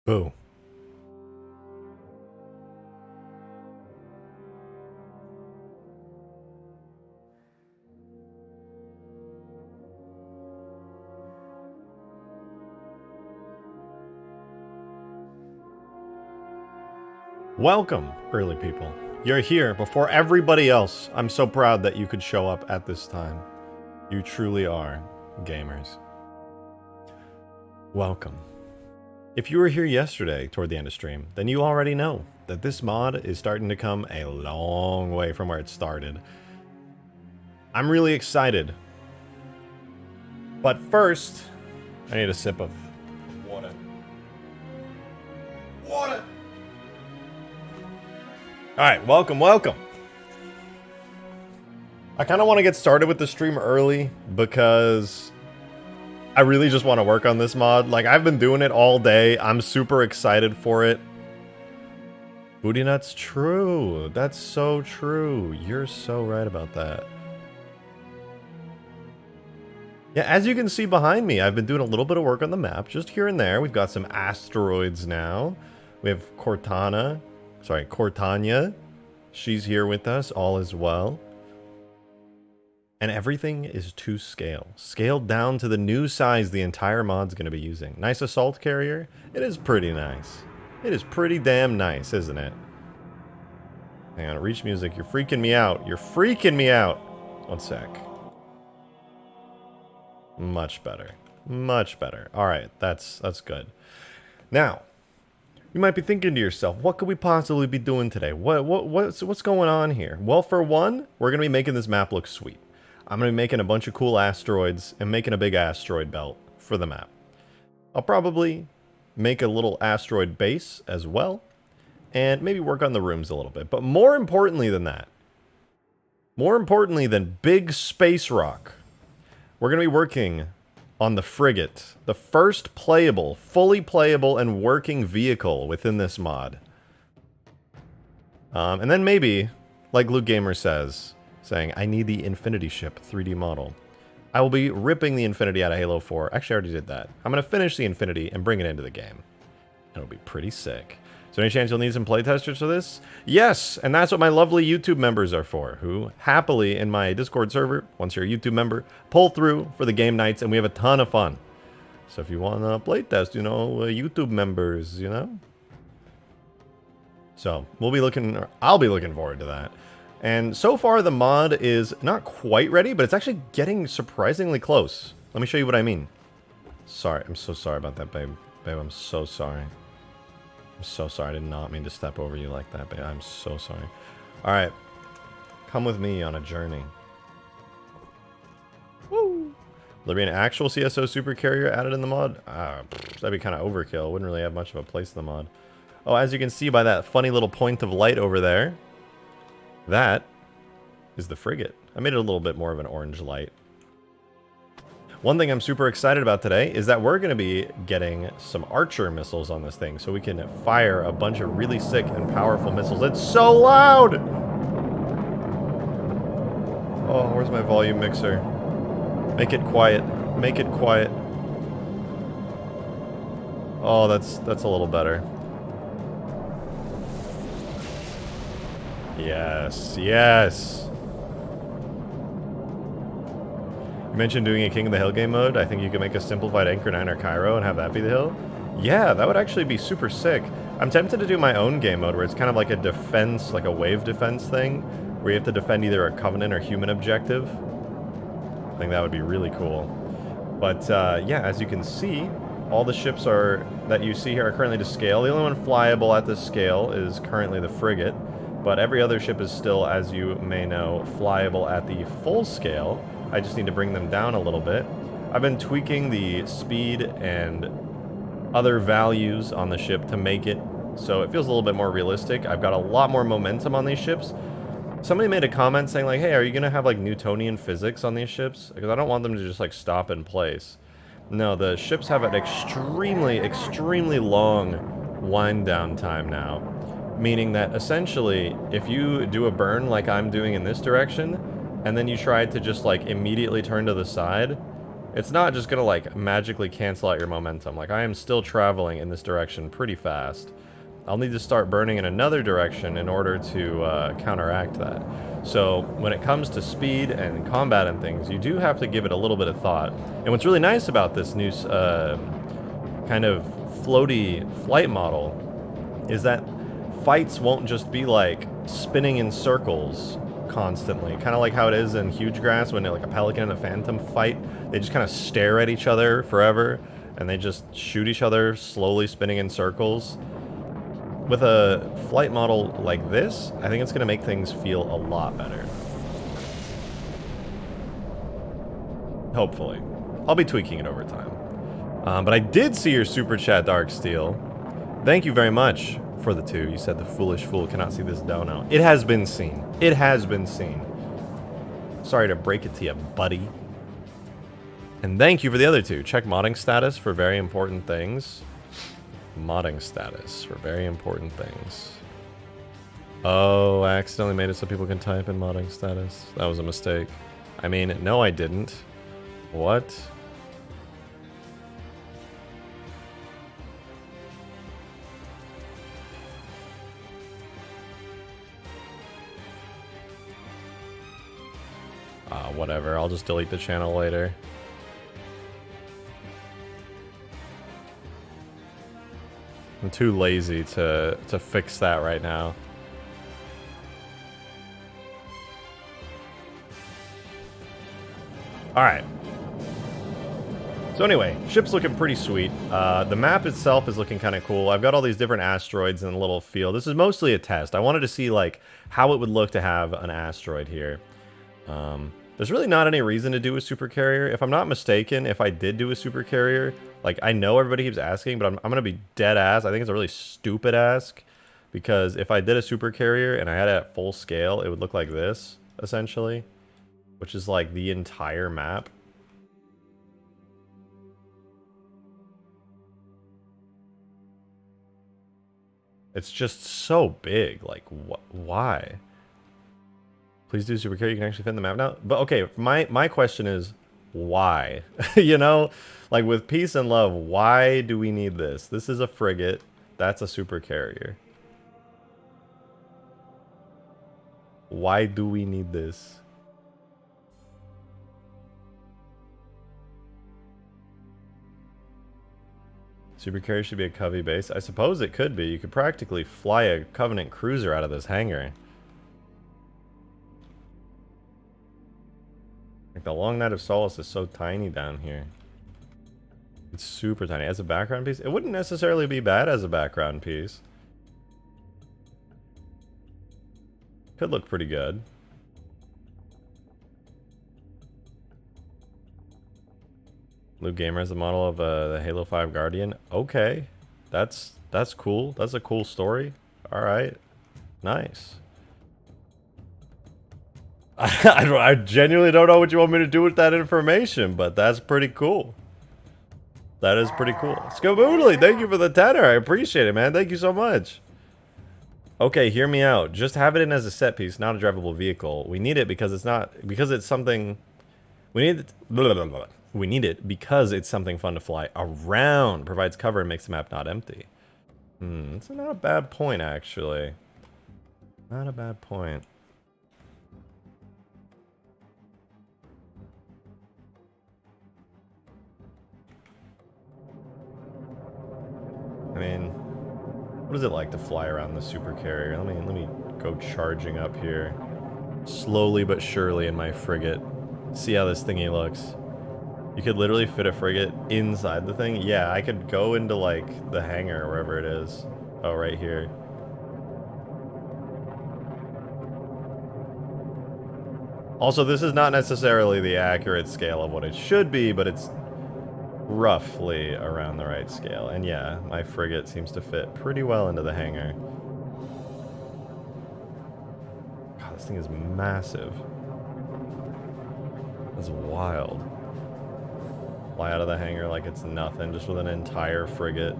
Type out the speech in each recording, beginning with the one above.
Boo. Welcome, early people. You're here before everybody else. I'm so proud that you could show up at this time. You truly are gamers. Welcome. If you were here yesterday toward the end of stream, then you already know that this mod is starting to come a long way from where it started. I'm really excited. But first, I need a sip of water. Water! Alright, welcome, welcome. I kind of want to get started with the stream early because I really just want to work on this mod. Like, I've been doing it all day. I'm super excited for it. Booty Nuts, true. That's so true. You're so right about that. Yeah, as you can see behind me, I've been doing a little bit of work on the map, just here and there. We've got some asteroids now. We have Cortana. Sorry, Cortania. She's here with us, all is well. And everything is to scale. Scaled down to the new size the entire mod's going to be using. Nice assault carrier. It is pretty nice. It is pretty damn nice, isn't it? Hang on, reach music. You're freaking me out. You're freaking me out. One sec. Much better. Much better. Alright, that's good. Now, you might be thinking to yourself, what could we possibly be doing today? What's going on here? Well, for one, we're going to be making this map look sweet. I'm going to be making a bunch of cool asteroids and making a big asteroid belt for the map. I'll probably make a little asteroid base as well, and maybe work on the rooms a little bit. But more importantly than that, more importantly than big space rock, we're going to be working on the Frigate, the first playable, fully playable and working vehicle within this mod. And then maybe, like Luke Gamer says, saying, I need the Infinity Ship 3D model. I will be ripping the Infinity out of Halo 4. Actually, I already did that. I'm going to finish the Infinity and bring it into the game. It'll be pretty sick. So any chance you'll need some playtesters for this? Yes, and that's what my lovely YouTube members are for, who happily in my Discord server, once you're a YouTube member, pull through for the game nights, and we have a ton of fun. So if you want to playtest, you know, YouTube members, you know? So we'll be looking, I'll be looking forward to that. And so far the mod is not quite ready, but it's actually getting surprisingly close. Let me show you what I mean. Sorry, I'm so sorry about that, babe. Babe, I'm so sorry. I'm so sorry. I did not mean to step over you like that, babe. I'm so sorry. Alright. Come with me on a journey. Woo! Will there be an actual CSO supercarrier added in the mod? That'd be kind of overkill. Wouldn't really have much of a place in the mod. Oh, as you can see by that funny little point of light over there, that is the frigate. I made it a little bit more of an orange light. One thing I'm super excited about today is that we're going to be getting some archer missiles on this thing, so we can fire a bunch of really sick and powerful missiles. It's so loud! Oh, where's my volume mixer? Make it quiet. Make it quiet. Oh, that's a little better. Yes, yes. You mentioned doing a King of the Hill game mode. I think you could make a simplified Anchor 9 or Cairo and have that be the hill. Yeah, that would actually be super sick. I'm tempted to do my own game mode where it's kind of like a defense, like a wave defense thing, where you have to defend either a Covenant or human objective. I think that would be really cool. But yeah, as you can see, all the ships that you see here are currently to scale. The only one flyable at this scale is currently the frigate, but every other ship is still, as you may know, flyable at the full scale. I just need to bring them down a little bit. I've been tweaking the speed and other values on the ship to make it so it feels a little bit more realistic. I've got a lot more momentum on these ships. Somebody made a comment saying like, hey, are you going to have like Newtonian physics on these ships? Because I don't want them to just like stop in place. No, the ships have an extremely, extremely long wind down time now. Meaning that essentially, if you do a burn like I'm doing in this direction, and then you try to just like immediately turn to the side, it's not just gonna like magically cancel out your momentum. Like I am still traveling in this direction pretty fast. I'll need to start burning in another direction in order to counteract that. So when it comes to speed and combat and things, you do have to give it a little bit of thought. And what's really nice about this new kind of floaty flight model is that fights won't just be like spinning in circles constantly, kind of like how it is in Huge Grass when like a Pelican and a Phantom fight. They just kind of stare at each other forever and they just shoot each other slowly spinning in circles. With a flight model like this, I think it's going to make things feel a lot better. Hopefully. I'll be tweaking it over time. But I did see your super chat, Darksteel. Thank you very much for the 2. You said the foolish fool cannot see this dono. It has been seen. It has been seen. Sorry to break it to you, buddy. And thank you for the other 2. Check modding status for very important things. Modding status for very important things. Oh, I accidentally made it so people can type in modding status. That was a mistake. I mean, no, I didn't. What? Whatever. I'll just delete the channel later. I'm too lazy to fix that right now. Alright. So anyway, ship's looking pretty sweet. The map itself is looking kind of cool. I've got all these different asteroids in a little field. This is mostly a test. I wanted to see like how it would look to have an asteroid here. There's really not any reason to do a supercarrier. If I'm not mistaken, if I did do a supercarrier, like I know everybody keeps asking, but I'm going to be dead ass. I think it's a really stupid ask because if I did a supercarrier and I had it at full scale, it would look like this, essentially, which is like the entire map. It's just so big. Like, why? Please do supercarrier. You can actually fit in the map now. But okay, my question is, why? You know, like with peace and love, why do we need this? This is a frigate. That's a supercarrier. Why do we need this? Supercarrier should be a Covey base. I suppose it could be. You could practically fly a Covenant cruiser out of this hangar. Like the Long Night of Solace is so tiny down here. It's super tiny. As a background piece, it wouldn't necessarily be bad as a background piece. Could look pretty good. Blue Gamer is the model of the Halo 5 Guardian. Okay, that's cool. That's a cool story. All right, nice. I genuinely don't know what you want me to do with that information, but that's pretty cool. That is pretty cool. Skaboodly, thank you for the tenor. I appreciate it, man. Thank you so much. Okay, hear me out. Just have it in as a set piece, not a drivable vehicle. We need it because it's not, because it's something, we need it, blah, blah, blah. We need it because it's something fun to fly around, provides cover and makes the map not empty. It's not a bad point, actually. Not a bad point. I mean, what is it like to fly around the Supercarrier? Let me go charging up here, slowly but surely in my frigate. See how this thingy looks. You could literally fit a frigate inside the thing. Yeah, I could go into like the hangar, wherever it is. Oh, right here. Also, this is not necessarily the accurate scale of what it should be, but it's roughly around the right scale. And yeah, my frigate seems to fit pretty well into the hangar. God, this thing is massive. That's wild. Fly out of the hangar like it's nothing, just with an entire frigate.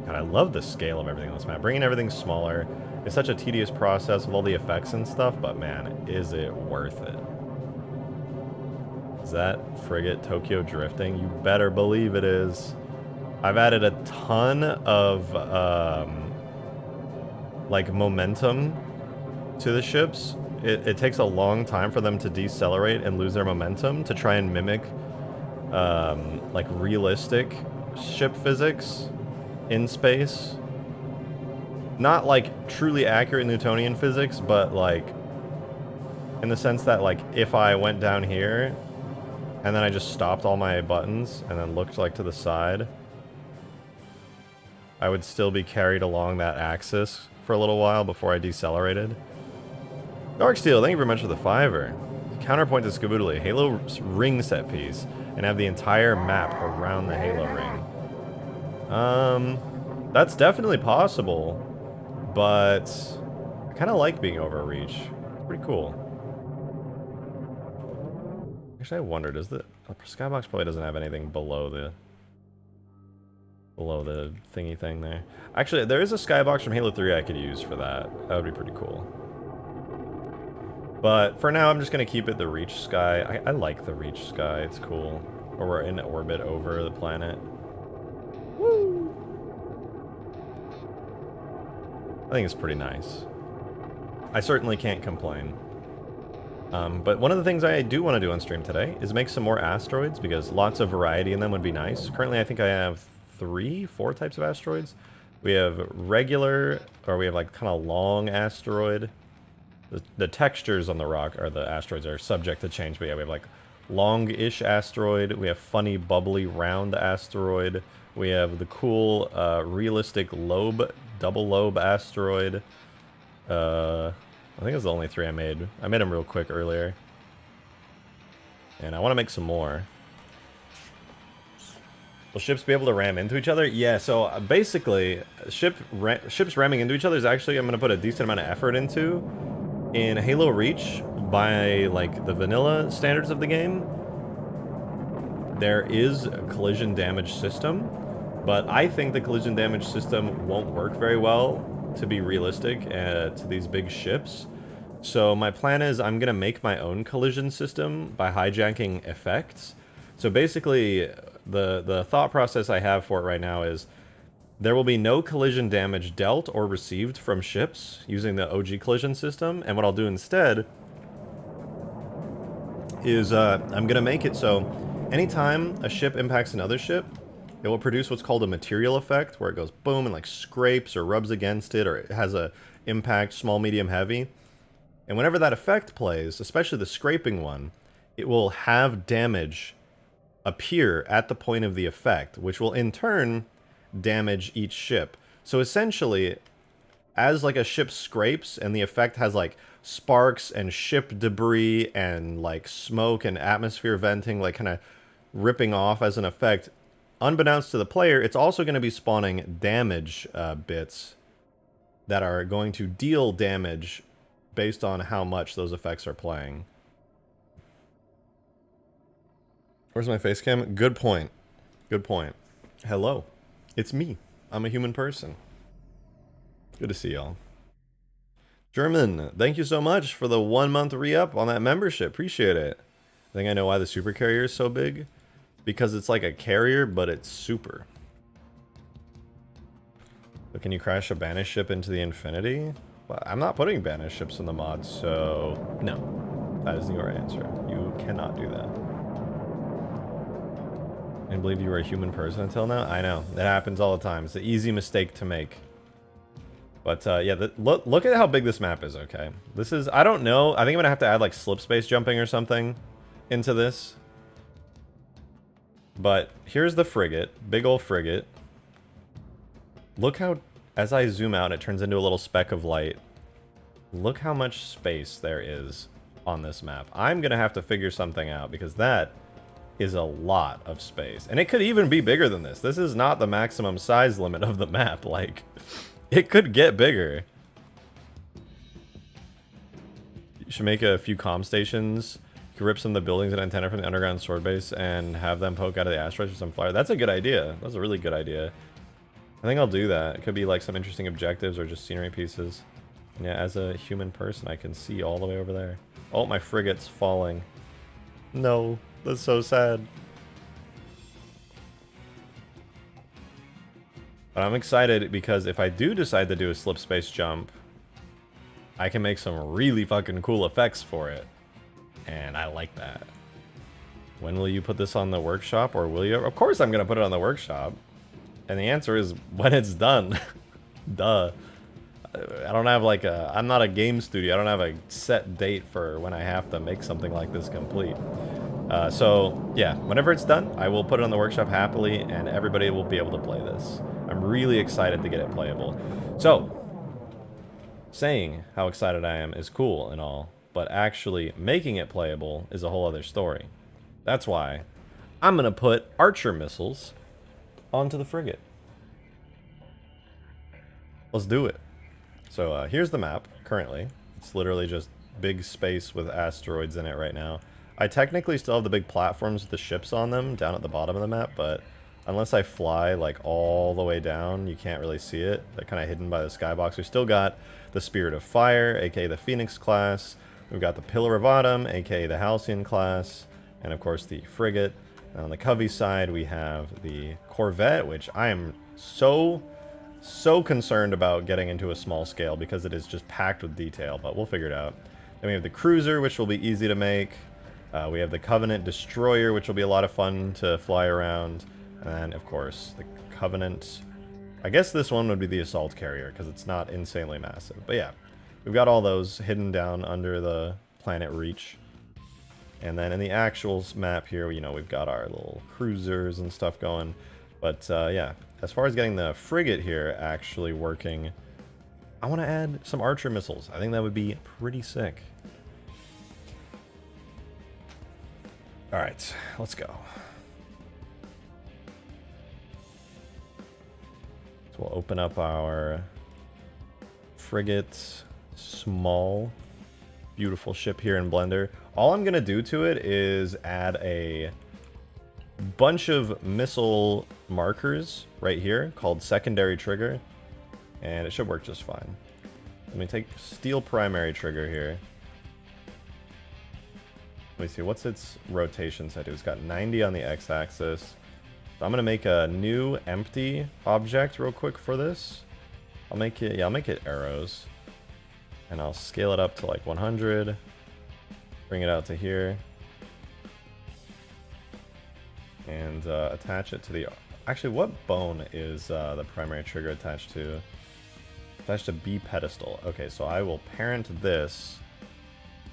God, I love the scale of everything on this map. Bringing everything smaller is such a tedious process with all the effects and stuff, but man, is it worth it. Is that frigate Tokyo drifting? You better believe it is. I've added a ton of like momentum to the ships. It takes a long time for them to decelerate and lose their momentum to try and mimic like realistic ship physics in space. Not like truly accurate Newtonian physics, but like in the sense that like if I went down here and then I just stopped all my buttons and then looked like to the side, I would still be carried along that axis for a little while before I decelerated. Darksteel, thank you very much for the $5. Counterpoint to Skaboodly, Halo ring set piece, and have the entire map around the Halo ring. That's definitely possible, but I kind of like being overreach. It's pretty cool. Actually, I wonder, does the Skybox probably doesn't have anything below the thingy thing there. Actually, there is a Skybox from Halo 3 I could use for that. That would be pretty cool. But for now, I'm just going to keep it the Reach Sky. I like the Reach Sky. It's cool. Or we're in orbit over the planet. Woo! I think it's pretty nice. I certainly can't complain. But one of the things I do want to do on stream today is make some more asteroids, because lots of variety in them would be nice. Currently, I think I have 4 types of asteroids. We have regular, or we have like kind of long asteroid. The textures on the rock, or the asteroids, are subject to change, but yeah, we have like long-ish asteroid, we have funny, bubbly, round asteroid, we have the cool, realistic lobe, double lobe asteroid. I think it's the only 3 I made. I made them real quick earlier. And I want to make some more. Will ships be able to ram into each other? Yeah, so basically, ships ramming into each other is actually, I'm going to put a decent amount of effort into. In Halo Reach, by like the vanilla standards of the game, there is a collision damage system, but I think the collision damage system won't work very well to be realistic to these big ships. So my plan is I'm going to make my own collision system by hijacking effects. So basically, the thought process I have for it right now is there will be no collision damage dealt or received from ships using the OG collision system, and what I'll do instead is I'm going to make it so anytime a ship impacts another ship, it will produce what's called a material effect, where it goes boom and like scrapes or rubs against it, or it has a impact small, medium, heavy. And whenever that effect plays, especially the scraping one, it will have damage appear at the point of the effect, which will in turn damage each ship. So essentially, as like a ship scrapes and the effect has like sparks and ship debris and like smoke and atmosphere venting, like kind of ripping off as an effect, unbeknownst to the player, it's also going to be spawning damage bits that are going to deal damage based on how much those effects are playing. Where's my face cam? Good point. Good point. Hello. It's me. I'm a human person. Good to see y'all. German, thank you so much for the 1 month re-up on that membership. Appreciate it. I think I know why the Supercarrier is so big. Because it's like a carrier, but it's super. But can you crash a banished ship into the infinity? Well, I'm not putting banished ships in the mod, so no. That is your answer. You cannot do that. I didn't believe you were a human person until now. I know. That happens all the time. It's an easy mistake to make. But yeah, look at how big this map is, okay? This is, I don't know. I think I'm going to have to add like slip space jumping or something into this. But here's the frigate. Big old frigate. Look how, as I zoom out, it turns into a little speck of light. Look how much space there is on this map. I'm going to have to figure something out because that is a lot of space. And it could even be bigger than this. This is not the maximum size limit of the map. Like, it could get bigger. You should make a few comm stations. You could rip some of the buildings and antenna from the underground sword base and have them poke out of the asteroids with some flyer. That's a good idea. That's a really good idea. I think I'll do that. It could be like some interesting objectives or just scenery pieces. And yeah, as a human person, I can see all the way over there. Oh, my frigate's falling. No, that's so sad. But I'm excited because if I do decide to do a slip space jump, I can make some really fucking cool effects for it. And I like that. When will you put this on the workshop, or will you? Of course I'm going to put it on the workshop. And the answer is when it's done. Duh. I don't have like a... I'm not a game studio. I don't have a set date for when I have to make something like this complete. So, yeah. Whenever it's done, I will put it on the workshop happily, and everybody will be able to play this. I'm really excited to get it playable. So, saying how excited I am is cool and all, but actually making it playable is a whole other story. That's why I'm going to put archer missiles onto the frigate. Let's do it. So here's the map currently. It's literally just big space with asteroids in it right now. I technically still have the big platforms with the ships on them down at the bottom of the map, but unless I fly like all the way down, you can't really see it. They're kind of hidden by the skybox. We still got the Spirit of Fire, aka the Phoenix class. We've got the Pillar of Autumn, aka the Halcyon class, and of course the frigate. And on the Covey side, we have the Corvette, which I am so concerned about getting into a small scale because it is just packed with detail, but we'll figure it out. Then we have the Cruiser, which will be easy to make. We have the Covenant Destroyer, which will be a lot of fun to fly around. And of course, the Covenant... I guess this one would be the Assault Carrier, because it's not insanely massive. But yeah, we've got all those hidden down under the planet Reach. And then in the actual map here, you know, we've got our little cruisers and stuff going. But yeah, as far as getting the frigate here actually working, I want to add some archer missiles. I think that would be pretty sick. Alright, let's go. So we'll open up our frigate, small, beautiful ship here in Blender. All I'm going to do to it is add a bunch of missile markers right here called secondary trigger, and it should work just fine. Let me take steel primary trigger here. Let me see, what's its rotation set? It's got 90 on the x-axis. So I'm going to make a new empty object real quick for this. I'll make it, yeah, I'll make it arrows. And I'll scale it up to like 100. Bring it out to here. And attach it to the... Actually, what bone is the primary trigger attached to? Attached to B pedestal. Okay, so I will parent this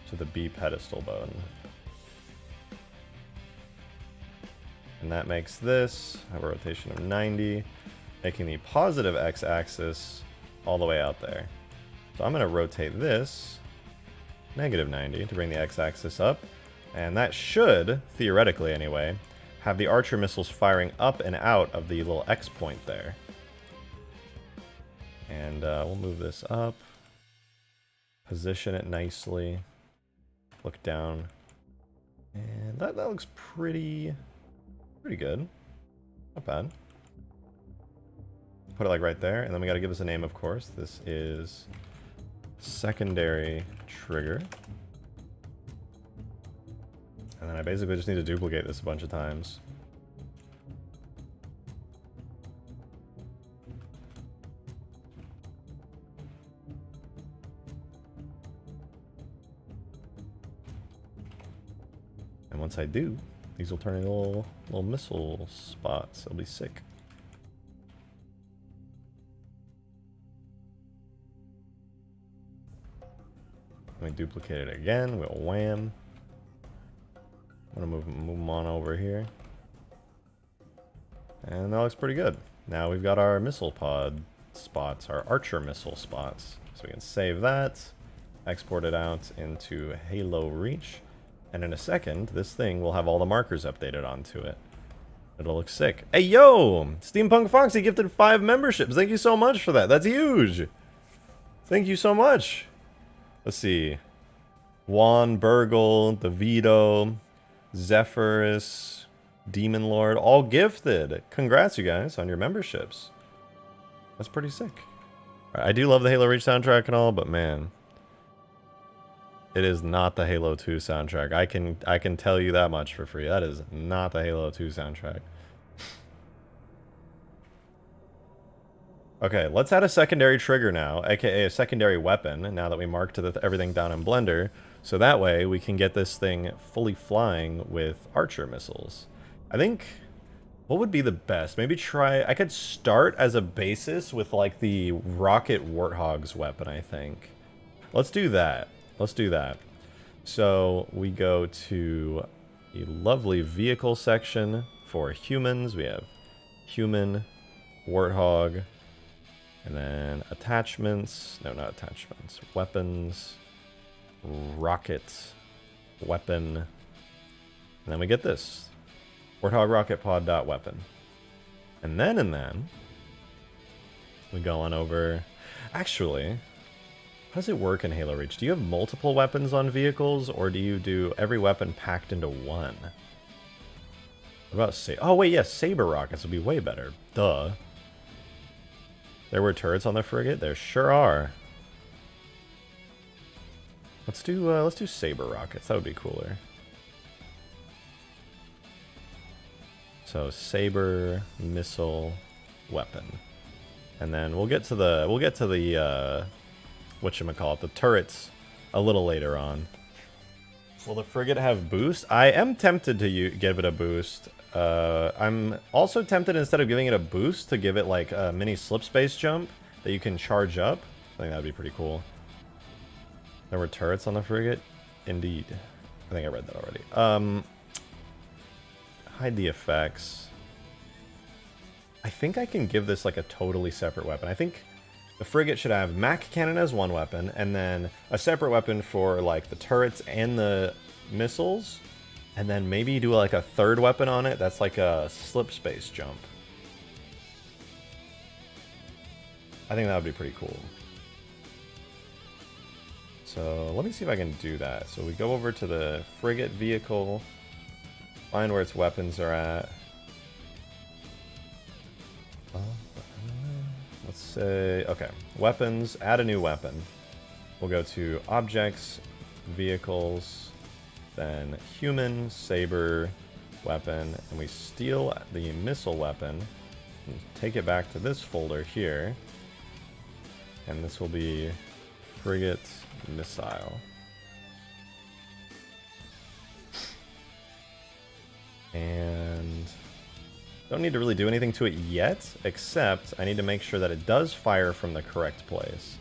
to the B pedestal bone. And that makes this have a rotation of 90, making the positive x-axis all the way out there. So I'm going to rotate this negative 90 to bring the x-axis up. And that should, theoretically anyway, have the Archer missiles firing up and out of the little X point there. And we'll move this up. Position it nicely. Look down. And that looks pretty good. Not bad. Put it like right there, and then we gotta give this a name, of course. This is secondary trigger. And then I basically just need to duplicate this a bunch of times. And once I do, these will turn into little missile spots. It'll be sick. Let me duplicate it again. We'll wham. I'm gonna move them on over here. And that looks pretty good. Now we've got our missile pod spots, our Archer missile spots. So we can save that, export it out into Halo Reach. And in a second, this thing will have all the markers updated onto it. It'll look sick. Hey, yo! Steampunk Foxy gifted 5 memberships. Thank you so much for that. That's huge. Thank you so much. Let's see. Juan, Burgle, DeVito, Zephyrus, Demon Lord, all gifted. Congrats, you guys, on your memberships. That's pretty sick. I do love the Halo Reach soundtrack and all, but man, it is not the Halo 2 soundtrack. I can tell you that much for free. That is not the Halo 2 soundtrack. Okay, let's add a secondary trigger now, aka a secondary weapon, now that we marked everything down in Blender, so that way we can get this thing fully flying with Archer missiles. I think, what would be the best? Maybe I could start as a basis with like the Rocket Warthog's weapon, I think. Let's do that. Let's do that. So we go to a lovely vehicle section for humans. We have human, Warthog, and then attachments. No, not attachments. Weapons, rocket, weapon. And then we get this. Warthog rocket pod dot weapon. And then we go on over. Actually, how does it work in Halo Reach? Do you have multiple weapons on vehicles, or do you do every weapon packed into one? What about oh wait, yes, saber rockets would be way better. Duh. There were turrets on the frigate? There sure are. Let's do saber rockets. That would be cooler. So saber missile weapon. And then we'll get to the whatchamacallit, the turrets a little later on. Will the frigate have boost? I am tempted to give it a boost. I'm also tempted, instead of giving it a boost, to give it like a mini slip space jump that you can charge up. I think that'd be pretty cool. There were turrets on the frigate? Indeed. I think I read that already. Hide the effects. I think I can give this like a totally separate weapon. I think the frigate should have Mac cannon as one weapon, and then a separate weapon for like the turrets and the missiles. And then maybe do like a third weapon on it that's like a slip space jump. I think that would be pretty cool. So let me see if I can do that. So we go over to the frigate vehicle, find where its weapons are at. Let's say, okay, weapons, add a new weapon. We'll go to objects, vehicles, then human, saber, weapon, and we steal the missile weapon and take it back to this folder here. And this will be frigate missile. And don't need to really do anything to it yet, except I need to make sure that it does fire from the correct place.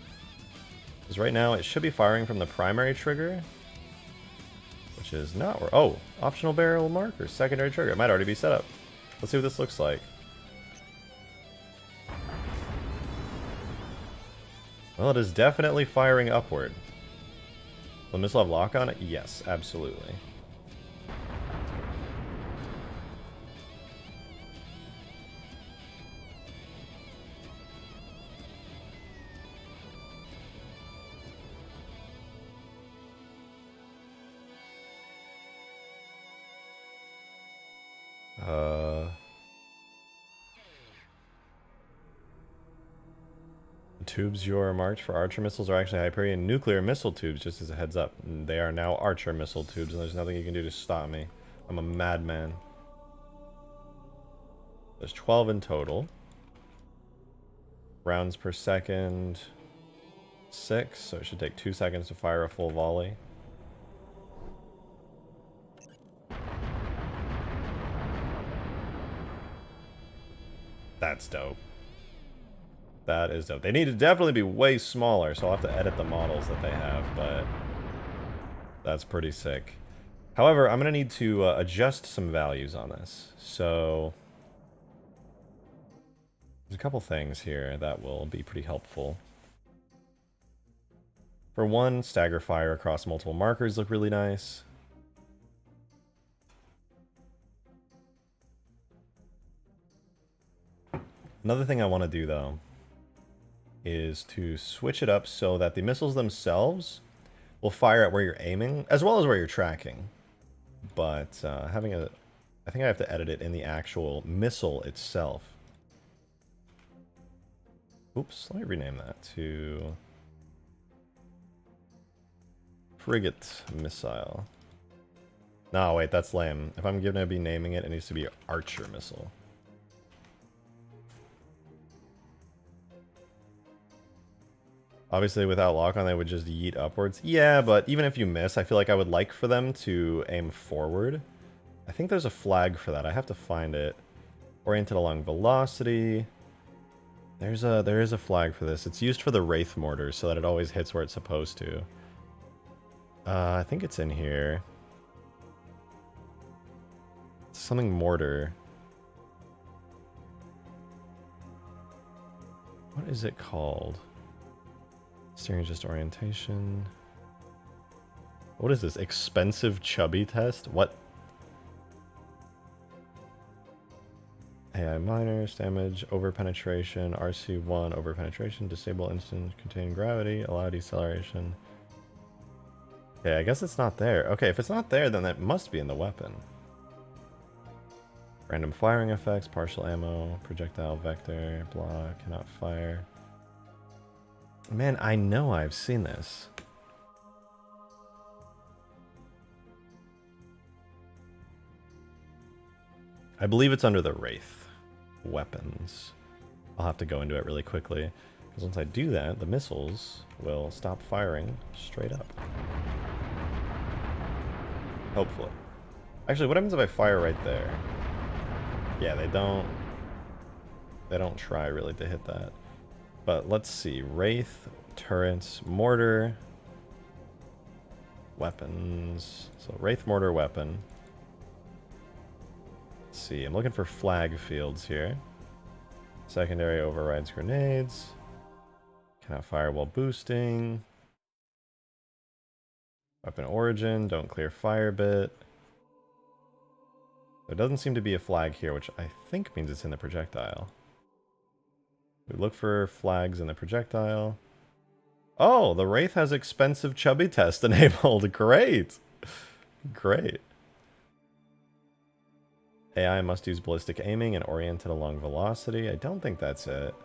Because right now it should be firing from the primary trigger, which is not where... Oh, optional barrel marker, secondary trigger. It might already be set up. Let's see what this looks like. Well, it is definitely firing upward. Will the missile have lock on it? Yes, absolutely. The tubes you are marked for Archer missiles are actually Hyperion nuclear missile tubes, just as a heads up. They are now Archer missile tubes, and there's nothing you can do to stop me. I'm a madman. There's 12 in total. Rounds per second, 6, so it should take 2 seconds to fire a full volley. That's dope. That is dope. They need to definitely be way smaller, so I'll have to edit the models that they have, but that's pretty sick. However, I'm going to need to adjust some values on this. So there's a couple things here that will be pretty helpful. For one, stagger fire across multiple markers look really nice. Another thing I want to do, though, is to switch it up so that the missiles themselves will fire at where you're aiming, as well as where you're tracking. But having a... I think I have to edit it in the actual missile itself. Oops, let me rename that to... Frigate missile. No, wait, that's lame. If I'm going to be naming it, it needs to be Archer missile. Obviously, without lock-on, they would just yeet upwards. Yeah, but even if you miss, I feel like I would like for them to aim forward. I think there's a flag for that. I have to find it. Oriented along velocity. There is a flag for this. It's used for the Wraith mortars so that it always hits where it's supposed to. I think it's in here. It's something mortar. What is it called? Steering just orientation. What is this? Expensive chubby test? What? AI minors, damage, overpenetration, RC1, overpenetration, disable instant contain gravity, allow deceleration. Okay, I guess it's not there. Okay, if it's not there, then that must be in the weapon. Random firing effects, partial ammo, projectile vector, blah, cannot fire. Man, I know I've seen this. I believe it's under the Wraith weapons. I'll have to go into it really quickly, because once I do that, the missiles will stop firing straight up. Hopefully. Actually, what happens if I fire right there? Yeah, they don't try really to hit that. But let's see. Wraith, turrets, mortar, weapons. So Wraith, mortar, weapon. Let's see. I'm looking for flag fields here. Secondary overrides grenades. Cannot fire while boosting. Weapon origin. Don't clear fire bit. There doesn't seem to be a flag here, which I think means it's in the projectile. We look for flags in the projectile. Oh, the Wraith has expensive chubby test enabled. Great. Great. AI must use ballistic aiming and oriented along velocity. I don't think that's it.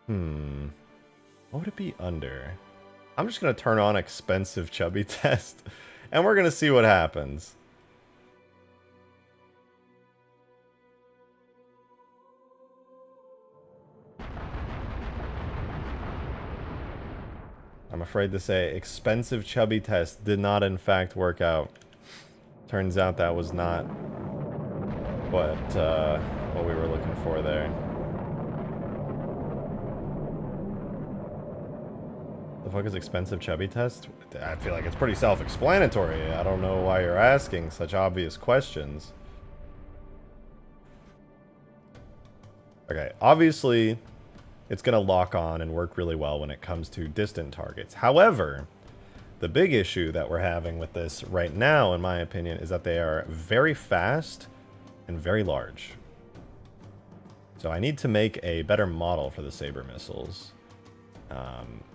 What would it be under? I'm just going to turn on expensive chubby test, and we're going to see what happens. I'm afraid to say expensive chubby test did not in fact work out. Turns out that was not what we were looking for there. The fuck is expensive chubby test? I feel like it's pretty self-explanatory. I don't know why you're asking such obvious questions. Okay, obviously, it's going to lock on and work really well when it comes to distant targets. However, the big issue that we're having with this right now, in my opinion, is that they are very fast and very large. So I need to make a better model for the Saber missiles.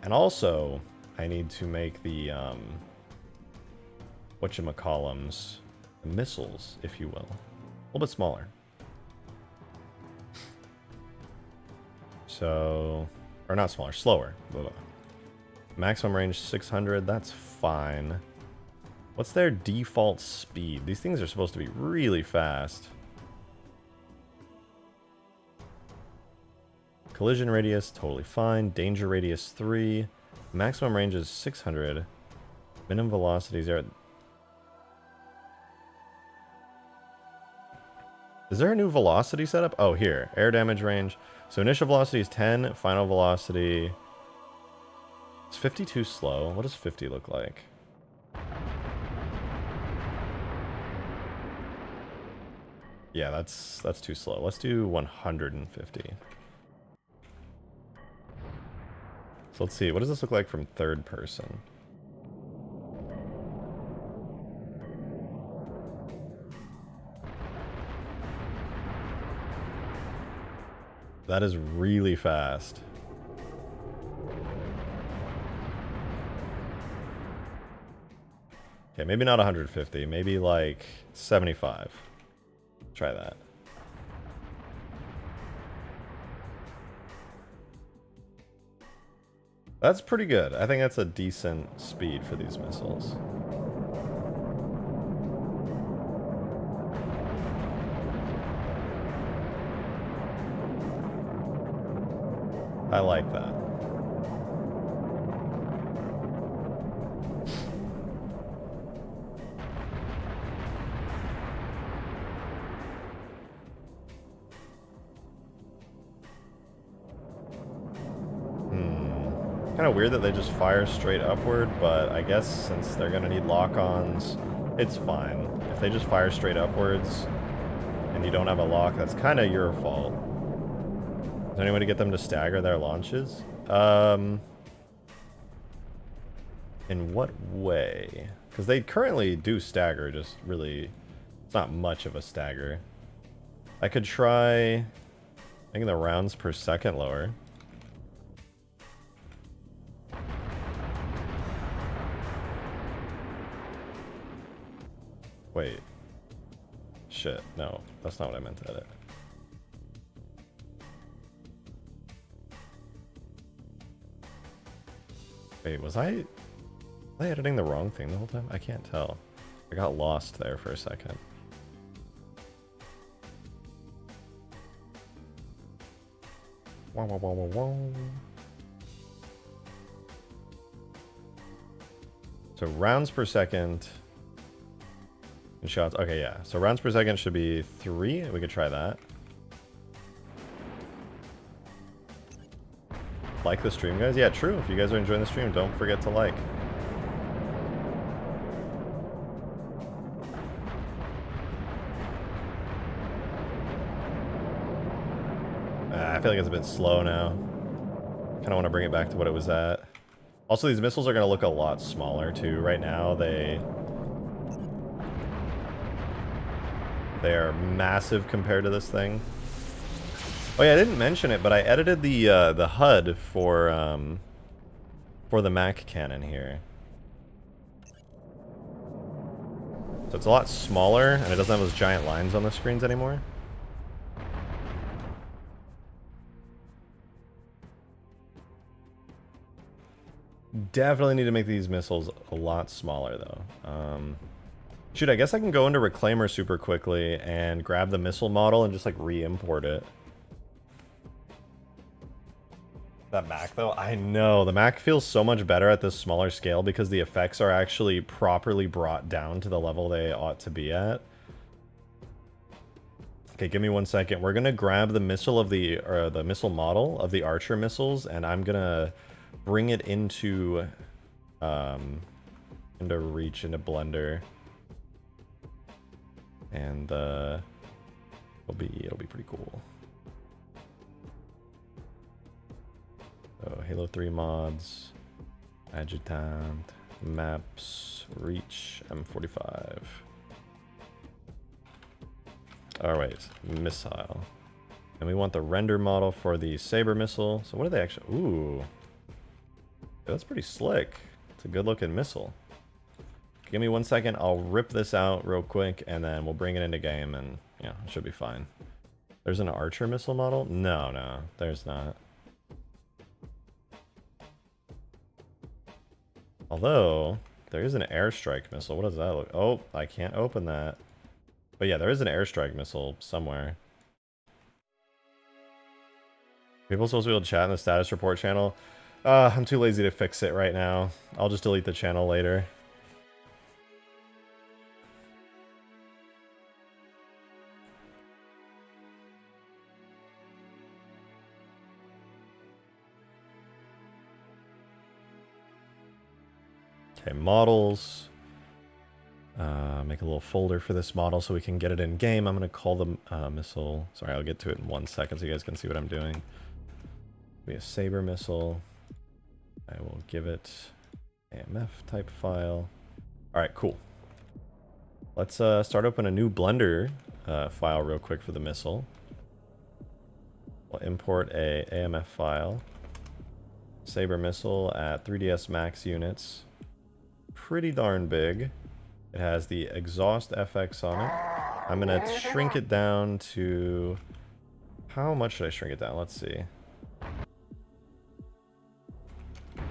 And also, I need to make the, whatchamacallums, the missiles, if you will, a little bit smaller. So, or not smaller, slower. Blah, blah. Maximum range 600, that's fine. What's their default speed? These things are supposed to be really fast. Collision radius, totally fine. Danger radius 3. Maximum range is 600. Minimum velocity 0. Is there a new velocity setup? Oh, here. Air damage range. So initial velocity is 10. Final velocity... Is 50 too slow? What does 50 look like? Yeah, that's too slow. Let's do 150. So let's see, what does this look like from third person? That is really fast. Okay, maybe not 150, maybe like 75. Try that. That's pretty good. I think that's a decent speed for these missiles. I like that. Kind of weird that they just fire straight upward, but I guess since they're going to need lock-ons, it's fine. If they just fire straight upwards and you don't have a lock, that's kind of your fault. Is there any way to get them to stagger their launches? In what way? Because they currently do stagger, just really, it's not much of a stagger. I could try making the rounds per second lower. Wait. Shit, no. That's not what I meant to edit. Wait, was I editing the wrong thing the whole time? I can't tell. I got lost there for a second. Wow, wow, wow, wow, wow. So rounds per second... shots. Okay, yeah. So rounds per second should be 3. We could try that. Like the stream, guys? Yeah, true. If you guys are enjoying the stream, don't forget to like. I feel like it's a bit slow now. Kind of want to bring it back to what it was at. Also, these missiles are going to look a lot smaller, too. Right now, they are massive compared to this thing. Oh yeah, I didn't mention it, but I edited the HUD for the Mac cannon here. So it's a lot smaller, and it doesn't have those giant lines on the screens anymore. Definitely need to make these missiles a lot smaller, though. Shoot, I guess I can go into Reclaimer super quickly and grab the missile model and just, like, re-import it. That Mac, though? I know. The Mac feels so much better at this smaller scale because the effects are actually properly brought down to the level they ought to be at. Okay, give me 1 second. We're going to grab the missile of the missile model of the Archer missiles, and I'm going to bring it into Reach, into Blender, and it'll be pretty cool. So Halo 3 mods, adjutant, maps, Reach, M45. Alright, missile. And we want the render model for the Saber missile. So what are they actually? Ooh. Yeah, that's pretty slick. It's a good looking missile. Give me 1 second, I'll rip this out real quick and then we'll bring it into game and yeah, it should be fine. There's an Archer missile model? No, there's not. Although, there is an airstrike missile. What does that look? Oh, I can't open that. But yeah, there is an airstrike missile somewhere. People supposed to be able to chat in the status report channel. I'm too lazy to fix it right now. I'll just delete the channel later. Okay, models. Make a little folder for this model so we can get it in game. I'm going to call the missile. Sorry, I'll get to it in 1 second so you guys can see what I'm doing. Be a Saber missile. I will give it AMF type file. All right, cool. Let's start open a new Blender file real quick for the missile. We'll import a AMF file. Saber missile at 3ds Max units. Pretty darn big. It has the exhaust FX on it. I'm gonna shrink it down to... How much should I shrink it down? Let's see. The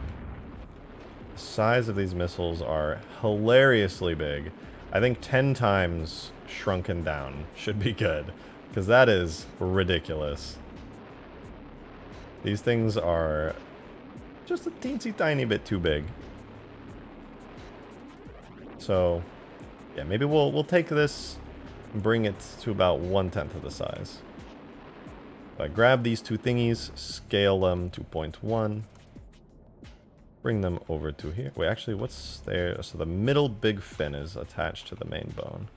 size of these missiles are hilariously big. I think 10 times shrunken down should be good, because that is ridiculous. These things are just a teensy tiny bit too big. So, yeah, maybe we'll take this and bring it to about 1/10 of the size. So I grab these two thingies, scale them to 0.1, bring them over to here. Wait, actually, what's there? So the middle big fin is attached to the main bone.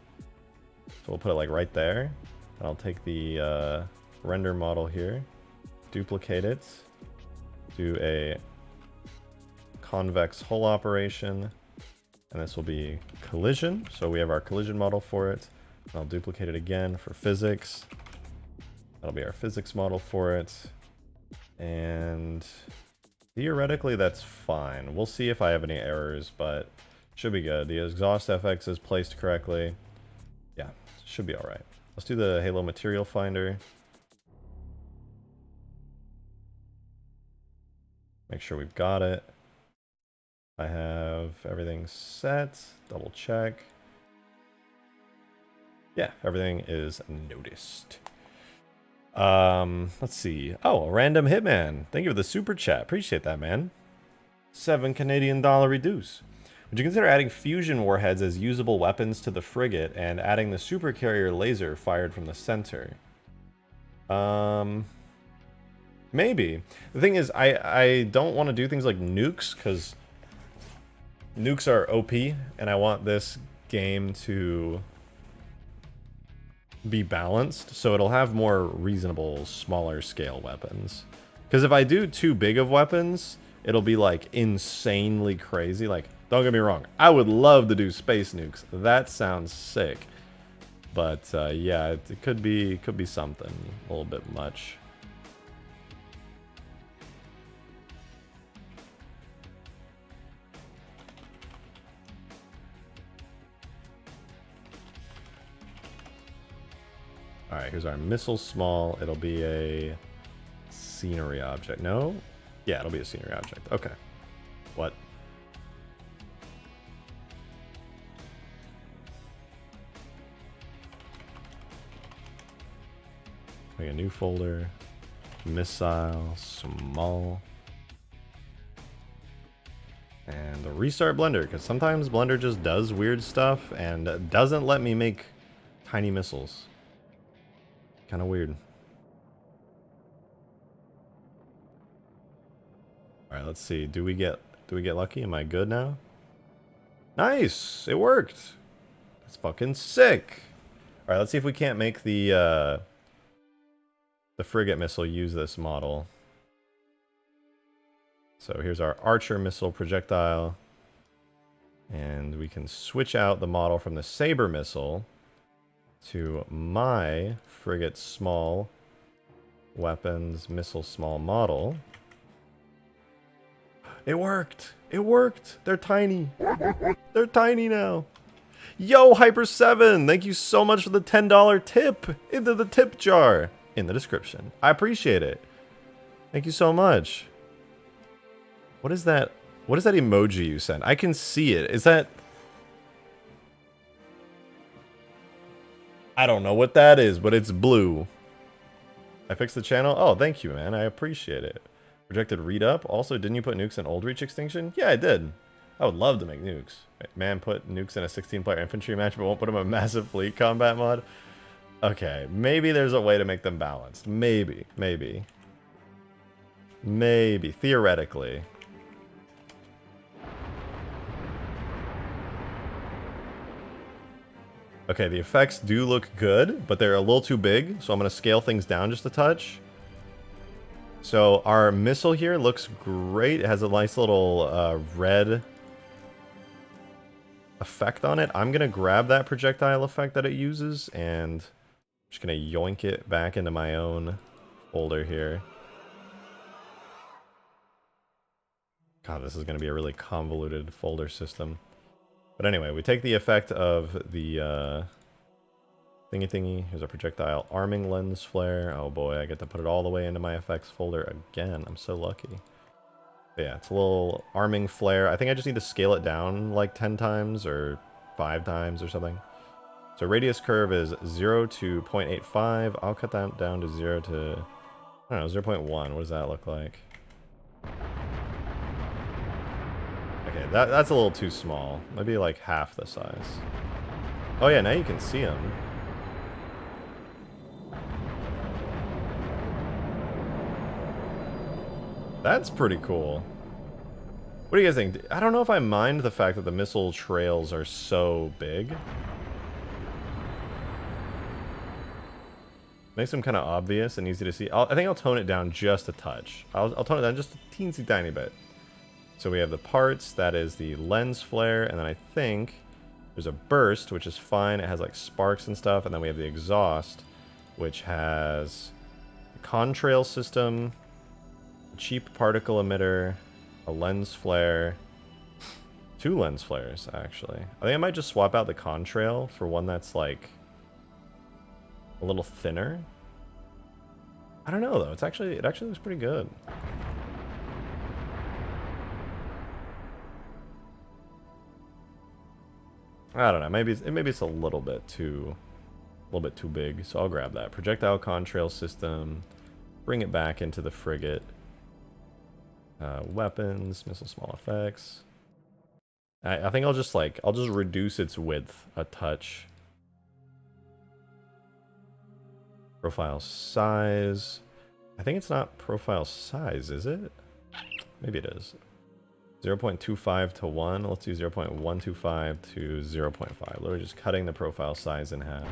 So we'll put it like right there. And I'll take the render model here, duplicate it, do a convex hull operation. And this will be collision, so we have our collision model for it. I'll duplicate it again for physics. That'll be our physics model for it. And theoretically, that's fine. We'll see if I have any errors, but should be good. The exhaust FX is placed correctly. Yeah, should be all right. Let's do the Halo material finder. Make sure we've got it. I have everything set. Double check. Yeah, everything is noticed. Let's see. Oh, a random hitman. Thank you for the super chat. Appreciate that, man. $7 Canadian reduce. Would you consider adding fusion warheads as usable weapons to the frigate and adding the supercarrier laser fired from the center? Maybe. The thing is, I don't want to do things like nukes, because nukes are OP, and I want this game to be balanced, so it'll have more reasonable, smaller scale weapons. Because if I do too big of weapons, it'll be like insanely crazy. Like, don't get me wrong, I would love to do space nukes. That sounds sick. But yeah, it could be something a little bit much. Alright, here's our missile small. It'll be a scenery object. No? Yeah, it'll be a scenery object. Okay. What? Make a new folder. Missile, small. And the restart Blender, because sometimes Blender just does weird stuff and doesn't let me make tiny missiles. Kind of weird. All right, let's see. Do we get lucky? Am I good now? Nice, it worked. That's fucking sick. All right, let's see if we can't make the frigate missile use this model. So here's our archer missile projectile. And we can switch out the model from the saber missile to my frigate small weapons missile small model. It worked! It worked! They're tiny! They're tiny now! Yo, Hyper7! Thank you so much for the $10 tip into the tip jar in the description. I appreciate it. Thank you so much. What is that? What is that emoji you sent? I can see it. Is that... I don't know what that is, but it's blue. I fixed the channel? Oh, thank you, man. I appreciate it. Projected read up. Also, didn't you put nukes in old reach extinction? Yeah, I did. I would love to make nukes. Man, put nukes in a 16-player infantry match, but won't put them in a massive fleet combat mod. Okay, maybe there's a way to make them balanced. Maybe. Theoretically. Okay, the effects do look good, but they're a little too big, so I'm going to scale things down just a touch. So our missile here looks great. It has a nice little red effect on it. I'm going to grab that projectile effect that it uses, and I'm just going to yoink it back into my own folder here. God, this is going to be a really convoluted folder system. But anyway, we take the effect of the thingy. Here's a projectile arming lens flare. Oh boy, I get to put it all the way into my effects folder again. I'm so lucky. But yeah, it's a little arming flare. I think I just need to scale it down like 10 times or 5 times or something. So radius curve is 0 to 0.85. I'll cut that down to 0 to, I don't know, 0.1. What does that look like? Okay, that's a little too small. Maybe like half the size. Oh yeah, now you can see them. That's pretty cool. What do you guys think? I don't know if I mind the fact that the missile trails are so big. Makes them kind of obvious and easy to see. I think I'll tone it down just a touch. I'll tone it down just a teensy tiny bit. So we have the parts, that is the lens flare, and then I think there's a burst, which is fine. It has like sparks and stuff, and then we have the exhaust, which has a contrail system, a cheap particle emitter, a lens flare, 2 lens flares, actually. I think I might just swap out the contrail for one that's like a little thinner. I don't know though, it actually looks pretty good. I don't know. Maybe it's a little bit too big. So I'll grab that projectile contrail system, bring it back into the frigate. Weapons, missile, small effects. I think I'll just reduce its width a touch. Profile size. I think it's not profile size, is it? Maybe it is. 0.25 to 1. Let's do 0.125 to 0.5. Literally just cutting the profile size in half.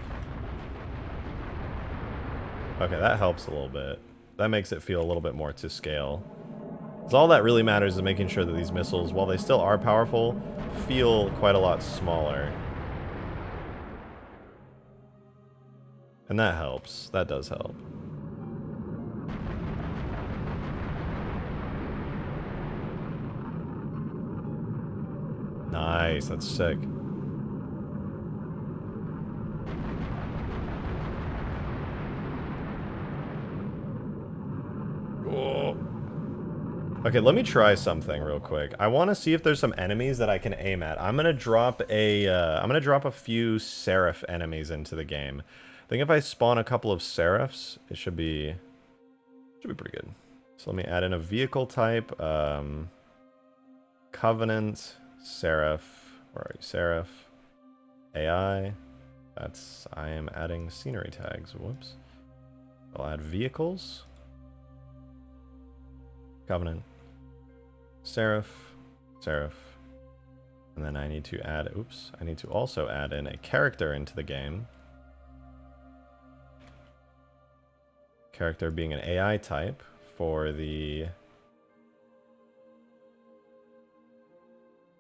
Okay, that helps a little bit. That makes it feel a little bit more to scale. So all that really matters is making sure that these missiles, while they still are powerful, feel quite a lot smaller. And that helps. That does help. Nice, that's sick. Oh. Okay, let me try something real quick. I want to see if there's some enemies that I can aim at. I'm gonna drop a few Seraph enemies into the game. I think if I spawn a couple of Seraphs, it should be pretty good. So let me add in a vehicle type. Covenant. Seraph, where are you? Seraph, AI, I am adding scenery tags, whoops. I'll add vehicles, Covenant, Seraph, Seraph. And then I need to add, oops, I need to also add in a character into the game. Character being an AI type for the...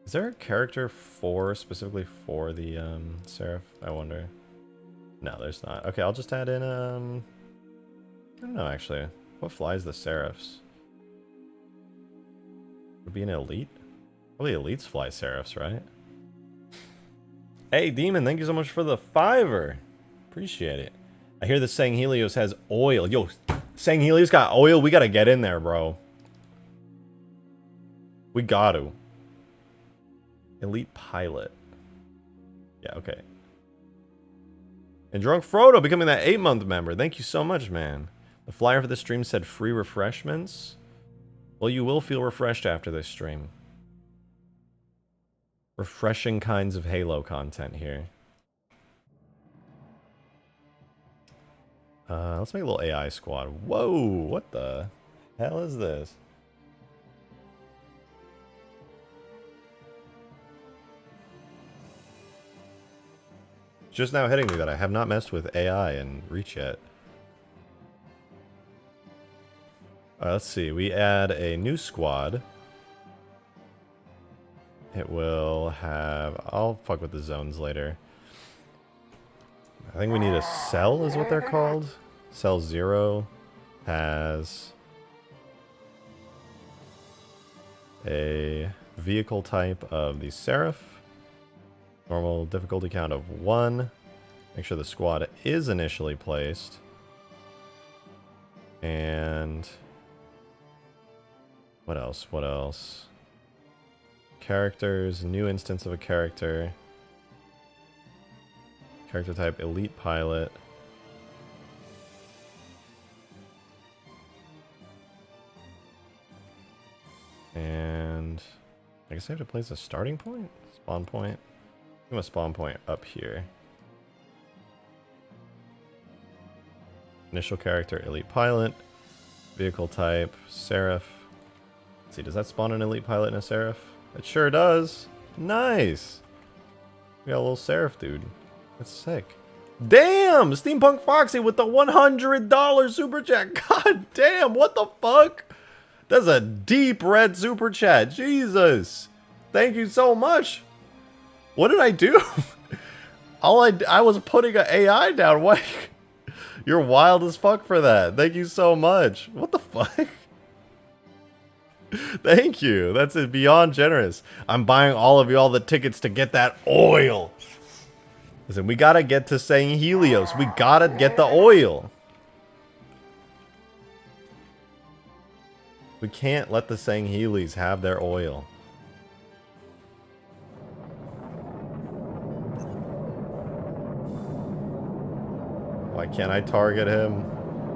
Is there a character specifically for the Seraph? I wonder. No, there's not. Okay, I'll just add in, I don't know actually. What flies the Seraphs? Would be an elite? Probably elites fly Seraphs, right? Hey, Demon, thank you so much for the $5. Appreciate it. I hear the Sang Helios has oil. Yo, Sang Helios got oil? We gotta get in there, bro. We got to. Elite pilot. Yeah, okay. And Drunk Frodo becoming that 8-month member. Thank you so much, man. The flyer for the stream said free refreshments. Well, you will feel refreshed after this stream. Refreshing kinds of Halo content here. Let's make a little AI squad. Whoa, what the hell is this? Just now hitting me that I have not messed with AI in Reach yet. Let's see, we add a new squad. It will have... I'll fuck with the zones later. I think we need a cell is what they're called. Cell 0 has a vehicle type of the Seraph. Normal difficulty count of 1. Make sure the squad is initially placed. And... what else? What else? Characters, new instance of a character. Character type, elite pilot. And I guess I have to place a starting point? Spawn point? I'm a spawn point up here. Initial character, elite pilot. Vehicle type, Seraph. Let's see, does that spawn an elite pilot and a Seraph? It sure does. Nice. We got a little Seraph dude. That's sick. Damn! Steampunk Foxy with the $100 super chat. God damn, what the fuck? That's a deep red super chat. Jesus. Thank you so much. What did I do? I was putting an AI down. What? You're wild as fuck for that. Thank you so much. What the fuck? Thank you. That's beyond generous. I'm buying all of y'all the tickets to get that oil. Listen, we gotta get to Sang Helios. We gotta get the oil. We can't let the Sang Helis have their oil. Why can't I target him?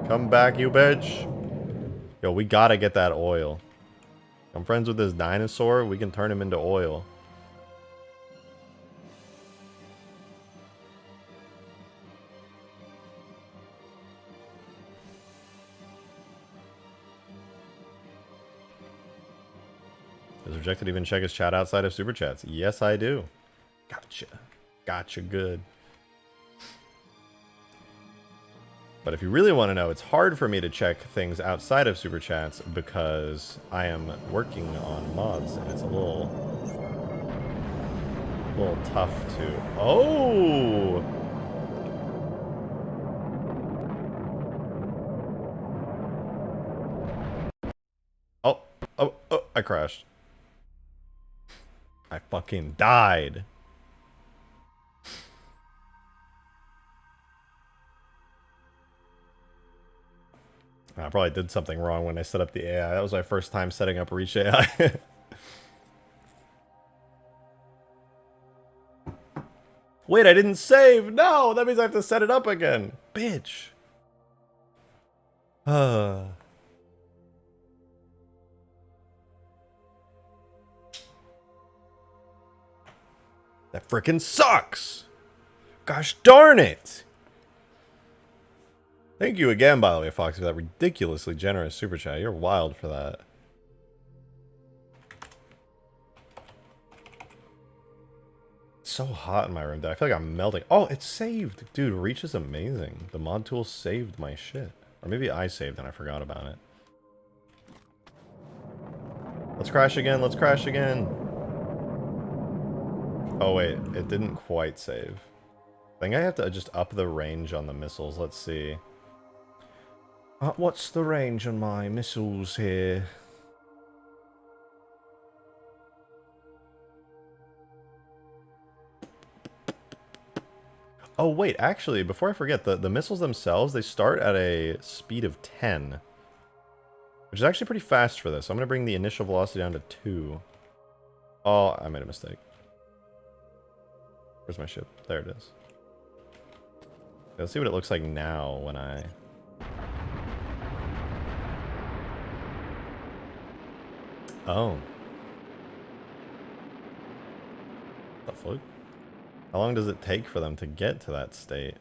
Come back, you bitch. Yo, we gotta get that oil. I'm friends with this dinosaur. We can turn him into oil. Does Rejected even check his chat outside of Super Chats? Yes, I do. Gotcha. Gotcha good. But if you really want to know, it's hard for me to check things outside of Super Chats because I am working on mods and it's a little tough to... Oh! Oh, I crashed. I fucking died. I probably did something wrong when I set up the AI. That was my first time setting up Reach AI. Wait, I didn't save! No! That means I have to set it up again! Bitch! That frickin' sucks! Gosh darn it! Thank you again, by the way, Foxy, for that ridiculously generous super chat. You're wild for that. It's so hot in my room that I feel like I'm melting. Oh, it's saved. Dude, Reach is amazing. The mod tool saved my shit. Or maybe I saved and I forgot about it. Let's crash again. Let's crash again. Oh, wait. It didn't quite save. I think I have to just up the range on the missiles. Let's see. What's the range on my missiles here? Oh, wait. Actually, before I forget, the missiles themselves, they start at a speed of 10. Which is actually pretty fast for this. I'm going to bring the initial velocity down to 2. Oh, I made a mistake. Where's my ship? There it is. Let's see what it looks like now when I... Oh. What the fuck? How long does it take for them to get to that state?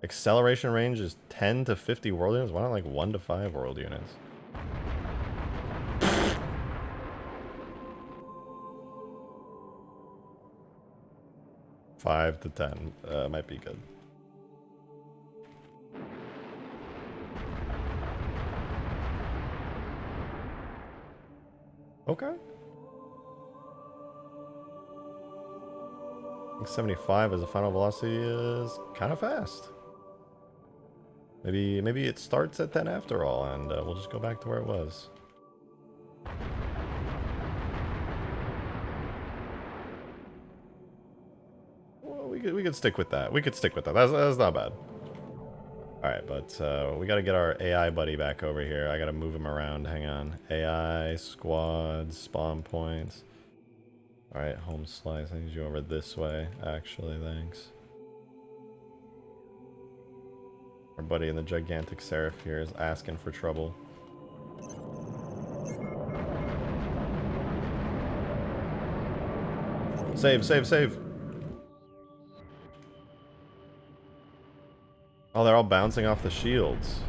Acceleration range is 10 to 50 world units? Why not like 1 to 5 world units? Five to 10 might be good. Okay. I think 75 as a final velocity is kind of fast. Maybe it starts at 10 after all, and we'll just go back to where it was. Well, we could stick with that. We could stick with that. That's not bad. All right, but we got to get our AI buddy back over here. I got to move him around. Hang on. AI, squads, spawn points. All right, home slice. I need you over this way, actually. Thanks. Our buddy in the gigantic Seraph here is asking for trouble. Save, save, save. Oh, they're all bouncing off the shields.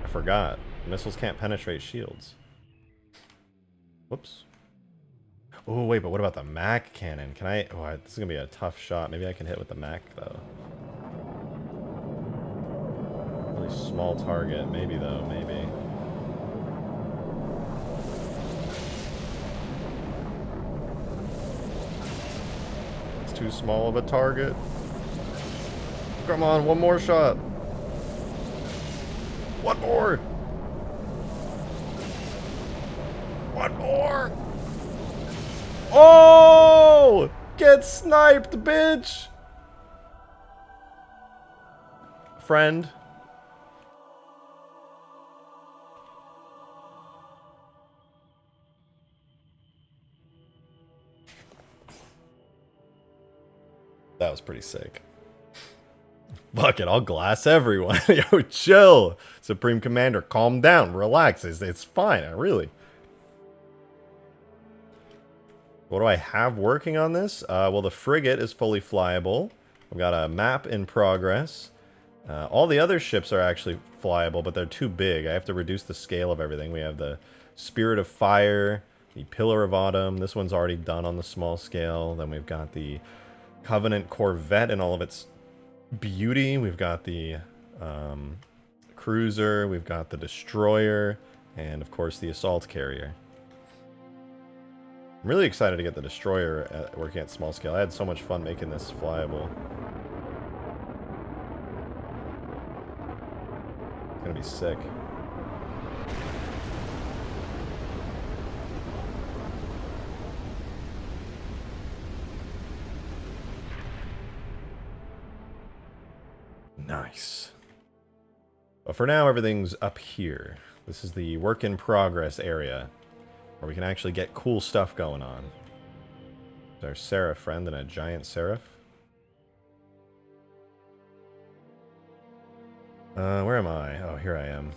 I forgot. Missiles can't penetrate shields. Whoops. Oh, wait, but what about the Mac cannon? Can I... Oh, this is going to be a tough shot. Maybe I can hit with the Mac, though. Really small target. Maybe, though. Maybe. It's too small of a target. Come on, one more shot. One more. One more. Oh! Get sniped, bitch! Friend. That was pretty sick. Fuck it, I'll glass everyone. Yo, chill. Supreme Commander, calm down, relax. It's fine, really. What do I have working on this? Well, the frigate is fully flyable. We've got a map in progress. All the other ships are actually flyable, but they're too big. I have to reduce the scale of everything. We have the Spirit of Fire, the Pillar of Autumn. This one's already done on the small scale. Then we've got the Covenant Corvette in all of its beauty. We've got the cruiser. We've got the destroyer. And, of course, the assault carrier. I'm really excited to get the destroyer working at small scale. I had so much fun making this flyable. It's gonna be sick. Nice. But for now, everything's up here. This is the work in progress area, where we can actually get cool stuff going on. There's our Seraph friend and a giant Seraph. Where am I? Oh, here I am.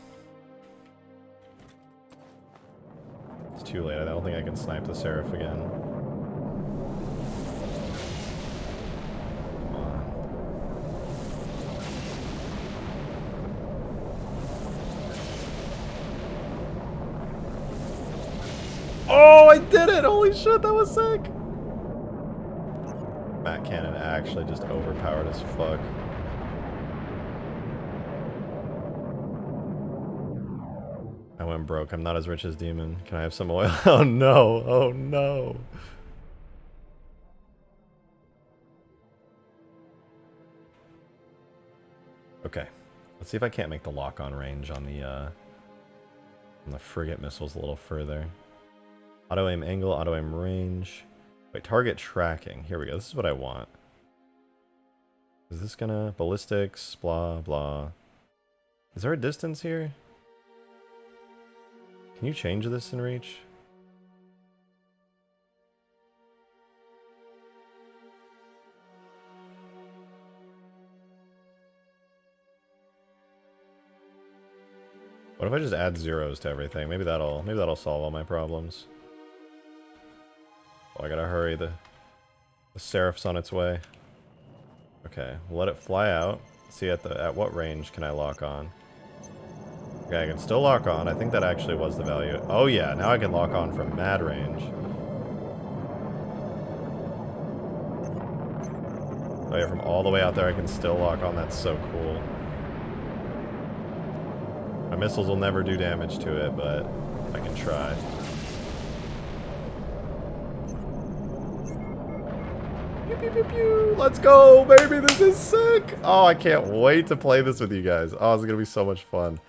It's too late. I don't think I can snipe the Seraph again. Come on. Oh, I did it! Holy shit, that was sick! Matt Cannon actually just overpowered as fuck. I went broke. I'm not as rich as Demon. Can I have some oil? Oh no! Oh no! Okay. Let's see if I can't make the lock-on range on the frigate missiles a little further. Auto-aim angle, auto-aim range. Wait, target tracking. Here we go. This is what I want. Is this gonna... ballistics, blah, blah. Is there a distance here? Can you change this in Reach? What if I just add zeros to everything? Maybe that'll solve all my problems. Oh, I gotta hurry. The Seraph's on its way. Okay, we'll let it fly out. See at what range can I lock on? Okay, I can still lock on. I think that actually was the value. Oh yeah, now I can lock on from mad range. Oh yeah, from all the way out there I can still lock on. That's so cool. My missiles will never do damage to it, but I can try. Pew, pew, pew, pew. Let's go, baby! This is sick! Oh, I can't wait to play this with you guys. Oh, this is gonna be so much fun.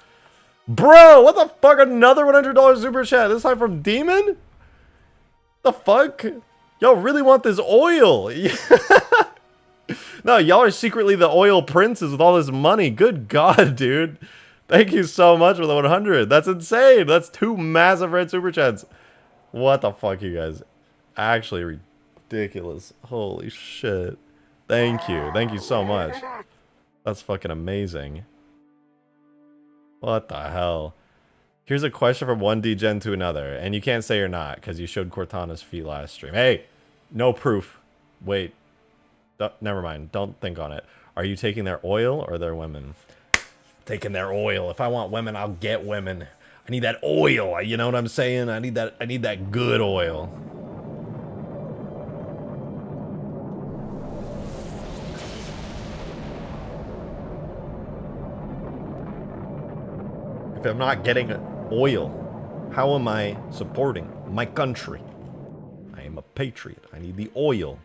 Bro, what the fuck? Another $100 super chat. This time from Demon? The fuck? Y'all really want this oil? No, y'all are secretly the oil princes with all this money. Good God, dude. Thank you so much for the 100. That's insane. That's 2 massive red super chats. What the fuck, you guys? Actually ridiculous. Holy shit. Thank you. Thank you so much. That's fucking amazing. What the hell? Here's a question from one D-Gen to another, and you can't say you're not, because you showed Cortana's feet last stream. Hey! No proof. Wait. Never mind. Don't think on it. Are you taking their oil or their women? Taking their oil. If I want women, I'll get women. I need that oil. You know what I'm saying? I need that good oil. If I'm not getting oil, how am I supporting my country? I am a patriot. I need the oil.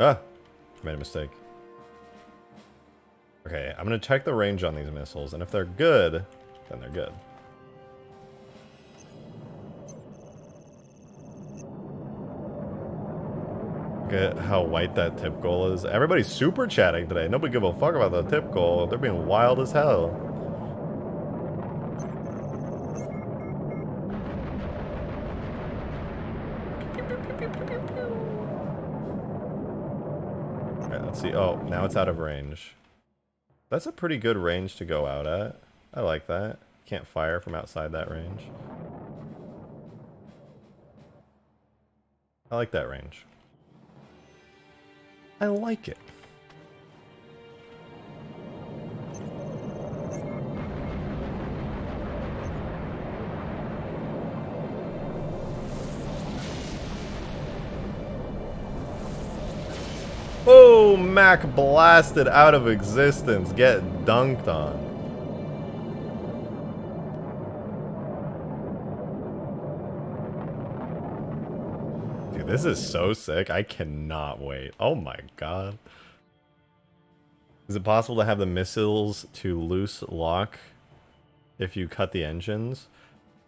Ah, made a mistake. Okay, I'm gonna check the range on these missiles, and if they're good, then they're good. Look at how white that tip goal is. Everybody's super chatting today. Nobody give a fuck about the tip goal. They're being wild as hell. Okay, let's see. Oh, now it's out of range. That's a pretty good range to go out at. I like that. Can't fire from outside that range. I like that range. I like it. Oh, Mac blasted out of existence. Get dunked on. Dude, this is so sick. I cannot wait. Oh my god. Is it possible to have the missiles to loose lock if you cut the engines?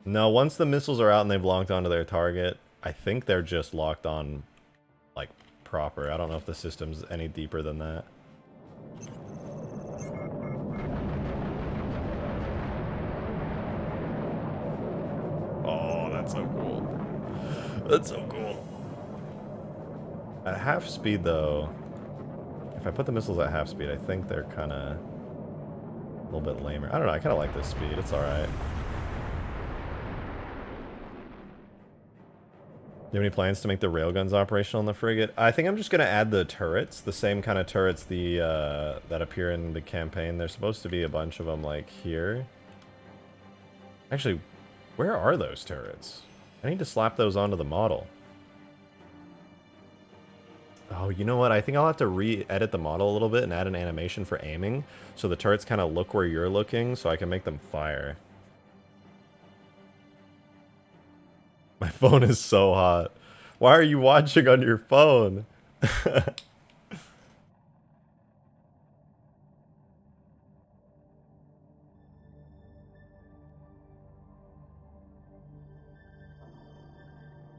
No, once the missiles are out and they've locked onto their target, I think they're just locked on like proper. I don't know if the system's any deeper than that. Oh, that's so cool. That's so cool. At half speed, though, if I put the missiles at half speed, I think they're kind of a little bit lamer. I don't know. I kind of like this speed. It's all right. You have any plans to make the railguns operational on the frigate? I think I'm just going to add the turrets, the same kind of turrets that appear in the campaign. There's supposed to be a bunch of them, like, here. Actually, where are those turrets? I need to slap those onto the model. Oh, you know what? I think I'll have to re-edit the model a little bit and add an animation for aiming, so the turrets kind of look where you're looking, so I can make them fire. My phone is so hot. Why are you watching on your phone?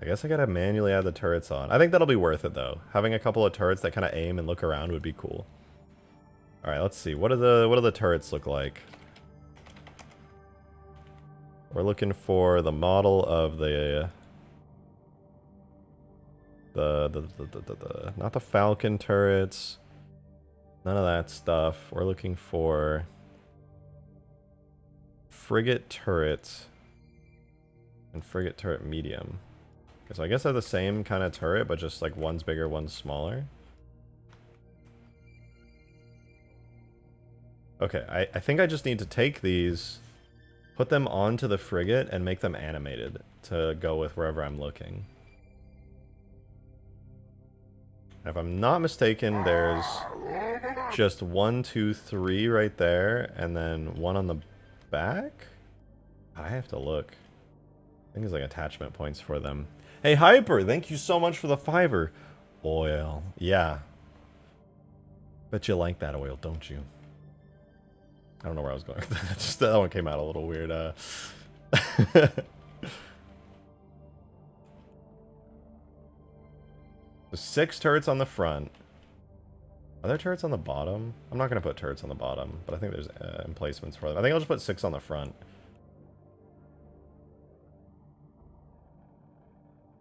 I guess I gotta manually add the turrets on. I think that'll be worth it though. Having a couple of turrets that kind of aim and look around would be cool. All right, let's see. What do the turrets look like? We're looking for the model of not the Falcon turrets. None of that stuff. We're looking for frigate turret and frigate turret medium. Okay, so I guess they're the same kind of turret, but just like one's bigger, one's smaller. Okay, I think I just need to take these, put them onto the frigate, and make them animated to go with wherever I'm looking. If I'm not mistaken, there's just 1, 2, 3 right there, and then one on the back? I have to look. I think there's like attachment points for them. Hey, Hyper, thank you so much for the $5. Oil. Yeah. Bet you like that oil, don't you? I don't know where I was going with that. Just that one came out a little weird. So 6 turrets on the front. Are there turrets on the bottom? I'm not going to put turrets on the bottom, but I think there's emplacements for them. I think I'll just put 6 on the front.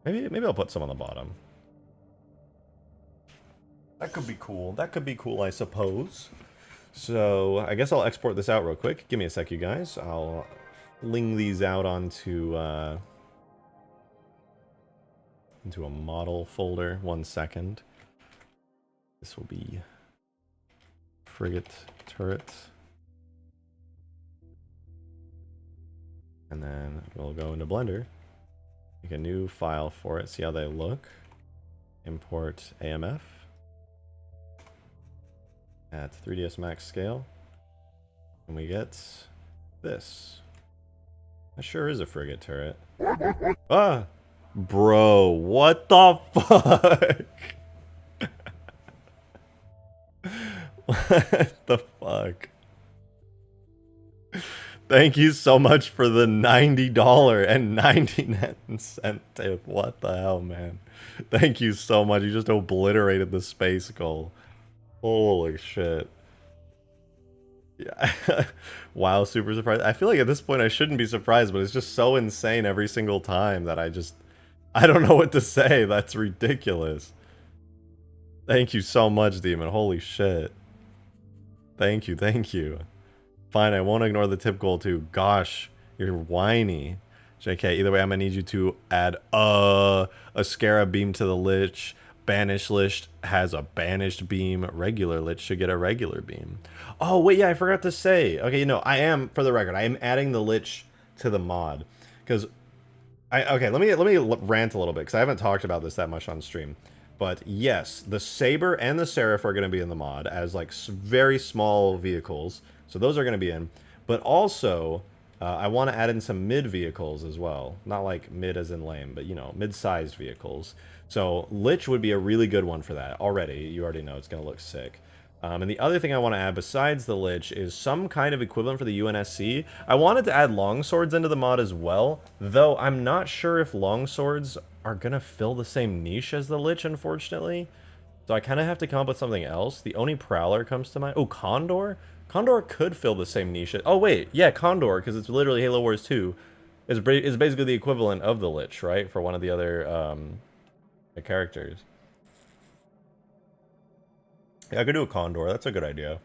Maybe I'll put some on the bottom. That could be cool. That could be cool, I suppose. So, I guess I'll export this out real quick. Give me a sec, you guys. I'll fling these out onto into a model folder. 1 second. This will be frigate turret. And then we'll go into Blender. Make a new file for it, see how they look. Import AMF. At 3ds max scale. And we get this. That sure is a frigate turret. Ah! Bro, what the fuck? What the fuck? Thank you so much for the $90.99 tip. What the hell, man? Thank you so much. You just obliterated the space goal. Holy shit. Yeah. Wow, super surprised. I feel like at this point I shouldn't be surprised, but it's just so insane every single time that I don't know what to say. That's ridiculous. Thank you so much, Demon. Holy shit. Thank you, thank you. Fine, I won't ignore the tip goal too. Gosh, you're whiny. JK, either way, I'm gonna need you to add a scarab beam to the Lich. Banished Lich has a banished beam. Regular Lich should get a regular beam. Oh, wait, yeah, I forgot to say. Okay, you know, I am, for the record, I am adding the Lich to the mod. Because, okay, let me rant a little bit, because I haven't talked about this that much on stream. But yes, the Saber and the Seraph are going to be in the mod as, like, very small vehicles. So those are going to be in. But also, I want to add in some mid vehicles as well. Not like mid as in lame, but, you know, mid-sized vehicles. So Lich would be a really good one for that. You already know it's going to look sick. And the other thing I want to add besides the Lich is some kind of equivalent for the UNSC. I wanted to add longswords into the mod as well, though I'm not sure if longswords are going to fill the same niche as the Lich, unfortunately. So I kind of have to come up with something else. The Oni Prowler comes to mind. Oh, Condor? Condor could fill the same niche. Oh, wait. Yeah, Condor, because it's literally Halo Wars 2, is basically the equivalent of the Lich, right? For one of the other characters. Yeah, I could do a Condor. That's a good idea.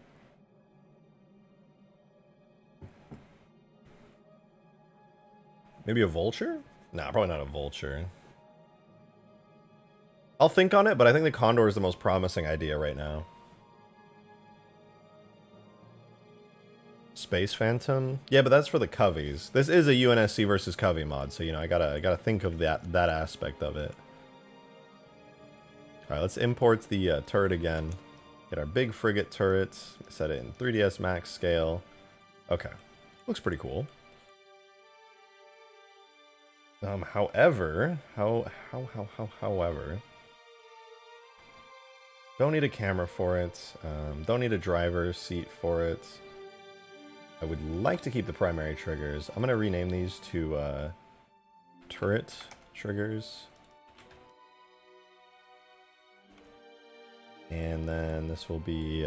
Maybe a Vulture? Nah, probably not a Vulture. I'll think on it, but I think the Condor is the most promising idea right now. Space Phantom? Yeah, but that's for the Coveys. This is a UNSC versus Covey mod, so you know I gotta think of that aspect of it. Alright, let's import the turret again. Get our big frigate turret. Set it in 3ds max scale. Okay. Looks pretty cool. However, don't need a camera for it. Don't need a driver's seat for it. I would like to keep the primary triggers. I'm gonna rename these to turret triggers. And then this will be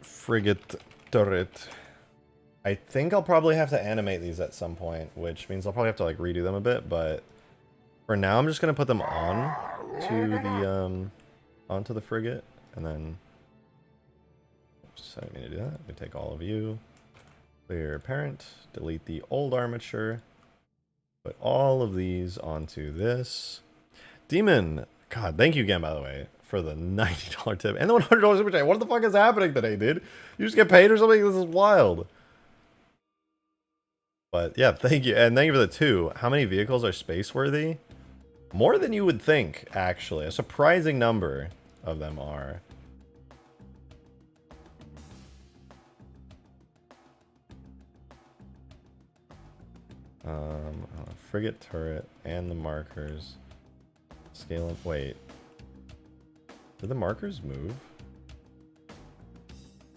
frigate turret. I think I'll probably have to animate these at some point, which means I'll probably have to like redo them a bit, but for now I'm just gonna put them on to the onto the frigate, and then oops, I didn't mean to do that. Let me take all of you, clear parent, delete the old armature, put all of these onto this. Demon, God, thank you again, by the way, for the $90 tip and the $100 super chat. What the fuck is happening today, dude? You just get paid or something? This is wild. But yeah, thank you. And thank you for the 2. How many vehicles are space worthy? More than you would think, actually. A surprising number of them are. Frigate turret and the markers. Scale and wait. Did the markers move?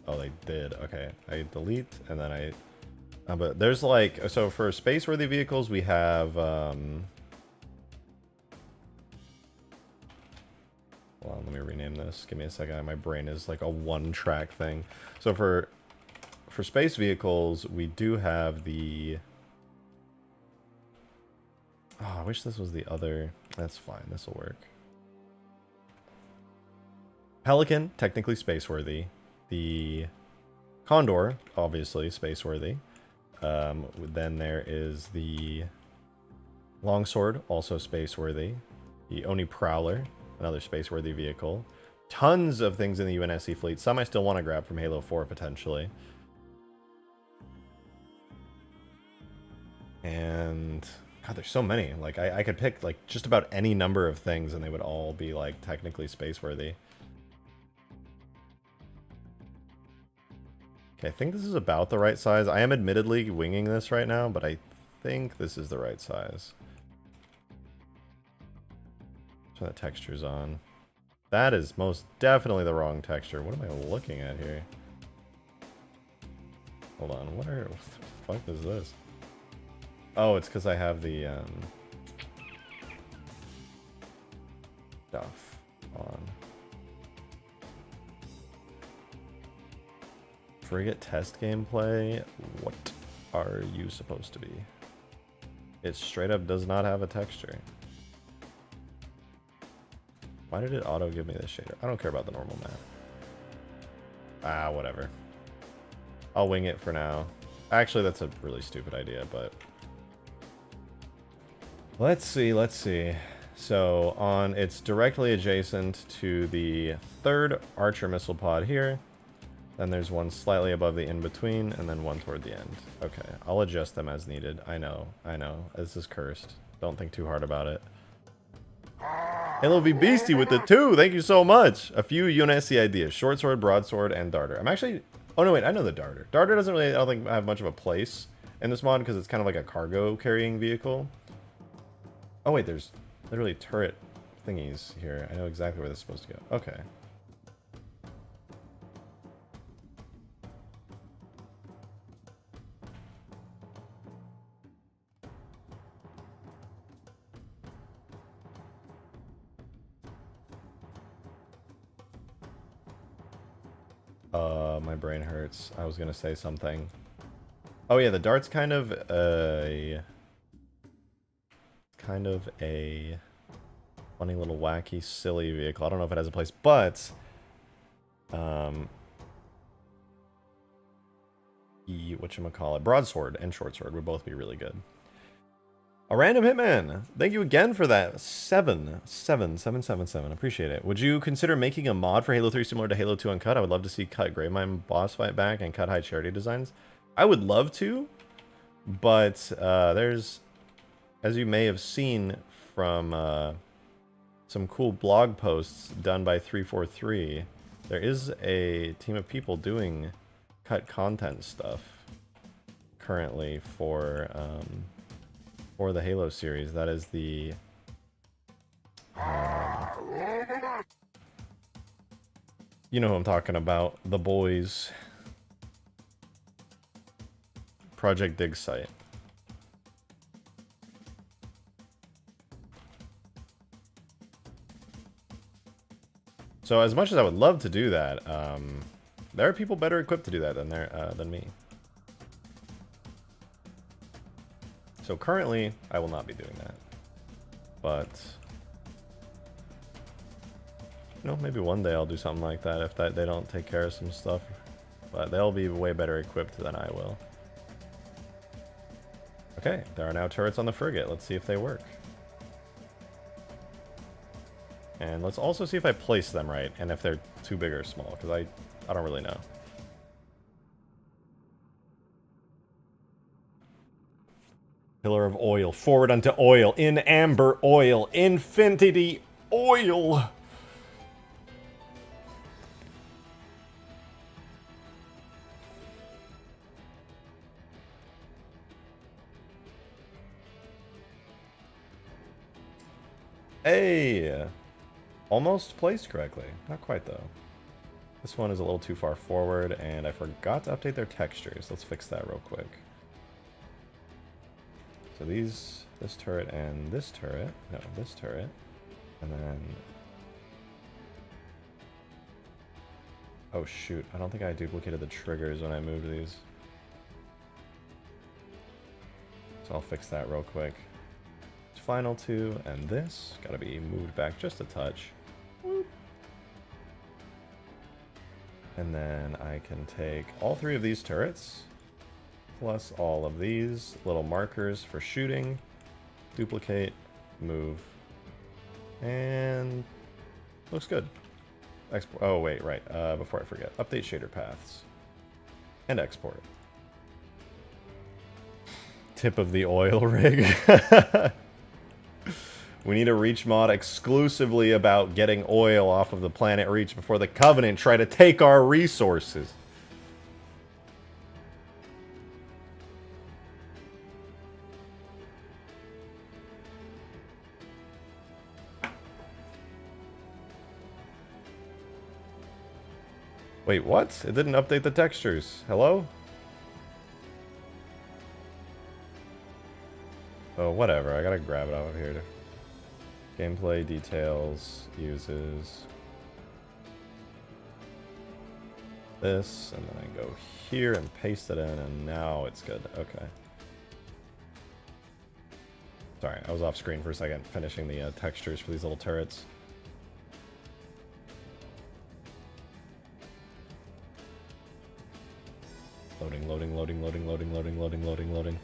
Oh, they did. Okay. I delete and then I... but there's like... So for space-worthy vehicles, we have... Hold on, let me rename this. Give me a second. My brain is like a one-track thing. So for space vehicles, we do have the... Oh, I wish this was the other... That's fine. This will work. Pelican, technically space-worthy. The Condor, obviously space-worthy. Then there is the Longsword, also space-worthy. The Oni Prowler, another space-worthy vehicle. Tons of things in the UNSC fleet. Some I still want to grab from Halo 4, potentially. And... God, there's so many. Like, I could pick, like, just about any number of things, and they would all be, like, technically space-worthy. Okay, I think this is about the right size. I am admittedly winging this right now, but I think this is the right size. Turn the textures on. That is most definitely the wrong texture. What am I looking at here? Hold on, what the fuck is this? Oh, it's because I have the stuff on. Frigate test gameplay? What are you supposed to be? It straight up does not have a texture. Why did it auto give me this shader? I don't care about the normal map. Ah, whatever. I'll wing it for now. Actually, that's a really stupid idea, but... Let's see. So, it's directly adjacent to the 3rd Archer missile pod here. Then there's one slightly above the in-between, and then one toward the end. Okay, I'll adjust them as needed. I know. This is cursed. Don't think too hard about it. Halo V Beastie with the 2! Thank you so much! A few UNSC ideas. Short sword, broadsword, and darter. I'm actually... Oh, no, wait. I know the darter. Darter doesn't really, I don't think, have much of a place in this mod, because it's kind of like a cargo-carrying vehicle. Oh, wait. There's literally turret thingies here. I know exactly where this is supposed to go. Okay. My brain hurts. I was gonna say something. Oh yeah, the dart's kind of a funny little wacky silly vehicle. I don't know if it has a place, but whatchamacallit, broadsword and short sword would both be really good. A random hitman. Thank you again for that. 77777. Appreciate it. Would you consider making a mod for Halo 3 similar to Halo 2 Uncut? I would love to see Cut Greymine boss fight back and Cut High charity designs. I would love to, but there's, as you may have seen from some cool blog posts done by 343, there is a team of people doing cut content stuff currently for the Halo series. That is the you know who I'm talking about, the boys Project Dig site. So as much as I would love to do that, there are people better equipped to do that than me. So currently, I will not be doing that. But, you know, maybe one day I'll do something like that if they don't take care of some stuff. But they'll be way better equipped than I will. Okay, there are now turrets on the frigate. Let's see if they work. And let's also see if I place them right, and if they're too big or small, because I don't really know. Pillar of oil, forward unto oil, in amber oil, infinity oil. Hey! Almost placed correctly. Not quite, though. This one is a little too far forward, and I forgot to update their textures. Let's fix that real quick. So this turret and this turret. No, this turret. And then... oh, shoot. I don't think I duplicated the triggers when I moved these. So I'll fix that real quick. Final two, and this gotta be moved back just a touch. Whoop. And then I can take all three of these turrets, plus all of these little markers for shooting, duplicate, move, and looks good. Export. Oh wait, right. Before I forget, update shader paths and export. Tip of the oil rig. We need a Reach mod exclusively about getting oil off of the planet Reach before the Covenant try to take our resources. Wait, what? It didn't update the textures. Hello? Oh, whatever. I gotta grab it out of here. Gameplay details uses this, and then I go here and paste it in, and now it's good. Okay. Sorry, I was off screen for a second, finishing the textures for these little turrets. Loading, loading, loading, loading, loading, loading, loading, loading, loading.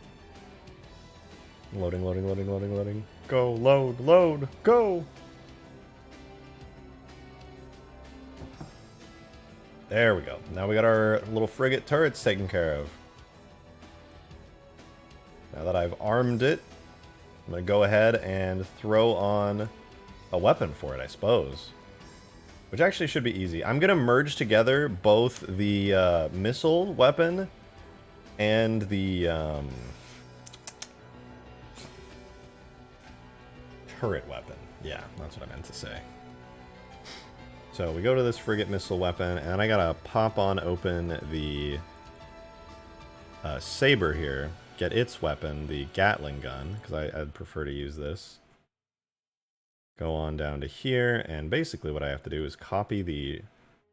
Loading, loading, loading, loading, loading. Go, load, load, go! There we go. Now we got our little frigate turrets taken care of. Now that I've armed it, I'm going to go ahead and throw on a weapon for it, I suppose. Which actually should be easy. I'm going to merge together both the missile weapon and the... turret weapon. Yeah, that's what I meant to say. So we go to this frigate missile weapon, and I gotta pop on open the saber here, get its weapon, the Gatling gun, because I'd prefer to use this. Go on down to here, and basically what I have to do is copy the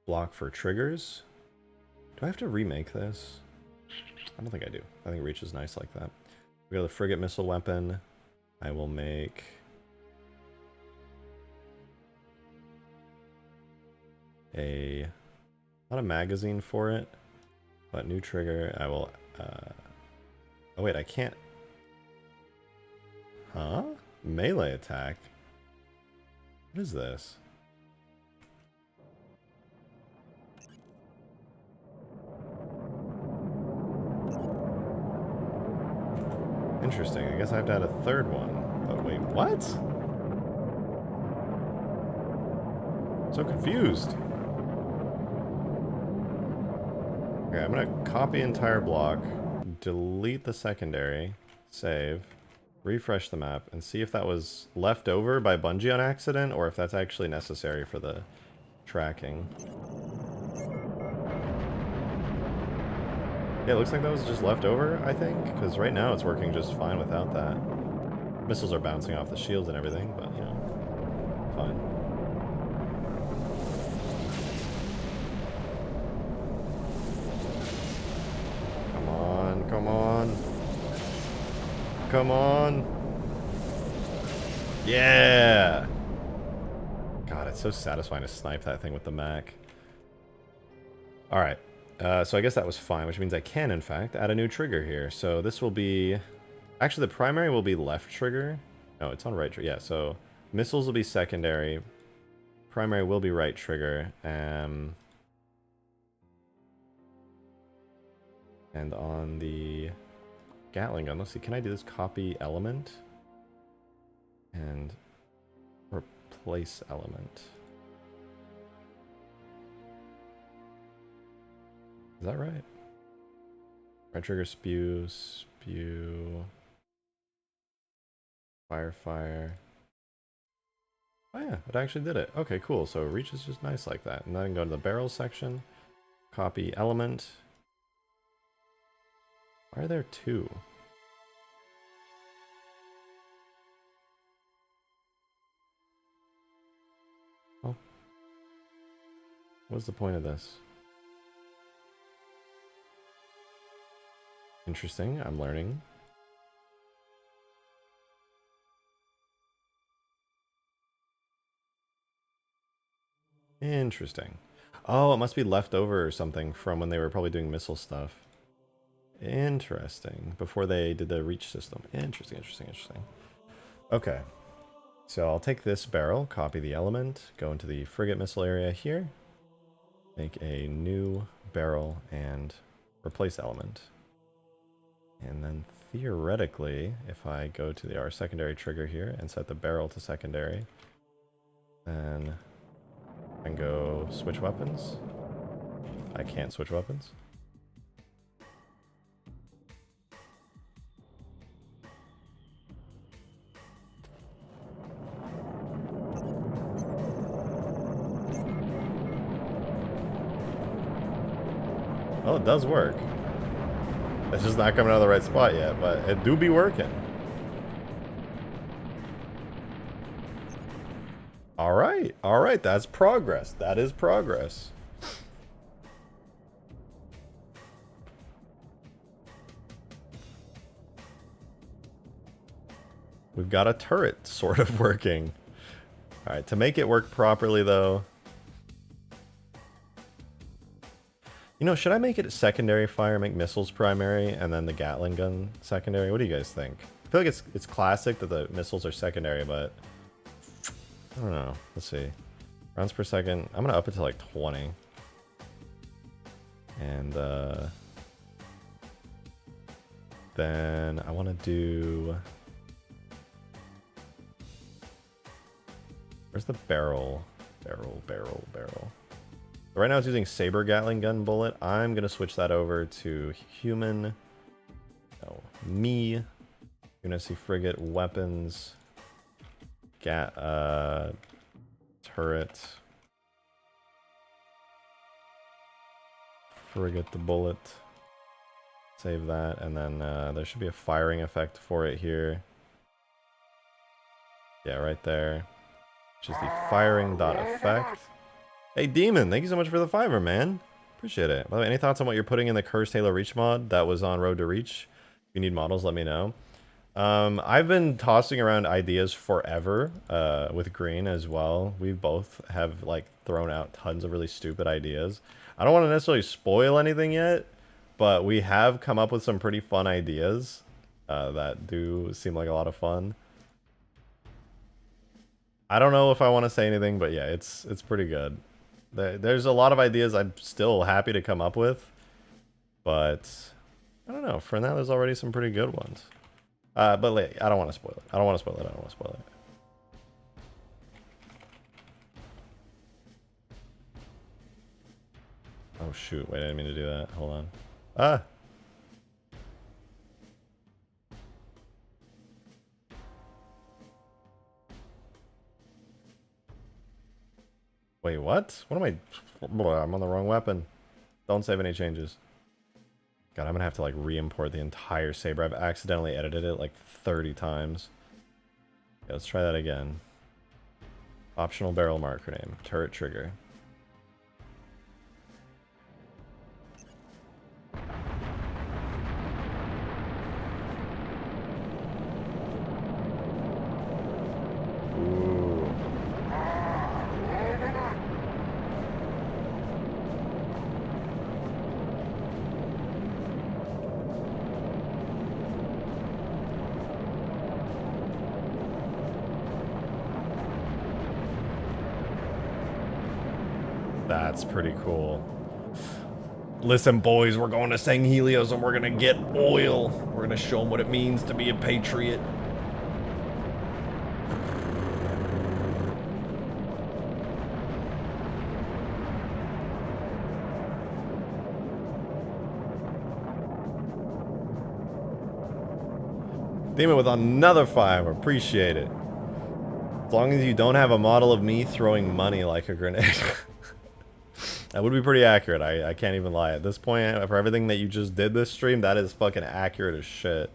block for triggers. Do I have to remake this? I don't think I do. I think Reach is nice like that. We go to the frigate missile weapon. I will make... not a magazine for it, but new trigger. I will oh wait, I can't. Huh? Melee attack? What is this? Interesting. I guess I have to add a third one. But wait, what? So confused. Okay, I'm gonna copy entire block, delete the secondary, save, refresh the map, and see if that was left over by Bungie on accident, or if that's actually necessary for the tracking. Yeah, it looks like that was just left over, I think, because right now it's working just fine without that. Missiles are bouncing off the shields and everything, but, you know, fine. Come on, come on. Come on. Yeah! God, it's so satisfying to snipe that thing with the Mac. Alright. So I guess that was fine, which means I can, in fact, add a new trigger here. So this will be... Actually, the primary will be left trigger. No, it's on right trigger. Yeah, so missiles will be secondary. Primary will be right trigger. And on the Gatling gun, let's see, can I do this? Copy element. And replace element. Is that right? Right trigger, spew, fire. Oh yeah, it actually did it. Okay, cool. So reach is just nice like that. And then go to the barrel section, copy element. Why are there two? Oh. What's the point of this? Interesting, I'm learning. Interesting. Oh, it must be left over or something from when they were probably doing missile stuff. Interesting. Before they did the reach system. Interesting. Okay. So I'll take this barrel, copy the element, go into the frigate missile area here, make a new barrel, and replace element. And then theoretically, if I go to our secondary trigger here and set the barrel to secondary, then I can go switch weapons. I can't switch weapons. Well, it does work. It's just not coming out of the right spot yet, but it do be working. All right, that's progress. That is progress. We've got a turret sort of working. All right, to make it work properly though, you know, should I make it secondary fire, make missiles primary, and then the Gatling gun secondary? What do you guys think? I feel like it's classic that the missiles are secondary, but I don't know. Let's see. Rounds per second. I'm gonna up it to like 20. And then I want to do... Where's the barrel? Barrel. Right now it's using Saber Gatling gun bullet. I'm gonna switch that over to human. No, me. You're gonna see frigate weapons. Turret. Frigate the bullet. Save that, and then there should be a firing effect for it here. Yeah, right there. Which is the firing dot effect. Hey Demon, thank you so much for the $5, man. Appreciate it. By the way, any thoughts on what you're putting in the Cursed Halo Reach mod that was on Road to Reach? If you need models, let me know. I've been tossing around ideas forever with Green as well. We both have like thrown out tons of really stupid ideas. I don't want to necessarily spoil anything yet, but we have come up with some pretty fun ideas that do seem like a lot of fun. I don't know if I want to say anything, but yeah, it's pretty good. There's a lot of ideas I'm still happy to come up with, but I don't know. For now, there's already some pretty good ones. But like, I don't want to spoil it. I don't want to spoil it. I don't want to spoil it. Oh shoot! Wait, I didn't mean to do that. Hold on. Ah. Wait, what? What am I? I'm on the wrong weapon. Don't save any changes. God, I'm gonna have to like re-import the entire saber. I've accidentally edited it like 30 times. Yeah, let's try that again. Optional barrel marker name. Turret trigger. That's pretty cool. Listen, boys, we're going to Sang Helios and we're going to get oil. We're going to show them what it means to be a patriot. Demon with another 5. Appreciate it. As long as you don't have a model of me throwing money like a grenade. That would be pretty accurate. I can't even lie. At this point, for everything that you just did this stream, that is fucking accurate as shit.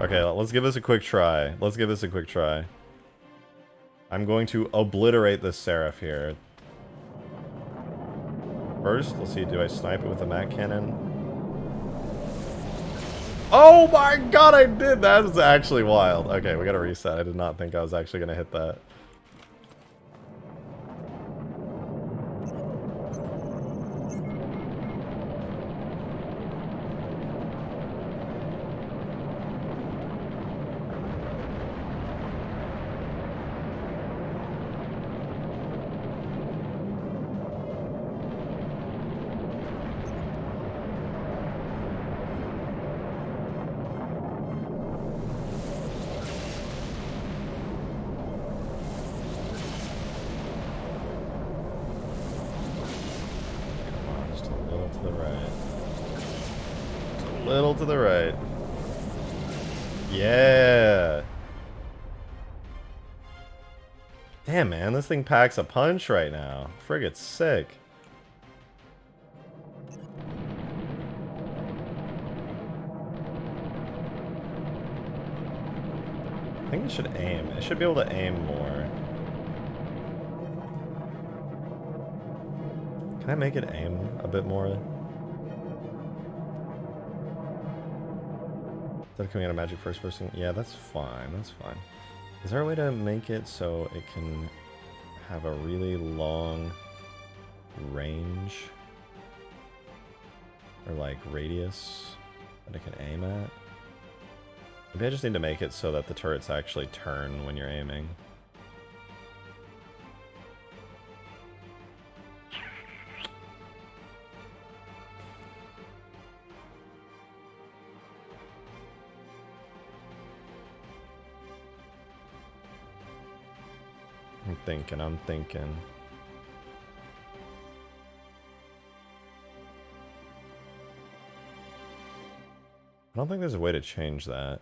Okay, let's give this a quick try. Let's give this a quick try. I'm going to obliterate this Seraph here. First, let's see, do I snipe it with a Mac cannon? Oh my god, I did! That is actually wild. Okay, we gotta reset. I did not think I was actually gonna hit that. To the right. Yeah. Damn, man, this thing packs a punch right now. Frigate's sick. I think it should aim. It should be able to aim more. Can I make it aim a bit more? Instead of coming out of magic first person? Yeah, that's fine. That's fine. Is there a way to make it so it can have a really long range? Or like radius that it can aim at? Maybe I just need to make it so that the turrets actually turn when you're aiming. I'm thinking. I don't think there's a way to change that.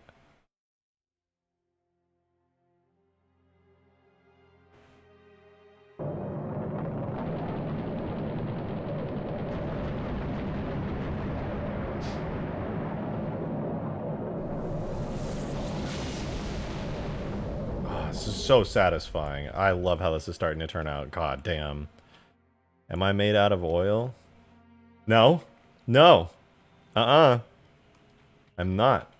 This is so satisfying. I love how this is starting to turn out. God damn. Am I made out of oil? No. No. I'm not.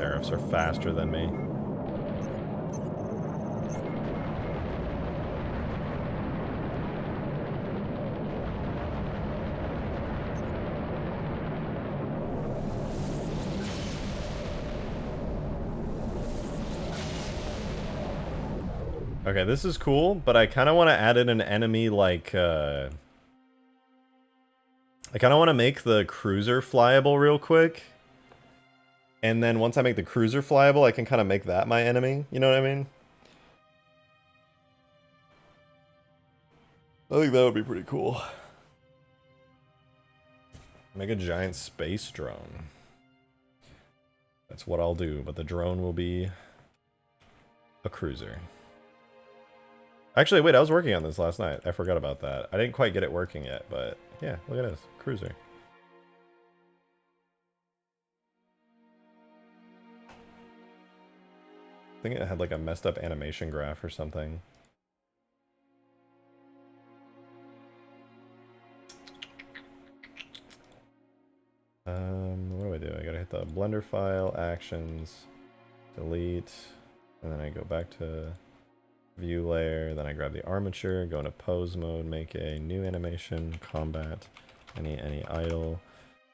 Seraphs are faster than me. Okay, this is cool, but I kind of want to add in an enemy like, I kind of want to make the cruiser flyable real quick. And then once I make the cruiser flyable, I can kind of make that my enemy. You know what I mean? I think that would be pretty cool. Make a giant space drone. That's what I'll do, but the drone will be a cruiser. Actually, wait, I was working on this last night. I forgot about that. I didn't quite get it working yet, but yeah, look at this. Cruiser. I think it had like a messed up animation graph or something. What do? I gotta hit the Blender file, actions, delete, and then I go back to view layer, then I grab the armature, go into pose mode, make a new animation, combat, any idle,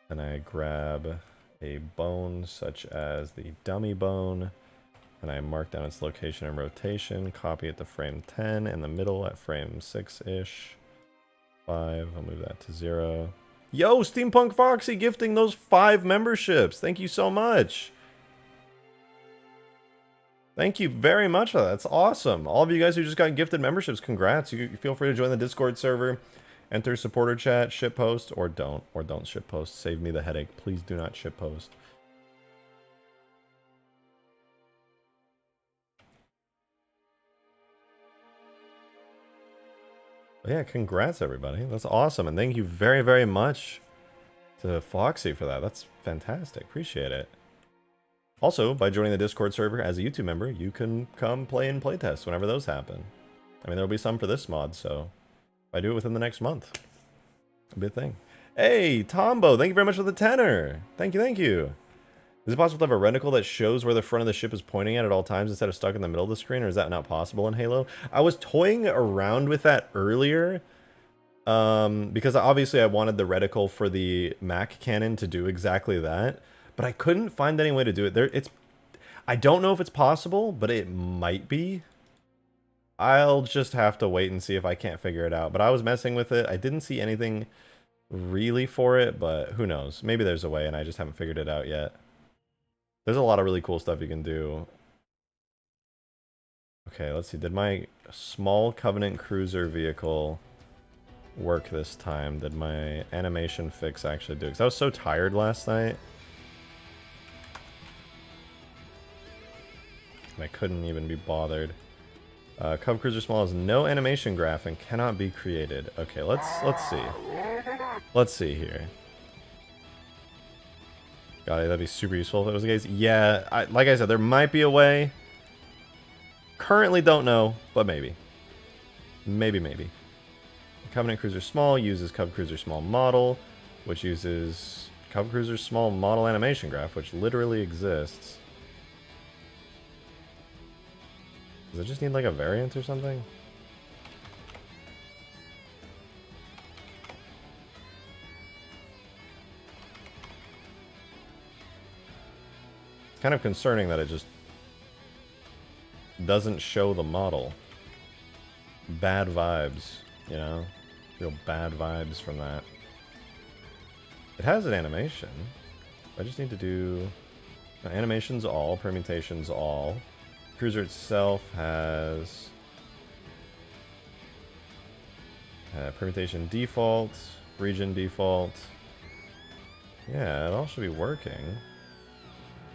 then I grab a bone such as the dummy bone, and I mark down its location and rotation, copy it to frame 10, in the middle at frame 6-ish, 5, I'll move that to 0. Yo, Steampunk Foxy gifting those 5 memberships, thank you so much! Thank you very much for that. That's awesome. All of you guys who just got gifted memberships, congrats. You feel free to join the Discord server, enter supporter chat, shitpost, or don't shitpost. Save me the headache. Please do not shitpost. But yeah, congrats everybody. That's awesome. And thank you very, very much to Foxy for that. That's fantastic. Appreciate it. Also, by joining the Discord server as a YouTube member, you can come play in playtests whenever those happen. I mean, there'll be some for this mod, so if I do it within the next month, it'll be a thing. Hey, Tombo, thank you very much for the tenor. Thank you, thank you. Is it possible to have a reticle that shows where the front of the ship is pointing at all times instead of stuck in the middle of the screen, or is that not possible in Halo? I was toying around with that earlier, because obviously I wanted the reticle for the Mac cannon to do exactly that. But I couldn't find any way to do it. I don't know if it's possible, but it might be. I'll just have to wait and see if I can't figure it out. But I was messing with it. I didn't see anything really for it, but who knows? Maybe there's a way and I just haven't figured it out yet. There's a lot of really cool stuff you can do. Okay, let's see. Did my small Covenant cruiser vehicle work this time? Did my animation fix actually do it? Because I was so tired last night. I couldn't even be bothered. Cub Cruiser Small has no animation graph and cannot be created. Okay, let's see. Let's see here. God, that'd be super useful if it was the case. Yeah, like I said, there might be a way. Currently don't know, but maybe. Maybe. Covenant Cruiser Small uses Cub Cruiser Small Model, which uses Cub Cruiser Small Model animation graph, which literally exists. Does it just need like a variant or something? It's kind of concerning that it just doesn't show the model. Bad vibes, you know? Real bad vibes from that. It has an animation. I just need to do animations all, permutations all. Cruiser itself has permutation default, region default. Yeah, it all should be working.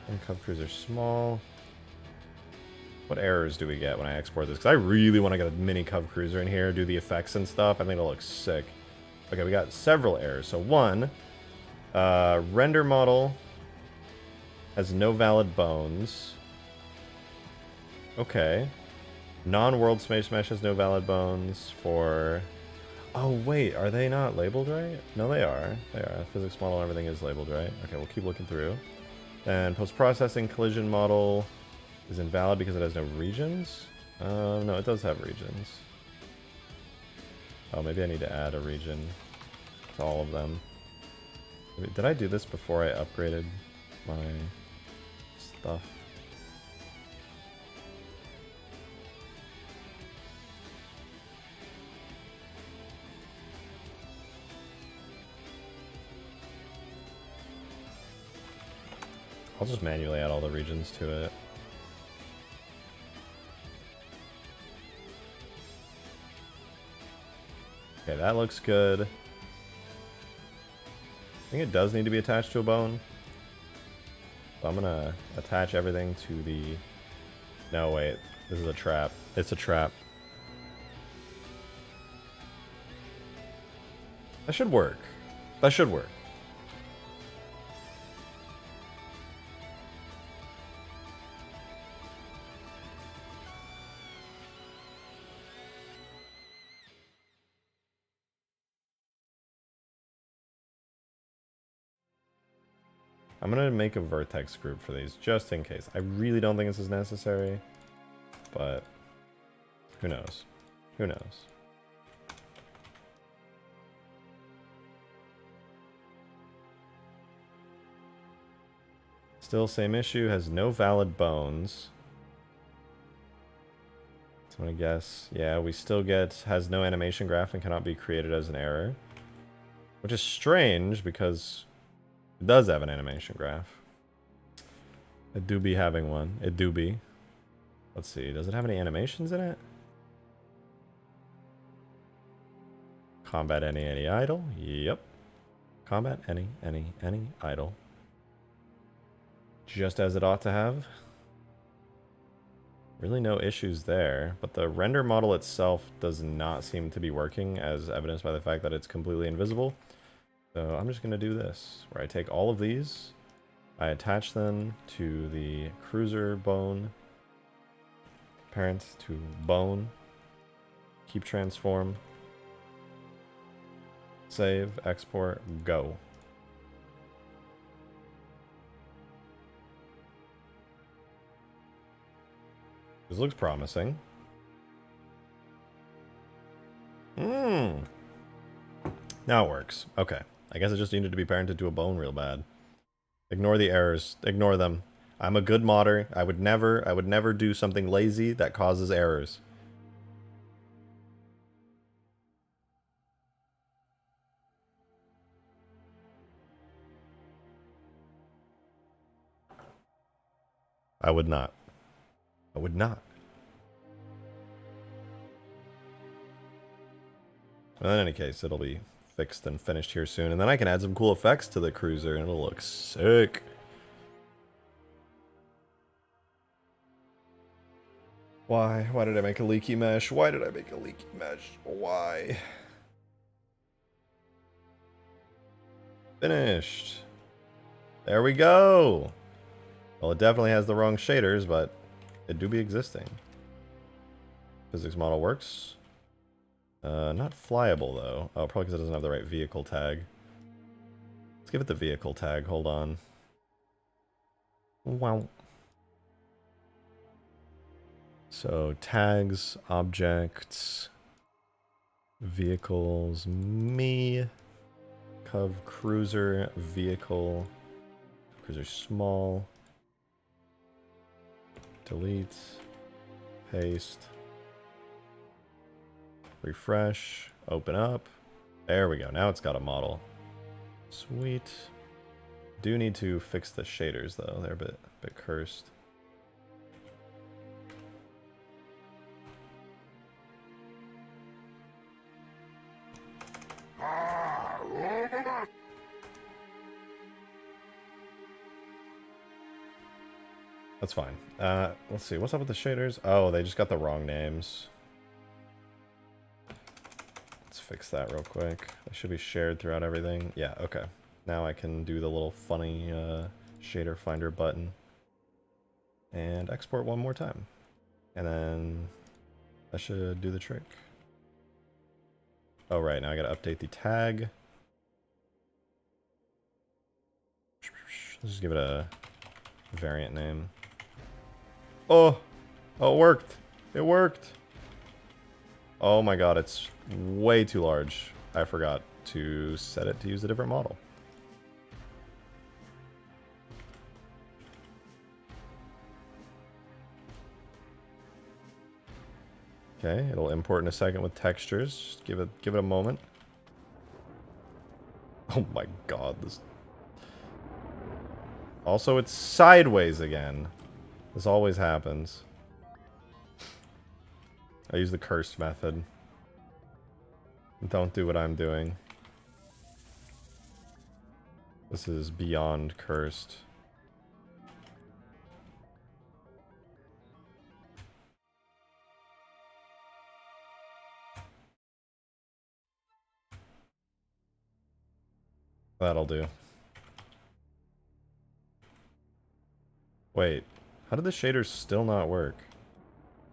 And Cub Cruiser Small. What errors do we get when I export this? Because I really want to get a mini Cub Cruiser in here, do the effects and stuff. I think it'll look sick. Okay, we got several errors. So one, render model has no valid bones. Okay. Non-world Space Mesh has no valid bones for... Oh, wait. Are they not labeled right? No, they are. They are. Physics model and everything is labeled right. Okay, we'll keep looking through. And post-processing collision model is invalid because it has no regions. No, it does have regions. Oh, maybe I need to add a region to all of them. Did I do this before I upgraded my stuff? I'll just manually add all the regions to it. Okay, that looks good. I think it does need to be attached to a bone. So I'm gonna attach everything to the... No, wait. This is a trap. It's a trap. That should work. That should work. I'm gonna make a vertex group for these, just in case. I really don't think this is necessary, but who knows? Who knows? Still same issue, has no valid bones. So I'm gonna guess, yeah, we still get, has no animation graph and cannot be created as an error. Which is strange, because it does have an animation graph. It do be having one. It do be. Let's see. Does it have any animations in it? Combat any idle? Yep. Combat any idle. Just as it ought to have. Really no issues there, but the render model itself does not seem to be working, as evidenced by the fact that it's completely invisible. So I'm just going to do this, where I take all of these, I attach them to the cruiser bone, parent to bone, keep transform, save, export, go. This looks promising. Now it works. Okay. I guess it just needed to be parented to a bone real bad. Ignore the errors. Ignore them. I'm a good modder. I would never do something lazy that causes errors. I would not. I would not. Well, in any case, it'll be fixed and finished here soon, and then I can add some cool effects to the cruiser, and it'll look sick. Why? Why did I make a leaky mesh? Why did I make a leaky mesh? Why? Finished. There we go. Well, it definitely has the wrong shaders, but it do be existing. Physics model works. Not flyable, though. Oh, probably because it doesn't have the right vehicle tag. Let's give it the vehicle tag. Hold on. Wow. So, tags, objects, vehicles, me, Cov cruiser, vehicle, cruiser small, delete, paste, refresh, open up. There we go. Now it's got a model. Sweet. Do need to fix the shaders though. They're a bit cursed. That's fine. Let's see. What's up with the shaders? Oh, they just got the wrong names. Let's fix that real quick. They should be shared throughout everything. Yeah, okay. Now I can do the little funny shader finder button. And export one more time. And then that should do the trick. Oh, right. Now I gotta update the tag. Let's just give it a variant name. Oh! Oh, it worked! It worked! Oh my god, it's way too large. I forgot to set it to use a different model. Okay, it'll import in a second with textures. Just give it a moment. Oh my god, this... Also, it's sideways again. This always happens. I use the cursed method. Don't do what I'm doing. This is beyond cursed. That'll do. Wait, how did the shaders still not work?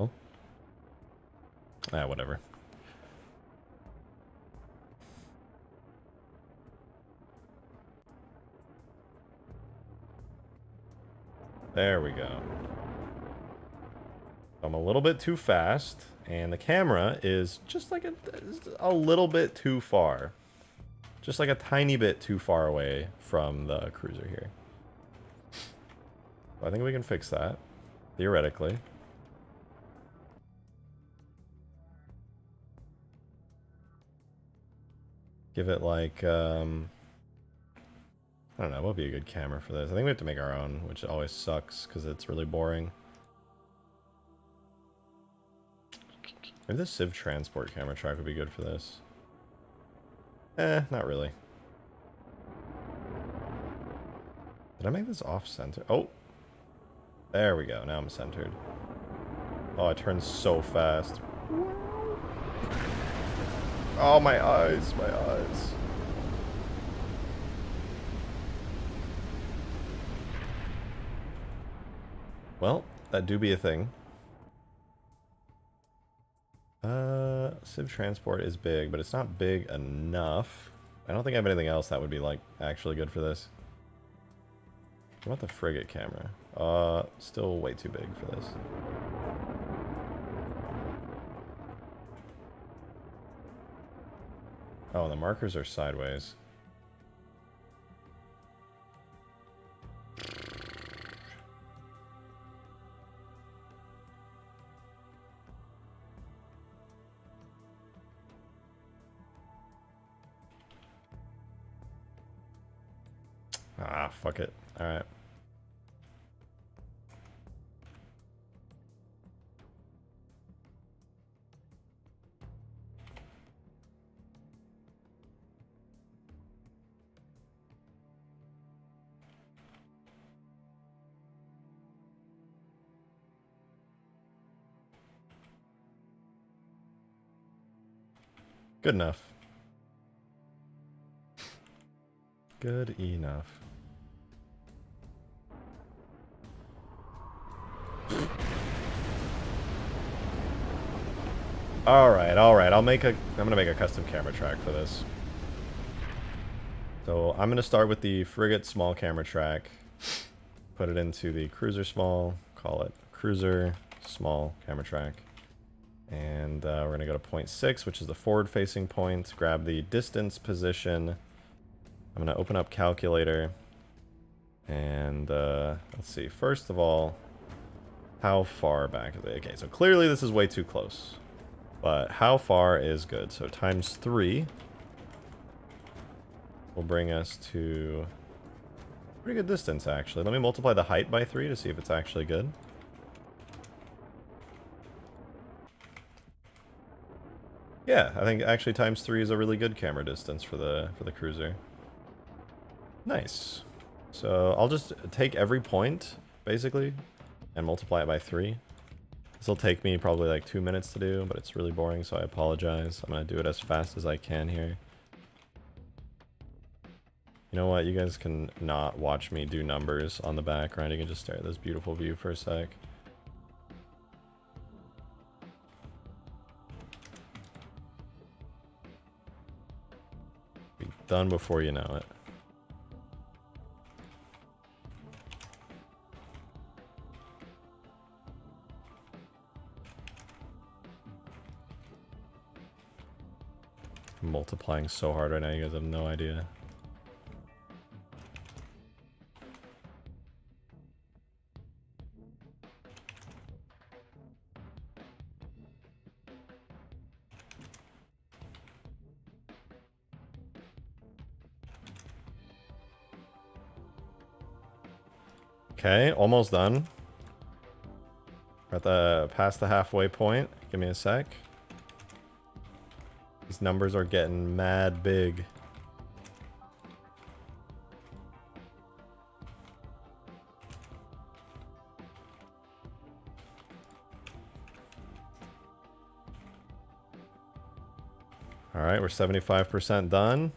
Oh. Ah, whatever. There we go. I'm a little bit too fast, and the camera is just like a little bit too far. Just like a tiny bit too far away from the cruiser here. I think we can fix that, theoretically. Give it like, I don't know, what would be a good camera for this? I think we have to make our own, which always sucks because it's really boring. Maybe the Civ Transport camera track would be good for this. Not really. Did I make this off-center? Oh! There we go, now I'm centered. Oh, it turns so fast. Oh, my eyes, my eyes. Well, that do be a thing. Civ Transport is big, but it's not big enough. I don't think I have anything else that would be, like, actually good for this. What about the Frigate camera? Still way too big for this. Oh, the markers are sideways. Ah, fuck it. Alright. Good enough. Good enough. Alright, alright. I'm gonna make a custom camera track for this. So I'm gonna start with the Frigate small camera track. Put it into the cruiser small, call it cruiser small camera track. And we're gonna go to 0.6, which is the forward facing point. Grab the distance position. I'm gonna open up calculator. And let's see, first of all, how far back is it? Okay, so clearly this is way too close. But how far is good? So times 3 will bring us to pretty good distance, actually. Let me multiply the height by 3 to see if it's actually good. Yeah, I think actually times 3 is a really good camera distance for the cruiser. Nice. So I'll just take every point, basically, and multiply it by 3. This will take me probably like 2 minutes to do, but it's really boring, so I apologize. I'm going to do it as fast as I can here. You know what? You guys can not watch me do numbers on the background. You can just stare at this beautiful view for a sec. Be done before you know it. multiplying so hard right now, you guys have no idea. Okay, almost done. We're at the past the halfway point. Give me a sec. These numbers are getting mad big. All right, we're 75% done.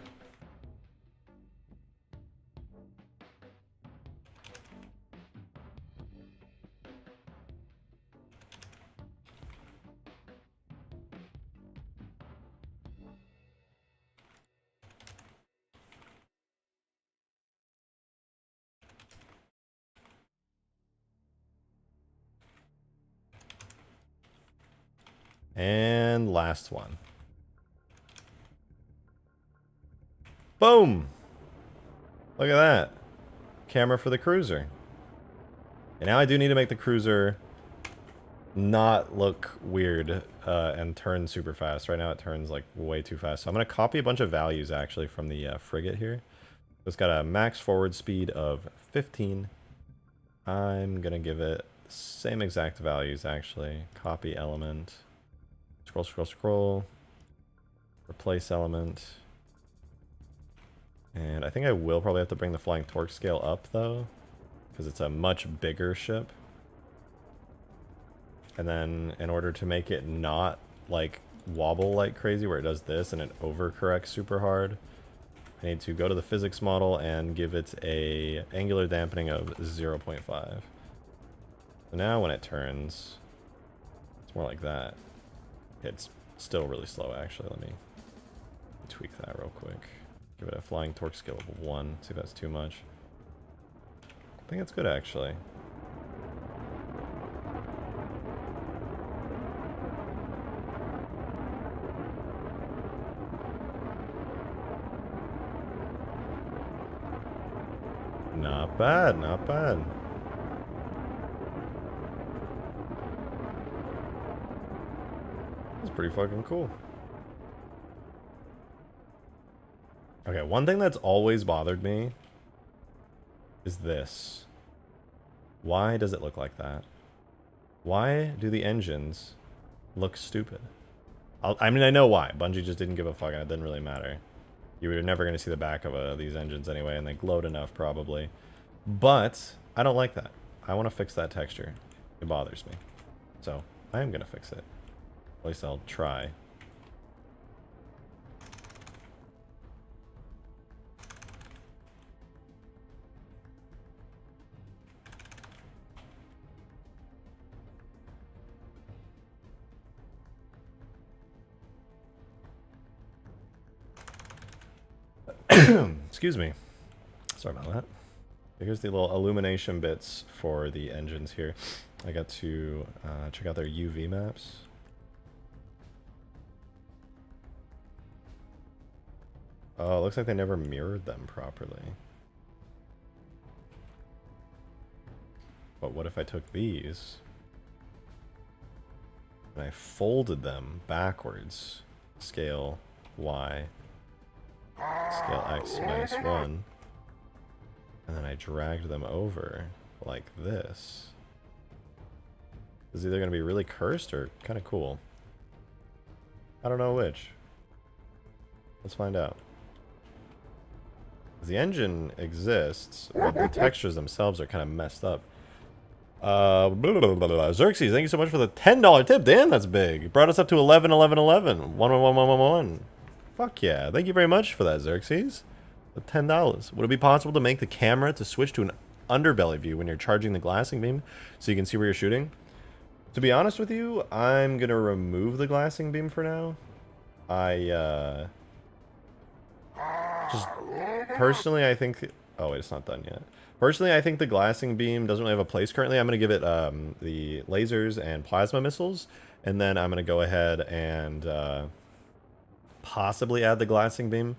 And last one. Boom! Look at that. Camera for the cruiser. And now I do need to make the cruiser not look weird and turn super fast. Right now it turns like way too fast. So I'm going to copy a bunch of values actually from the frigate here. It's got a max forward speed of 15. I'm going to give it the same exact values actually. Copy element. Scroll, scroll, scroll. Replace element. And I think I will probably have to bring the flying torque scale up though, because it's a much bigger ship. And then in order to make it not like wobble like crazy where it does this and it overcorrects super hard, I need to go to the physics model and give it a angular dampening of 0.5. So now when it turns, it's more like that. It's still really slow actually. Let me tweak that real quick. Give it a flying torque scale of 1. See if that's too much. I think it's good actually. Not bad, not bad. That's pretty fucking cool. Okay, one thing that's always bothered me is this. Why does it look like that? Why do the engines look stupid? I mean, I know why. Bungie just didn't give a fuck and it didn't really matter. You were never going to see the back of these engines anyway, and they glowed enough probably. But I don't like that. I want to fix that texture. It bothers me. So I am going to fix it. At least I'll try. Excuse me. Sorry about that. Here's the little illumination bits for the engines here. I got to check out their UV maps. Oh, it looks like they never mirrored them properly. But what if I took these and I folded them backwards? Scale Y. Scale X -1. And then I dragged them over like this. It's either going to be really cursed or kind of cool. I don't know which. Let's find out. The engine exists, but the textures themselves are kind of messed up. Xerxes, thank you so much for the $10 tip. Damn, that's big. It brought us up to 11, 11, 11. 1, 1, 1, 1, 1, 1. Fuck yeah. Thank you very much for that, Xerxes. The $10. Would it be possible to make the camera to switch to an underbelly view when you're charging the glassing beam so you can see where you're shooting? To be honest with you, I'm going to remove the glassing beam for now. Just personally, I think... Oh, wait, it's not done yet. Personally, I think the glassing beam doesn't really have a place currently. I'm going to give it the lasers and plasma missiles, and then I'm going to go ahead and possibly add the glassing beam.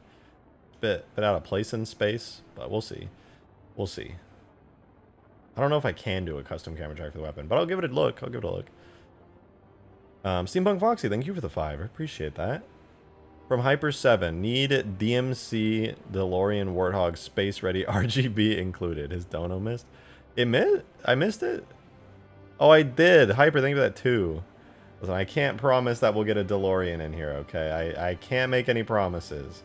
Bit out of place in space, but we'll see. We'll see. I don't know if I can do a custom camera track for the weapon, but I'll give it a look. I'll give it a look. Steampunk Foxy, thank you for the 5. I appreciate that. From Hyper7, need DMC DeLorean Warthog Space Ready RGB included. His dono missed. I missed it? Oh, I did. Hyper, thank you for that too. Listen, I can't promise that we'll get a DeLorean in here, okay? I can't make any promises.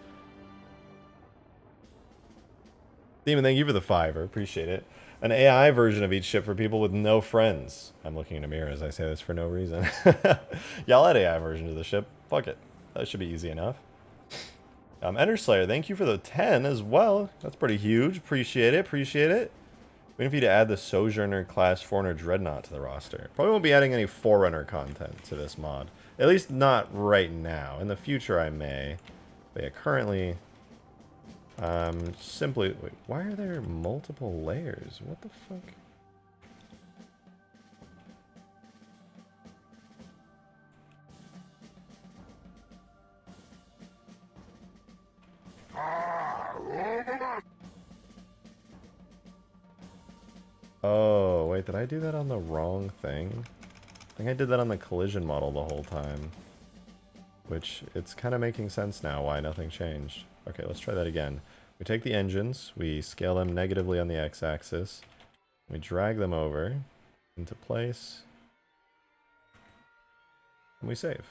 Demon, thank you for the 5. I appreciate it. An AI version of each ship for people with no friends. I'm looking in a mirror as I say this for no reason. Yeah, I'll add AI version of the ship. Fuck it. That should be easy enough. Ender Slayer, thank you for the 10 as well. That's pretty huge. Appreciate it. Appreciate it. Waiting for you to add the Sojourner class Forerunner Dreadnought to the roster. Probably won't be adding any Forerunner content to this mod. At least not right now. In the future I may. But yeah, currently... simply... Wait, why are there multiple layers? What the fuck? Oh, wait, did I do that on the wrong thing? I think I did that on the collision model the whole time. Which, it's kind of making sense now why nothing changed. Okay, let's try that again. We take the engines, we scale them negatively on the x-axis, we drag them over into place, and we save.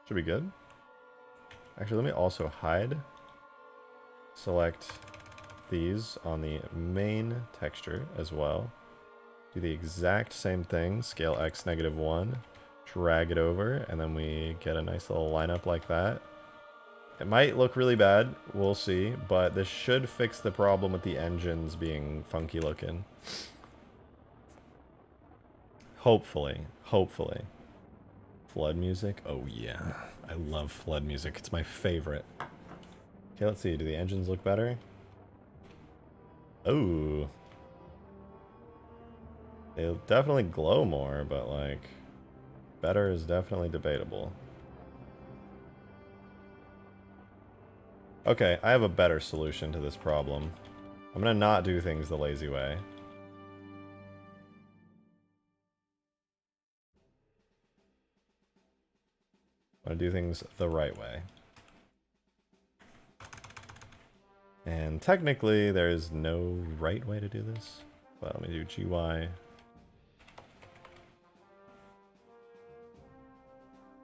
Should be good. Actually, let me also hide. Select these on the main texture as well. Do the exact same thing, scale x -1, drag it over, and then we get a nice little lineup like that. It might look really bad, we'll see, but this should fix the problem with the engines being funky looking. Hopefully, hopefully. Flood music? Oh yeah, I love flood music, it's my favorite. Okay, let's see, do the engines look better? Oh. They'll definitely glow more, but like, better is definitely debatable. Okay, I have a better solution to this problem. I'm gonna not do things the lazy way. I'm gonna do things the right way. And technically, there's no right way to do this. But let me do GY.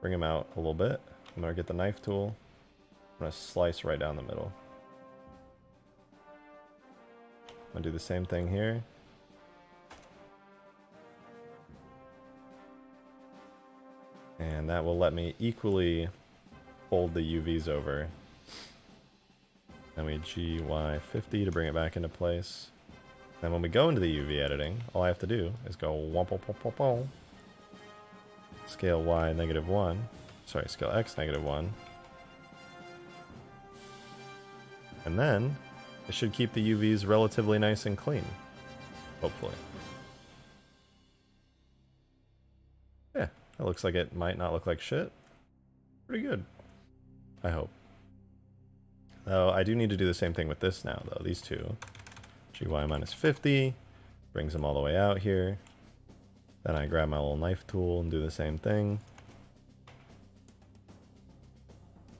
Bring him out a little bit. I'm gonna get the knife tool. I'm gonna slice right down the middle. I'm gonna do the same thing here. And that will let me equally fold the UVs over. Then we GY 50 to bring it back into place. Then when we go into the UV editing, all I have to do is go womp womp womp womp womp. Scale Y -1. Sorry, scale X -1. And then it should keep the UVs relatively nice and clean. Hopefully. Yeah, that looks like it might not look like shit. Pretty good. I hope. Though I do need to do the same thing with this now, though. These two. GY -50. Brings them all the way out here. Then I grab my little knife tool and do the same thing.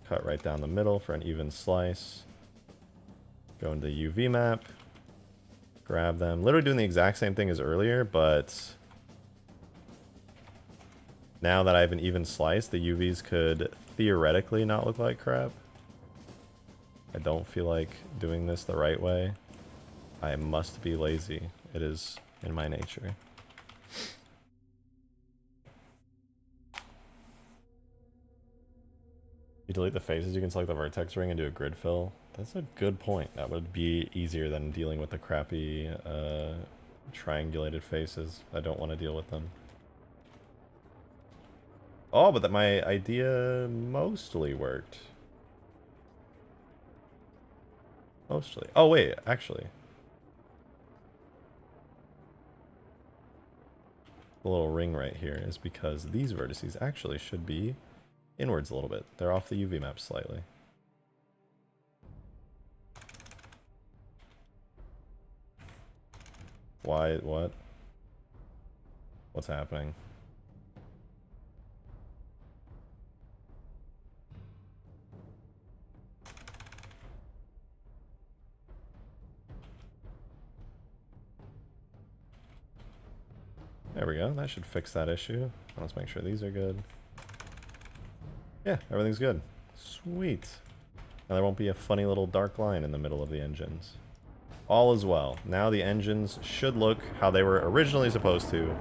Cut right down the middle for an even slice. Go into the UV map. Grab them. Literally doing the exact same thing as earlier, but now that I have an even slice, the UVs could theoretically not look like crap. I don't feel like doing this the right way. I must be lazy. It is in my nature. You delete the faces, you can select the vertex ring and do a grid fill. That's a good point. That would be easier than dealing with the crappy triangulated faces. I don't want to deal with them. Oh, but that my idea mostly worked. Mostly. Oh, wait, actually. the little ring right here is because these vertices actually should be inwards a little bit. They're off the UV map slightly. Why? What? What's happening? There we go. That should fix that issue. Let's make sure these are good. Yeah, everything's good. Sweet. Now there won't be a funny little dark line in the middle of the engines. All is well. Now the engines should look how they were originally supposed to,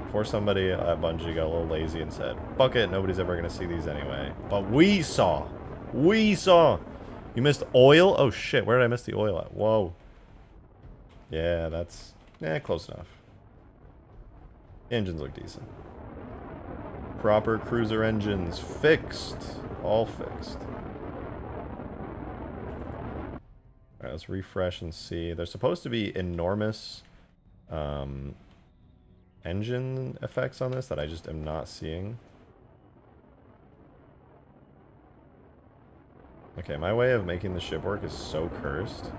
before somebody at Bungie got a little lazy and said, fuck it, nobody's ever going to see these anyway. But we saw! We saw! You missed oil? Oh shit, where did I miss the oil at? Whoa. Yeah, that's... close enough. Engines look decent. Proper cruiser engines. Fixed. All fixed. Alright, let's refresh and see. There's supposed to be enormous engine effects on this that I just am not seeing. Okay, my way of making the ship work is so cursed.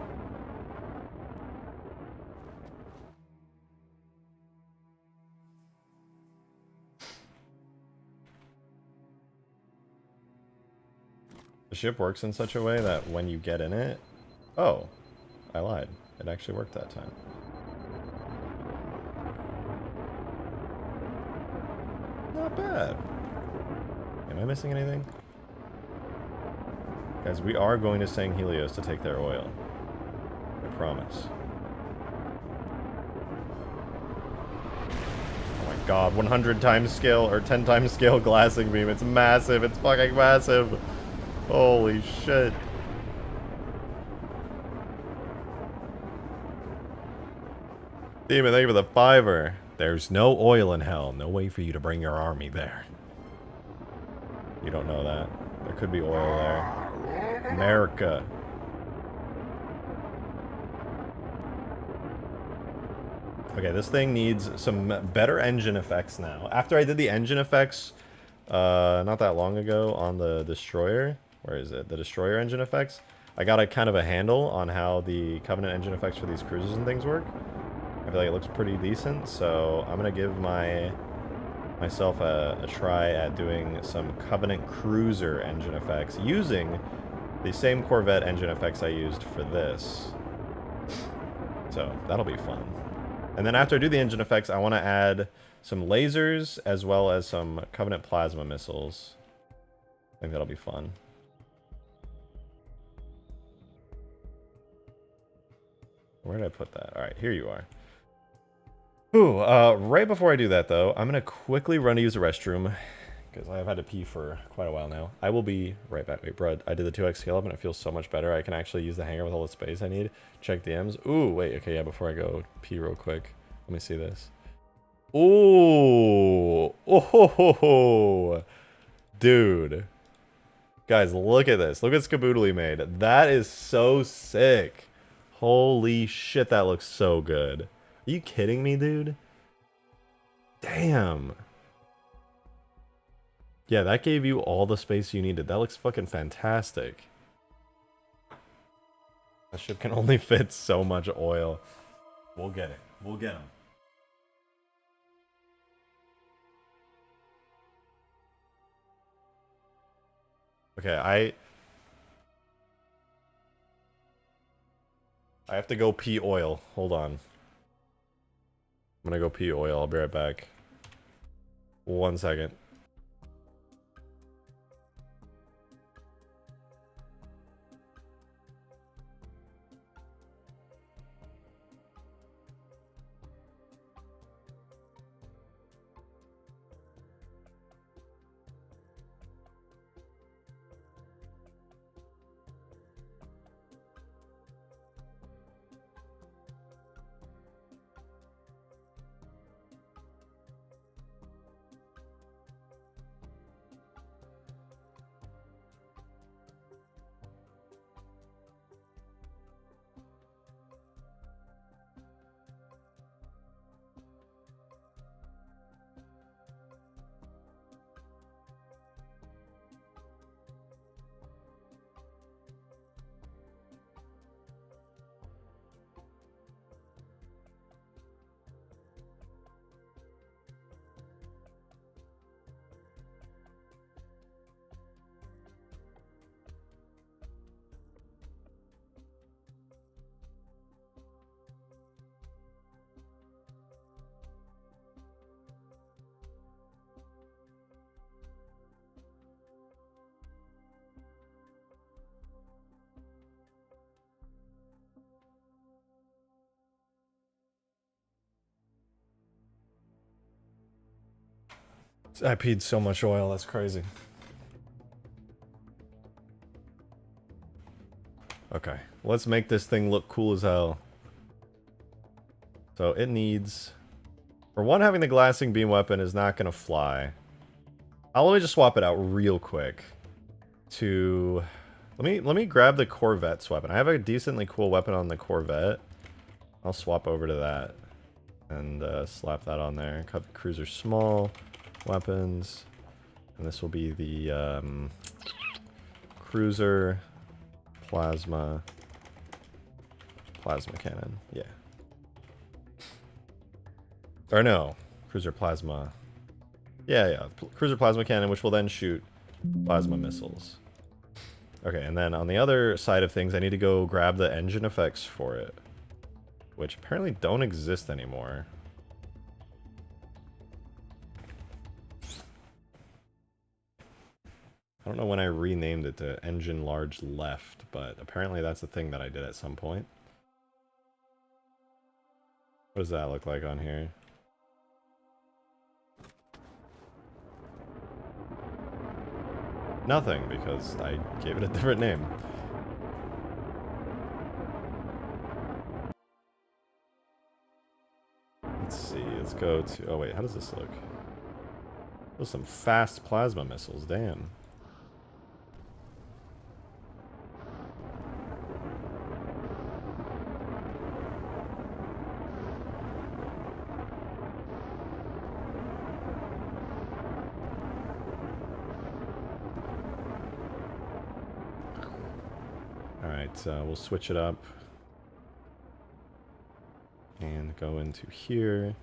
The ship works in such a way that when you get in it... Oh, I lied. It actually worked that time. Not bad. Am I missing anything? Guys, we are going to Sang Helios to take their oil. I promise. Oh my god, 100 times scale, or 10 times scale glassing beam. It's massive. It's fucking massive. Holy shit. Demon, thank you for the $5. There's no oil in hell. No way for you to bring your army there. You don't know that. There could be oil there. America. Okay, this thing needs some better engine effects now. After I did the engine effects not that long ago on the Destroyer, where is it? The Destroyer engine effects, I got a kind of a handle on how the Covenant engine effects for these cruisers and things work. I feel like it looks pretty decent, so I'm gonna give myself a try at doing some Covenant cruiser engine effects using the same Corvette engine effects I used for this. So that'll be fun. And then after I do the engine effects, I want to add some lasers as well as some Covenant plasma missiles. I think that'll be fun. Where did I put that? All right, here you are. Ooh, right before I do that, though, I'm going to quickly run to use the restroom, because I've had to pee for quite a while now. I will be right back. Wait, bro, I did the 2x scale up, and it feels so much better. I can actually use the hangar with all the space I need. Check DMs. Ooh, wait, okay, yeah, before I go pee real quick, let me see this. Ooh, oh, ho, ho, ho. Dude. Guys, look at this. Look at Skaboodly made. That is so sick. Holy shit, that looks so good. Are you kidding me, dude? Damn. Yeah, that gave you all the space you needed. That looks fucking fantastic. That ship can only fit so much oil. We'll get it. We'll get him. Okay, I have to go pee oil. Hold on. I'm gonna go pee oil. I'll be right back. 1 second. I peed so much oil, that's crazy. Okay, let's make this thing look cool as hell. So it needs... For one, having the glassing beam weapon is not going to fly. Let me just swap it out real quick. To... Let me grab the Corvette's weapon. I have a decently cool weapon on the Corvette. I'll swap over to that. And slap that on there. Cruiser small weapons. And this will be the cruiser plasma cannon. Yeah. Or no, cruiser plasma. Yeah. Cruiser plasma cannon, which will then shoot plasma missiles. Okay, and then on the other side of things, I need to go grab the engine effects for it, which apparently don't exist anymore. I don't know when I renamed it to engine large left, but apparently that's a thing that I did at some point. What does that look like on here? Nothing, because I gave it a different name. Let's see, let's go to... Oh wait, how does this look? Those are some fast plasma missiles, damn. We'll switch it up and go into here.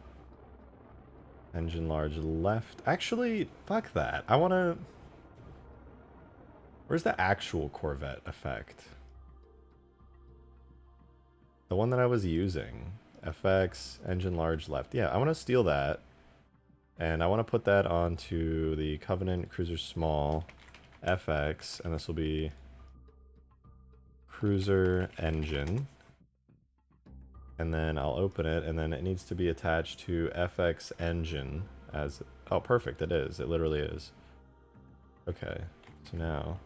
Engine large left. Actually, fuck that. I want to... Where's the actual Corvette effect? The one that I was using. FX, engine large left. Yeah, I want to steal that. And I want to put that onto the Covenant Cruiser Small FX. And this will be... Cruiser engine, and then I'll open it, and then it needs to be attached to FX engine as... Oh, perfect, it is. It literally is. Okay, so now...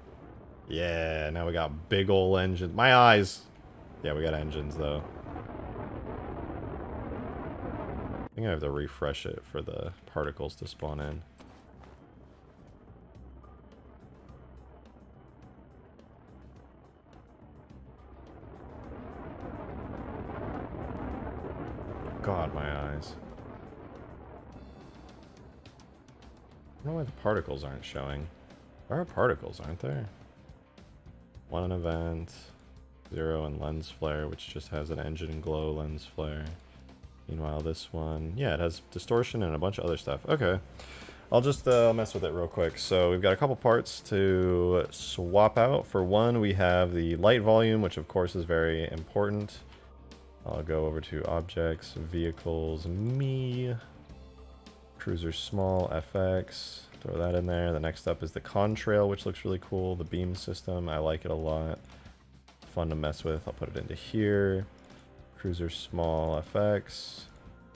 Yeah, now we got big ol' engines. My eyes! Yeah, we got engines, though. I think I have to refresh it for the particles to spawn in. God, my eyes. I don't know why the particles aren't showing. There are particles, aren't there? One event, 0 and lens flare, which just has an engine glow lens flare. Meanwhile, this one, yeah, it has distortion and a bunch of other stuff. Okay, I'll just mess with it real quick. So we've got a couple parts to swap out. For one, we have the light volume, which of course is very important. I'll go over to Objects, Vehicles, Me, Cruiser Small, FX, throw that in there. The next up is the contrail, which looks really cool. The beam system, I like it a lot. Fun to mess with. I'll put it into here. Cruiser Small, FX.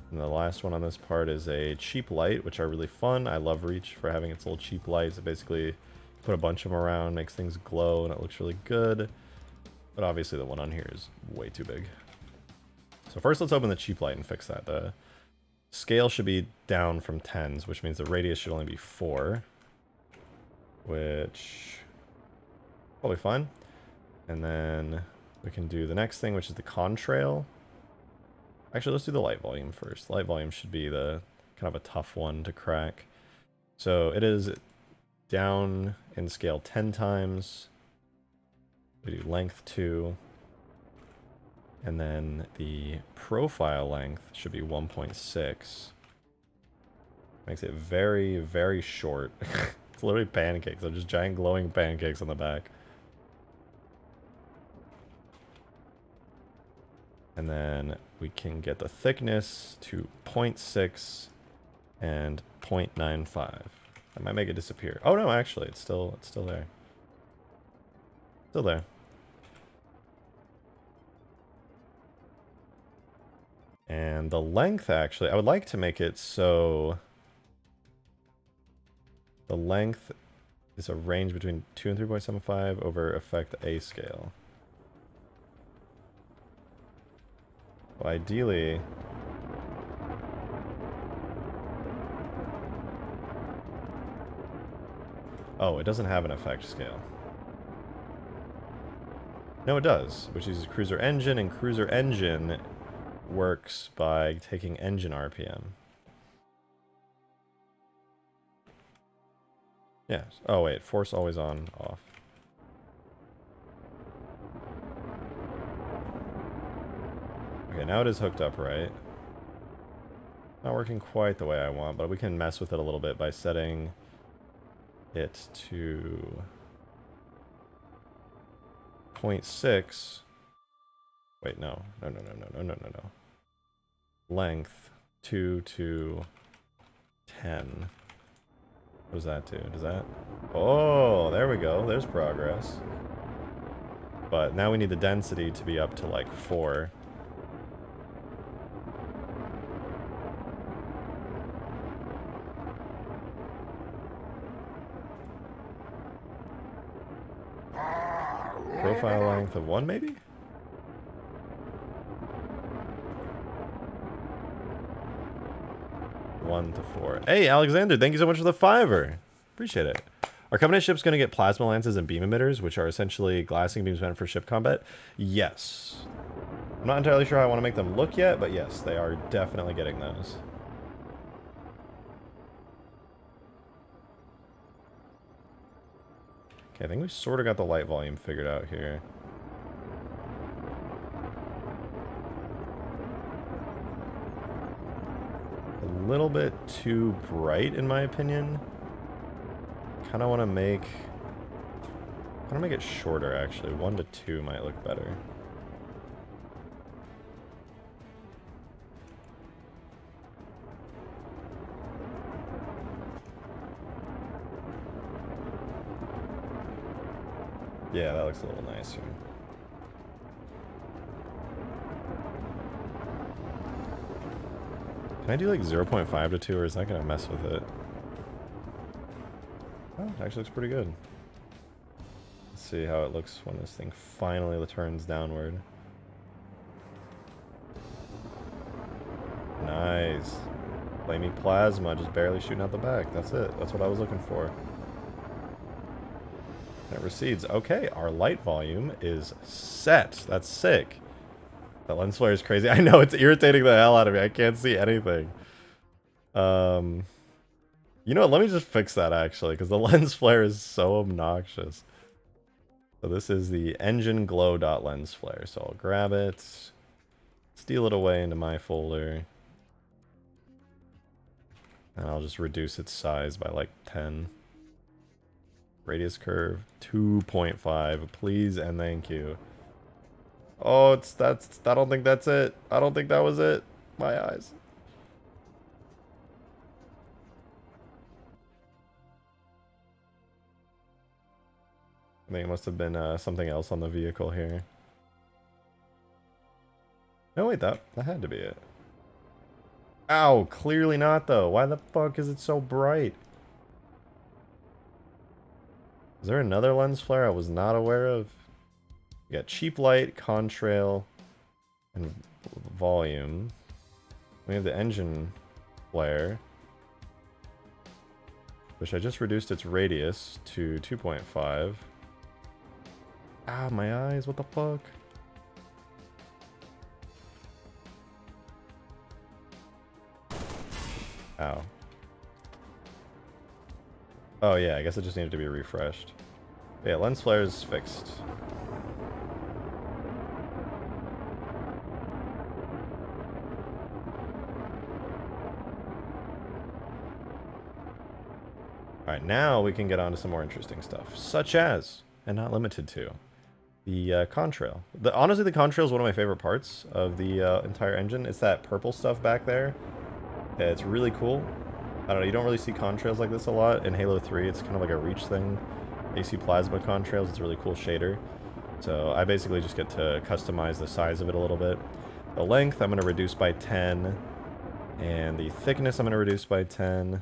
And the last one on this part is a cheap light, which are really fun. I love Reach for having its little cheap lights. It basically put a bunch of them around, makes things glow, and it looks really good. But obviously the one on here is way too big. So first let's open the cheap light and fix that. The scale should be down from 10s, which means the radius should only be 4. Which... probably fine. And then we can do the next thing, which is the contrail. Actually, let's do the light volume first. Light volume should be the kind of a tough one to crack. So it is down in scale 10 times. We do length 2. And then the profile length should be 1.6. Makes it very, very short. It's literally pancakes. They're just giant glowing pancakes on the back. And then we can get the thickness to 0.6 and 0.95. That might make it disappear. Oh no, actually, it's still there. Still there. And the length, actually, I would like to make it so The length is a range between 2 and 3.75 over effect A scale. Well, ideally... Oh, it doesn't have an effect scale. No, it does, which is cruiser engine, and cruiser engine works by taking engine RPM. Yes. Oh, wait. Force always on, off. Okay, now it is hooked up right. Not working quite the way I want, but we can mess with it a little bit by setting it to 0.6. Wait, no. No. Length 2 to 10. What does that do? Does that... Oh, there we go. There's progress. But now we need the density to be up to like 4. Profile length of 1, maybe? One to 4. Hey, Alexander, thank you so much for the $5. Appreciate it. Our Covenant ship's going to get plasma lances and beam emitters, which are essentially glassing beams meant for ship combat. Yes. I'm not entirely sure how I want to make them look yet, but yes, they are definitely getting those. Okay, I think we sort of got the light volume figured out here. A little bit too bright, in my opinion. Kind of want to make it shorter, actually. 1 to 2 might look better. Yeah, that looks a little nicer. Can I do like 0.5 to 2, or is that going to mess with it? Oh, it actually looks pretty good. Let's see how it looks when this thing finally turns downward. Nice. Flaming plasma, just barely shooting out the back. That's it. That's what I was looking for. And it recedes. Okay, our light volume is set. That's sick. That lens flare is crazy. I know, it's irritating the hell out of me. I can't see anything. You know what? Let me just fix that, actually, because the lens flare is so obnoxious. So this is the engine glow dot lens flare. So I'll grab it, steal it away into my folder, and I'll just reduce its size by like 10. Radius curve 2.5, please and thank you. Oh, I don't think that's it. I don't think that was it. My eyes. I think it must have been something else on the vehicle here. No, wait, that had to be it. Ow, clearly not though. Why the fuck is it so bright? Is there another lens flare I was not aware of? We got cheap light, contrail, and volume. We have the engine flare, which I just reduced its radius to 2.5. Ah, my eyes, what the fuck? Ow. Oh yeah, I guess it just needed to be refreshed. Yeah, lens flare is fixed. Alright, now we can get on to some more interesting stuff, such as, and not limited to, the contrail. Honestly, the contrail is one of my favorite parts of the entire engine. It's that purple stuff back there. It's really cool. I don't know, you don't really see contrails like this a lot. In Halo 3, it's kind of like a reach thing. AC plasma contrails, it's a really cool shader. So I basically just get to customize the size of it a little bit. The length I'm going to reduce by 10. And the thickness I'm going to reduce by 10.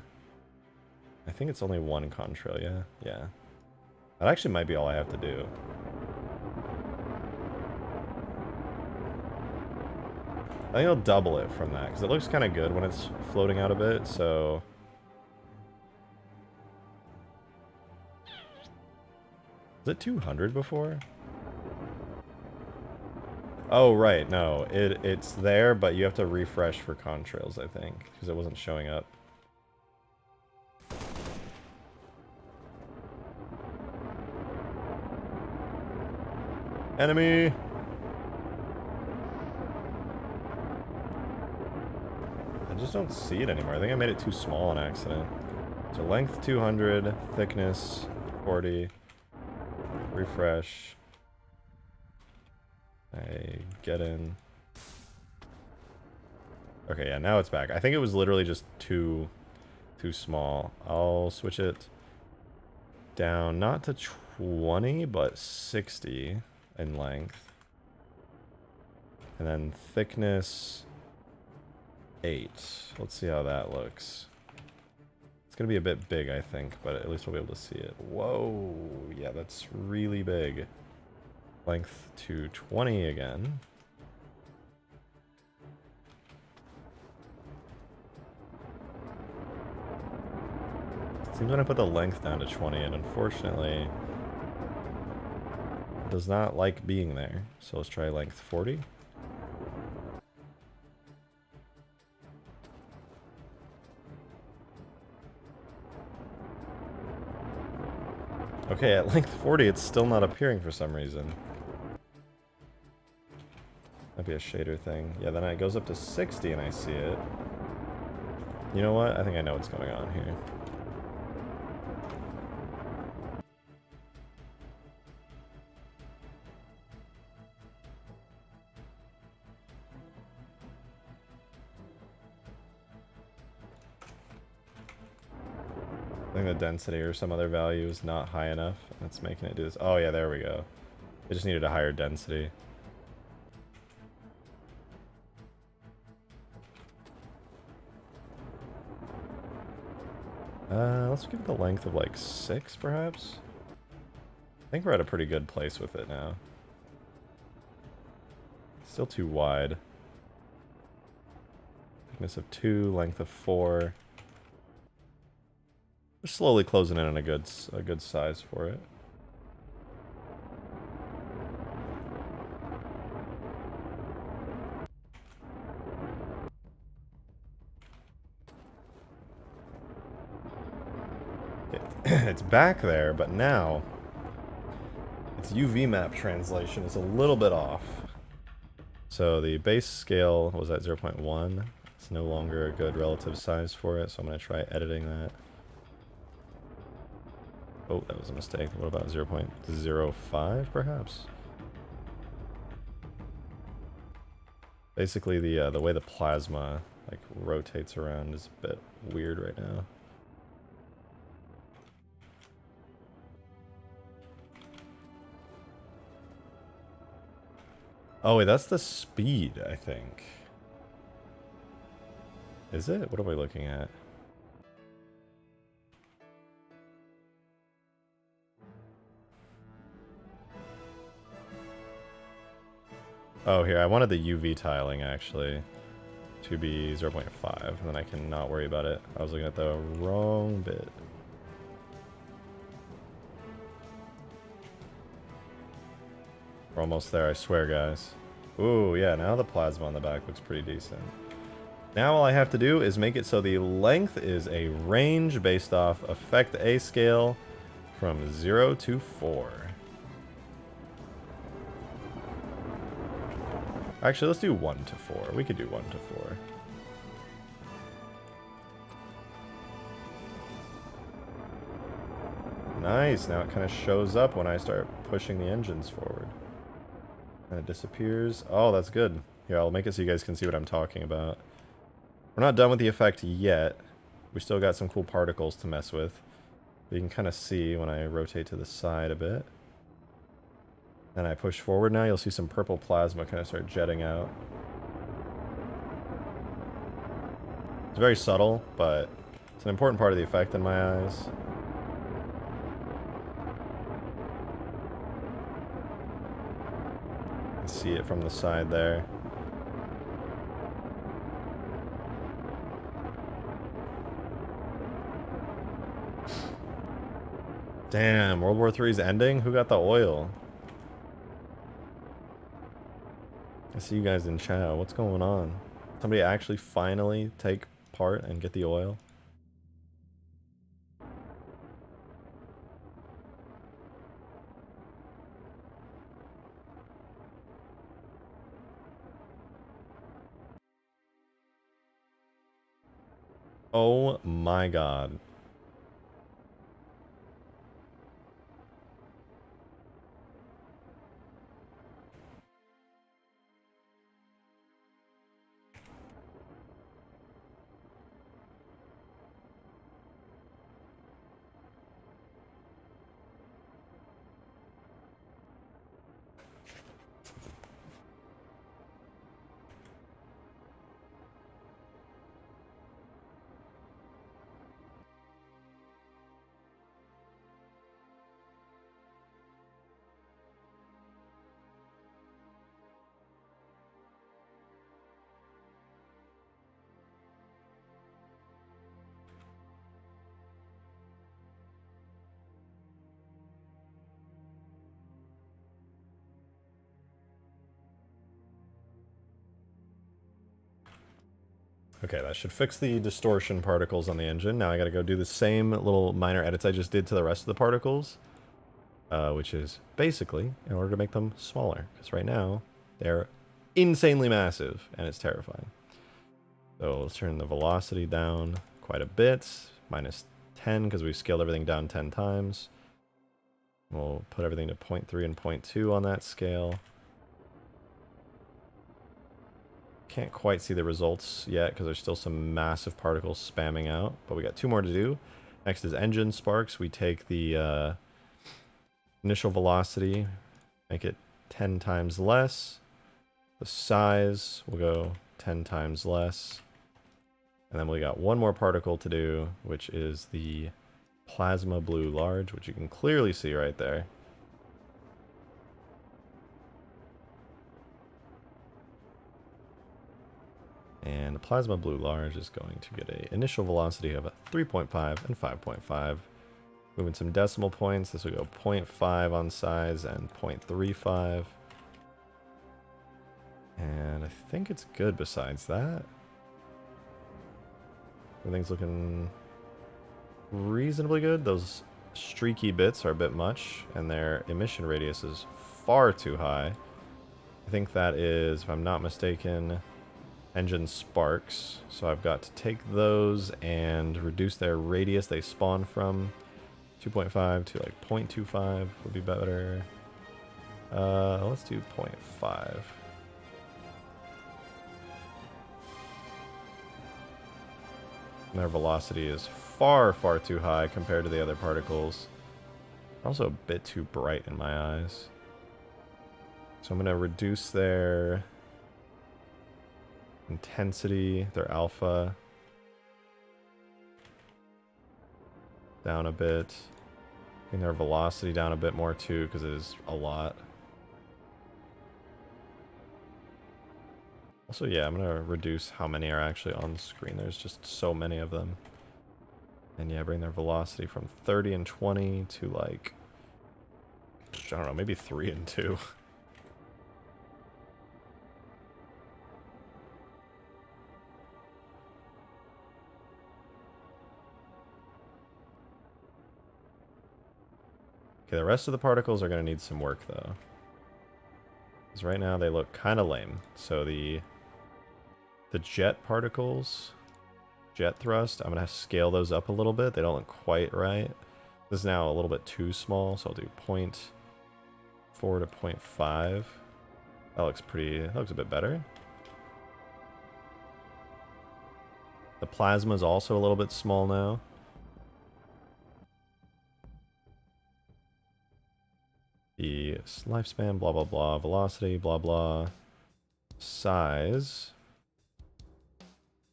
I think it's only one contrail, yeah? Yeah. That actually might be all I have to do. I think I'll double it from that, because it looks kind of good when it's floating out a bit, so... Was it 200 before? Oh, right, no. It's there, but you have to refresh for contrails, I think, because it wasn't showing up. Enemy! I just don't see it anymore. I think I made it too small on accident. So length 200, thickness 40, refresh. I get in. Okay, yeah, now it's back. I think it was literally just too small. I'll switch it down, not to 20, but 60 in length. And then thickness 8. Let's see how that looks. It's gonna be a bit big, I think, but at least we'll be able to see it. Whoa, yeah, that's really big. Length to 20 again. Seems when I put the length down to 20, and unfortunately, it does not like being there. So let's try length 40. Okay, at length 40, it's still not appearing for some reason. Might be a shader thing. Yeah, then it goes up to 60 and I see it. You know what? I think I know what's going on here. I think the density or some other value is not high enough. That's making it do this. Oh yeah, there we go. It just needed a higher density. Let's give it the length of like 6 perhaps. I think we're at a pretty good place with it now. Still too wide. Thickness of 2, length of 4. We're slowly closing in on a good size for it. It's back there, but now its UV map translation is a little bit off. So the base scale was at 0.1. It's no longer a good relative size for it, so I'm going to try editing that. Oh, that was a mistake. What about 0.05 perhaps? Basically the way the plasma like rotates around is a bit weird right now. Oh wait, that's the speed, I think. Is it? What are we looking at? Oh, here, I wanted the UV tiling, actually, to be 0.5, and then I can not worry about it. I was looking at the wrong bit. We're almost there, I swear, guys. Ooh, yeah, now the plasma on the back looks pretty decent. Now all I have to do is make it so the length is a range based off effect A scale from 0 to 4. Actually, let's do 1 to 4. We could do 1 to 4. Nice, now it kind of shows up when I start pushing the engines forward. And it disappears. Oh, that's good. Here, I'll make it so you guys can see what I'm talking about. We're not done with the effect yet. We still got some cool particles to mess with. But you can kind of see when I rotate to the side a bit. And I push forward now, you'll see some purple plasma kind of start jetting out. It's very subtle, but It's an important part of the effect in my eyes. You can see it from the side there. Damn, World War III's ending? Who got the oil? I see you guys in chat. What's going on? Somebody actually finally take part and get the oil? Oh my god. Okay, that should fix the distortion particles on the engine. Now I gotta go do the same little minor edits I just did to the rest of the particles. Which is basically in order to make them smaller. Because right now, they're insanely massive, and it's terrifying. So let's turn the velocity down quite a bit. Minus 10, because we scaled everything down 10 times. We'll put everything to 0.3 and 0.2 on that scale. Can't quite see the results yet because there's still some massive particles spamming out, but we got 2 more to do. Next is engine sparks. We take the initial velocity, make it 10 times less. The size will go 10 times less. And then we got 1 more particle to do, which is the plasma blue large, which you can clearly see right there. And the plasma blue large is going to get an initial velocity of 3.5 and 5.5. Moving some decimal points, this will go 0.5 on size and 0.35. And I think it's good besides that. Everything's looking reasonably good. Those streaky bits are a bit much, and their emission radius is far too high. I think that is, if I'm not mistaken, engine sparks. So I've got to take those and reduce their radius they spawn from. 2.5 to like 0.25 would be better. Let's do 0.5. And their velocity is far, far too high compared to the other particles. Also a bit too bright in my eyes. So I'm going to reduce their intensity, their alpha, down a bit. And their velocity down a bit more too, because it is a lot. Also, yeah, I'm going to reduce how many are actually on the screen. There's just so many of them. And yeah, bring their velocity from 30 and 20 to like, I don't know, maybe 3 and 2. Okay, the rest of the particles are going to need some work though. Because right now they look kind of lame. So the jet particles, jet thrust, I'm going to scale those up a little bit. They don't look quite right. This is now a little bit too small, so I'll do 0.4 to 0.5. That looks a bit better. The plasma is also a little bit small now. The lifespan, blah, blah, blah, velocity, blah, blah, size.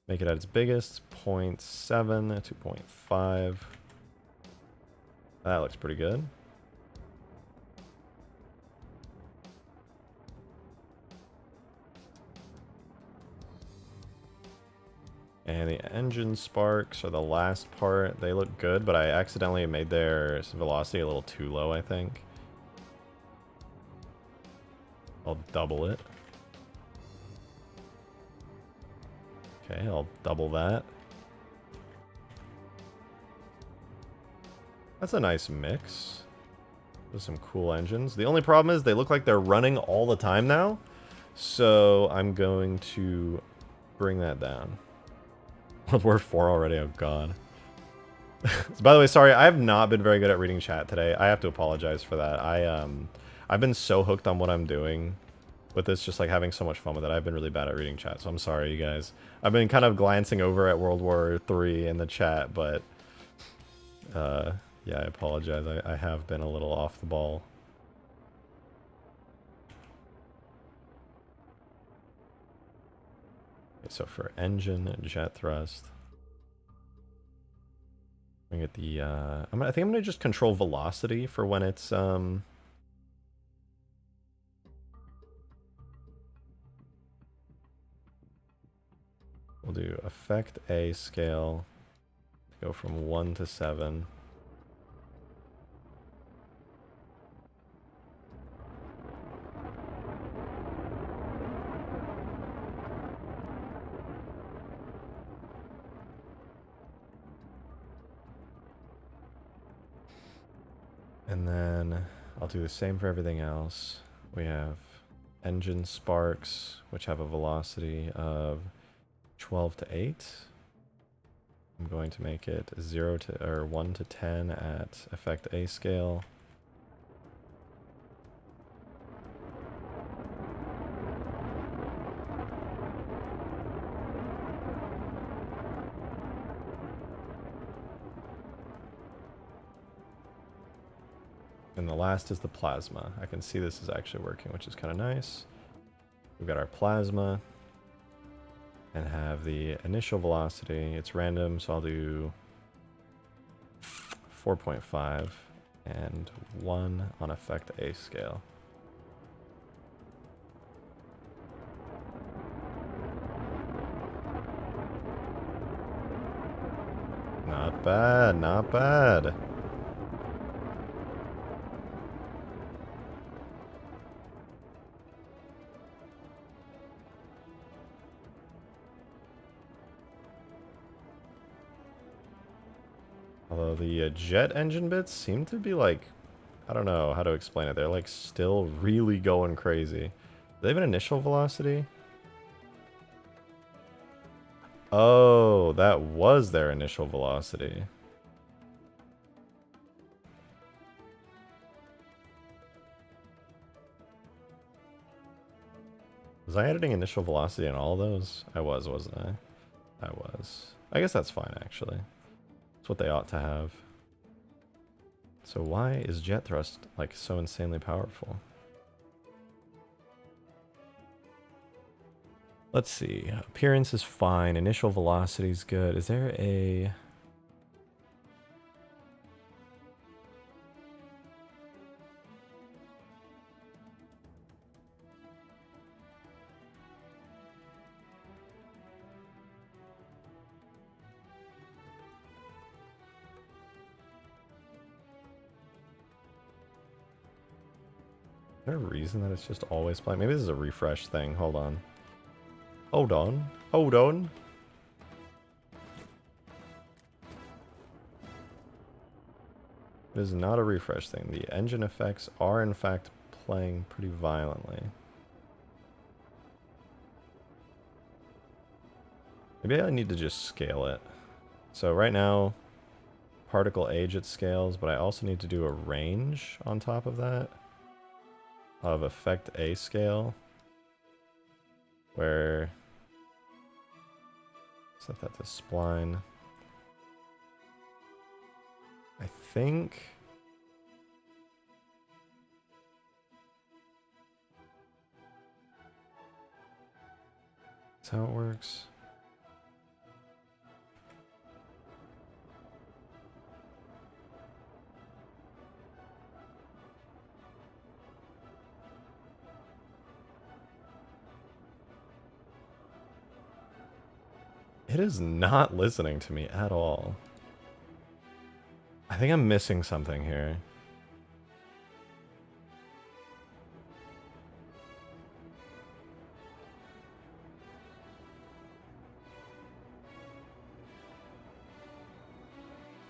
Make it at its biggest, 0.7, 2.5. That looks pretty good. And the engine sparks are the last part. They look good, but I accidentally made their velocity a little too low, I think. I'll double it. Okay, I'll double that. That's a nice mix. With some cool engines. The only problem is they look like they're running all the time now. So I'm going to bring that down. We're 4 already, oh god. So, by the way, sorry, I have not been very good at reading chat today. I have to apologize for that. I've been so hooked on what I'm doing with this, just like having so much fun with it. I've been really bad at reading chat, so I'm sorry, you guys. I've been kind of glancing over at World War III in the chat, but yeah, I apologize. I have been a little off the ball. Okay, so for engine and jet thrust, I get the I think I'm gonna just control velocity for when it's we'll do effect A scale, go from 1 to 7. And then I'll do the same for everything else. We have engine sparks, which have a velocity of 12 to 8. I'm going to make it 1 to 10 at effect A scale. And the last is the plasma. I can see this is actually working, which is kind of nice. We've got our plasma and have the initial velocity. It's random, so I'll do 4.5 and 1 on effect A scale. Not bad, not bad. Although the jet engine bits seem to be like, I don't know how to explain it. They're like still really going crazy. Do they have an initial velocity? Oh, that was their initial velocity. Was I editing initial velocity on all those? I was, wasn't I? I was. I guess that's fine, actually. That's what they ought to have. So why is jet thrust like so insanely powerful? Let's see. Appearance is fine. Initial velocity is good. Is there a... Is there a reason that it's just always playing? Maybe this is a refresh thing. Hold on. Hold on. Hold on. It is not a refresh thing. The engine effects are in fact playing pretty violently. Maybe I need to just scale it. So right now, particle age it scales, but I also need to do a range on top of that. Of effect A scale. Where... Set that to spline. I think... That's how it works. It is not listening to me at all. I think I'm missing something here.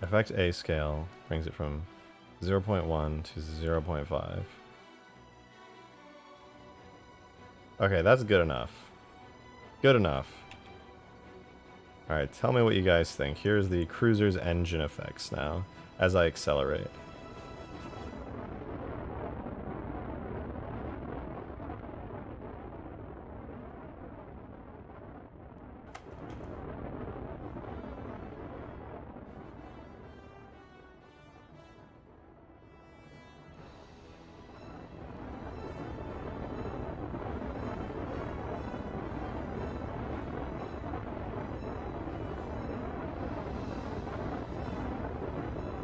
Effect A scale brings it from 0.1 to 0.5. Okay, that's good enough. Good enough. Alright, tell me what you guys think. Here's the cruiser's engine effects now, as I accelerate.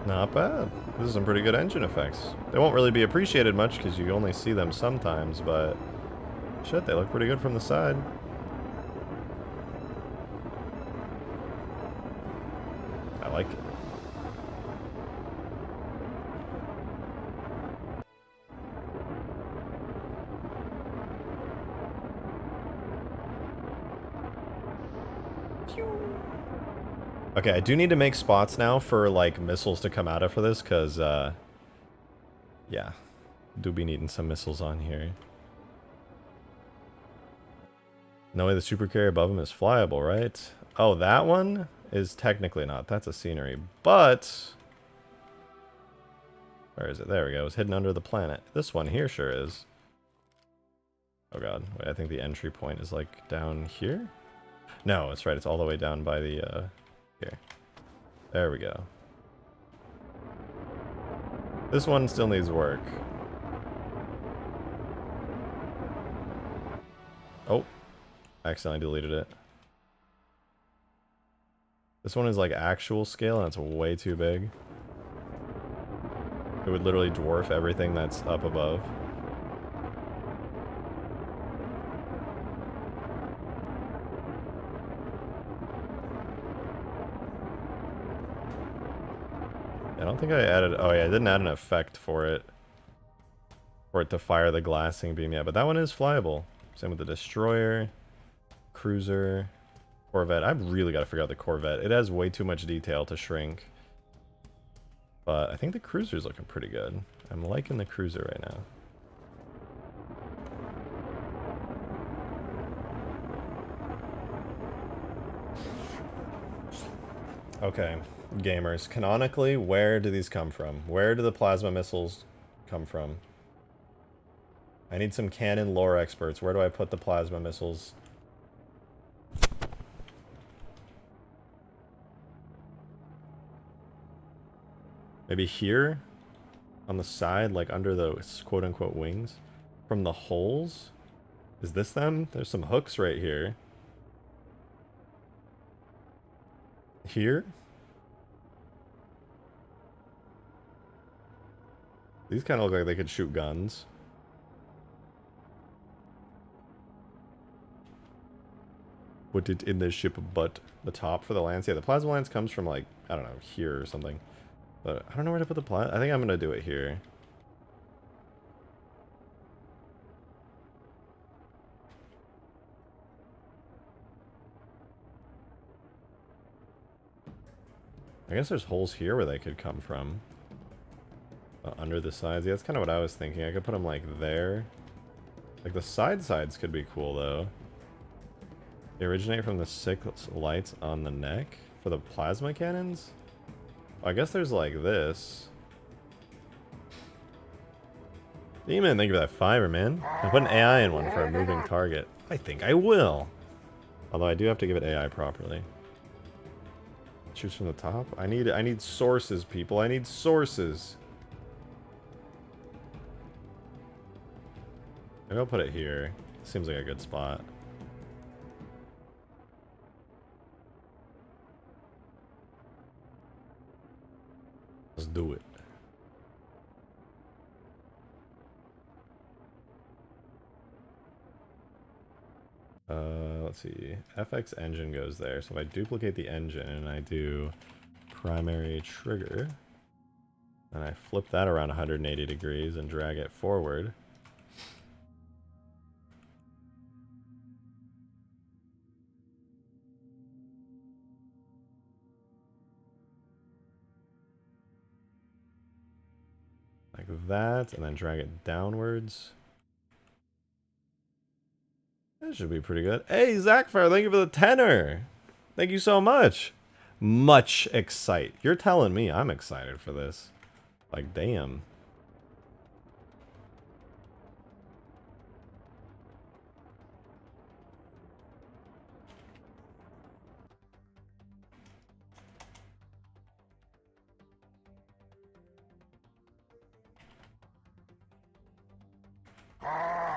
Not bad. This is some pretty good engine effects. They won't really be appreciated much because you only see them sometimes, but shit, they look pretty good from the side. I like it. Okay, I do need to make spots now for, like, missiles to come out of for this, because, yeah. Do be needing some missiles on here. No way the supercarrier above him is flyable, right? Oh, that one is technically not. That's a scenery. But... where is it? There we go. It's hidden under the planet. This one here sure is. Oh god. Wait, I think the entry point is, like, down here? No, it's right. It's all the way down by the, here. There we go. This one still needs work. Oh. I accidentally deleted it. This one is like actual scale and it's way too big. It would literally dwarf everything that's up above. I don't think I added... oh yeah, I didn't add an effect for it. For it to fire the glassing beam yet, but that one is flyable. Same with the destroyer, cruiser, Corvette. I've really got to figure out the Corvette. It has way too much detail to shrink. But I think the cruiser's looking pretty good. I'm liking the cruiser right now. Okay, gamers. Canonically, where do these come from? Where do the plasma missiles come from? I need some canon lore experts. Where do I put the plasma missiles? Maybe here? On the side, like under the quote-unquote wings? From the holes? Is this them? There's some hooks right here. Here? These kind of look like they could shoot guns. Put it in the ship butt. The top for the lance. Yeah, the plasma lance comes from like, I don't know, here or something. But I don't know where to put the plasma. I think I'm going to do it here. I guess there's holes here where they could come from. Under the sides. Yeah, that's kind of what I was thinking. I could put them like there. Like the sides could be cool though. They originate from the 6 lights on the neck for the plasma cannons? I guess there's like this. Demon, thank you for that fiber, man. I put an AI in one for a moving target. I think I will. Although I do have to give it AI properly. Shoots from the top? I need sources, people. I need sources. Maybe I'll put it here. Seems like a good spot. Let's do it. let's see. FX engine goes there. So if I duplicate the engine and I do primary trigger, and I flip that around 180 degrees and drag it forward. Like that, and then drag it downwards. That should be pretty good. Hey, Zachfair, thank you for the tenor. Thank you so much. Much excite. You're telling me I'm excited for this. Like, damn.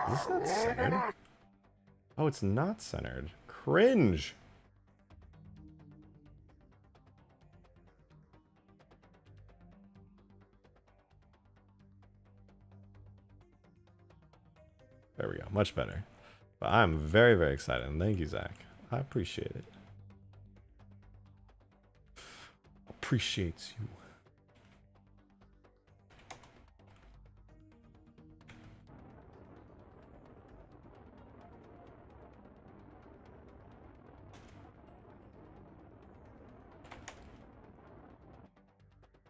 Is this not centered? Oh, it's not centered. Cringe. There we go. Much better. But I'm very, very excited. And thank you, Zach. I appreciate it. Appreciates you.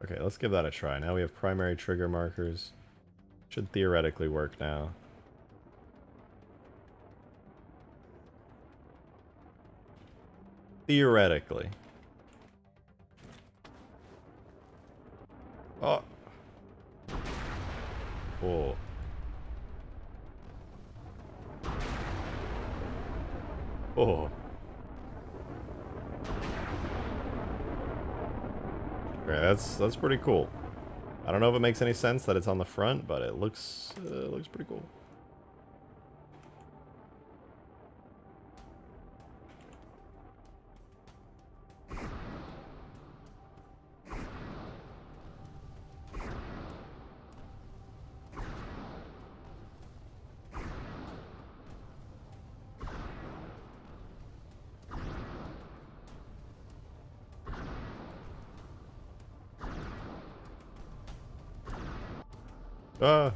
Okay, let's give that a try. Now we have primary trigger markers. Should theoretically work now. Theoretically. Oh. Oh. Oh. Okay, that's pretty cool. I don't know if it makes any sense that it's on the front, but it looks pretty cool. Ah.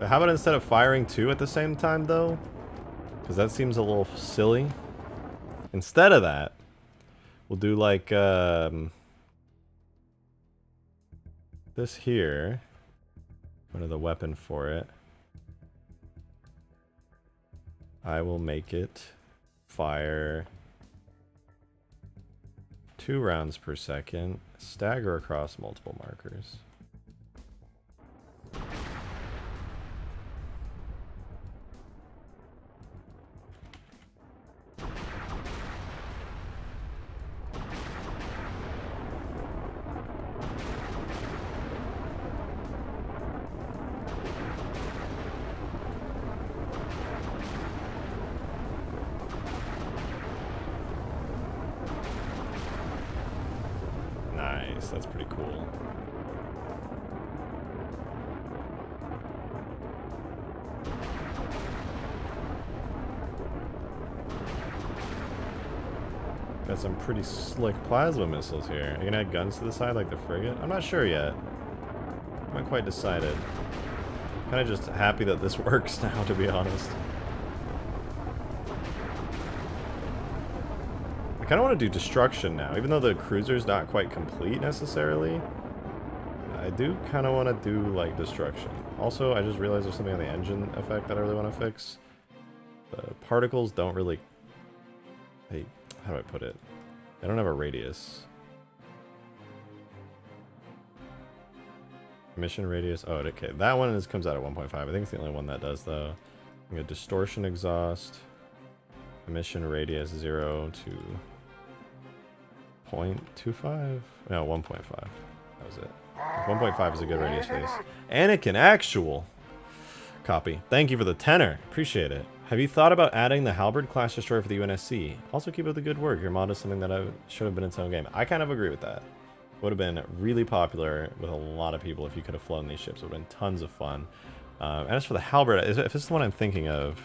How about instead of firing two at the same time, though? Because that seems a little silly. Instead of that, we'll do like this here. Go to the weapon for it. I will make it fire 2 rounds per second, stagger across multiple markers. That's pretty cool. Got some pretty slick plasma missiles here. Are you gonna add guns to the side like the frigate? I'm not sure yet. I'm not quite decided. Kind of just happy that this works now, to be honest. I kind of want to do destruction now, even though the cruiser's not quite complete necessarily. I do kind of want to do, like, destruction. Also, I just realized there's something on the engine effect that I really want to fix. The particles don't really... Hey, how do I put it? They don't have a radius. Emission radius. Oh, okay. That one comes out at 1.5. I think it's the only one that does, though. I'm going to distortion exhaust. Emission radius 0 to 0.25? No, 1.5. That was it. 1.5 is a good radius for this. Anakin Actual. Copy. Thank you for the tenor. Appreciate it. Have you thought about adding the Halberd class destroyer for the UNSC? Also keep up the good work. Your mod is something that should have been in some game. I kind of agree with that. Would have been really popular with a lot of people if you could have flown these ships. It would have been tons of fun. And as for the Halberd, if this is the one I'm thinking of...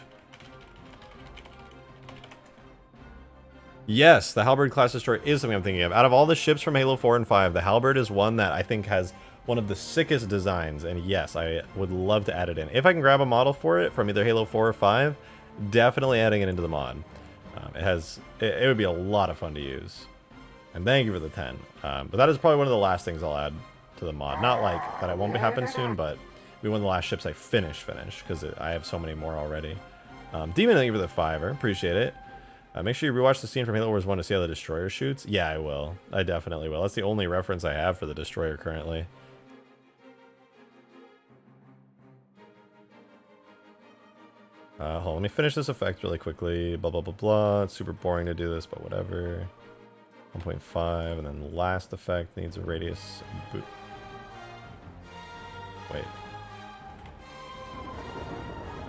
Yes, the Halberd class destroyer is something I'm thinking of. Out of all the ships from Halo 4 and 5, the Halberd is one that I think has one of the sickest designs. And yes, I would love to add it in. If I can grab a model for it from either Halo 4 or 5, definitely adding it into the mod. It would be a lot of fun to use. And thank you for the 10. But that is probably one of the last things I'll add to the mod. Not like that it won't happen soon, but it'll be one of the last ships I finish, because I have so many more already. Demon, thank you for the 5er. Appreciate it. Make sure you rewatch the scene from Halo Wars 1 to see how the destroyer shoots. Yeah, I will. I definitely will. That's the only reference I have for the destroyer currently. Hold on, let me finish this effect really quickly. Blah, blah, blah, blah. It's super boring to do this, but whatever. 1.5, and then the last effect needs a radius boot. Wait.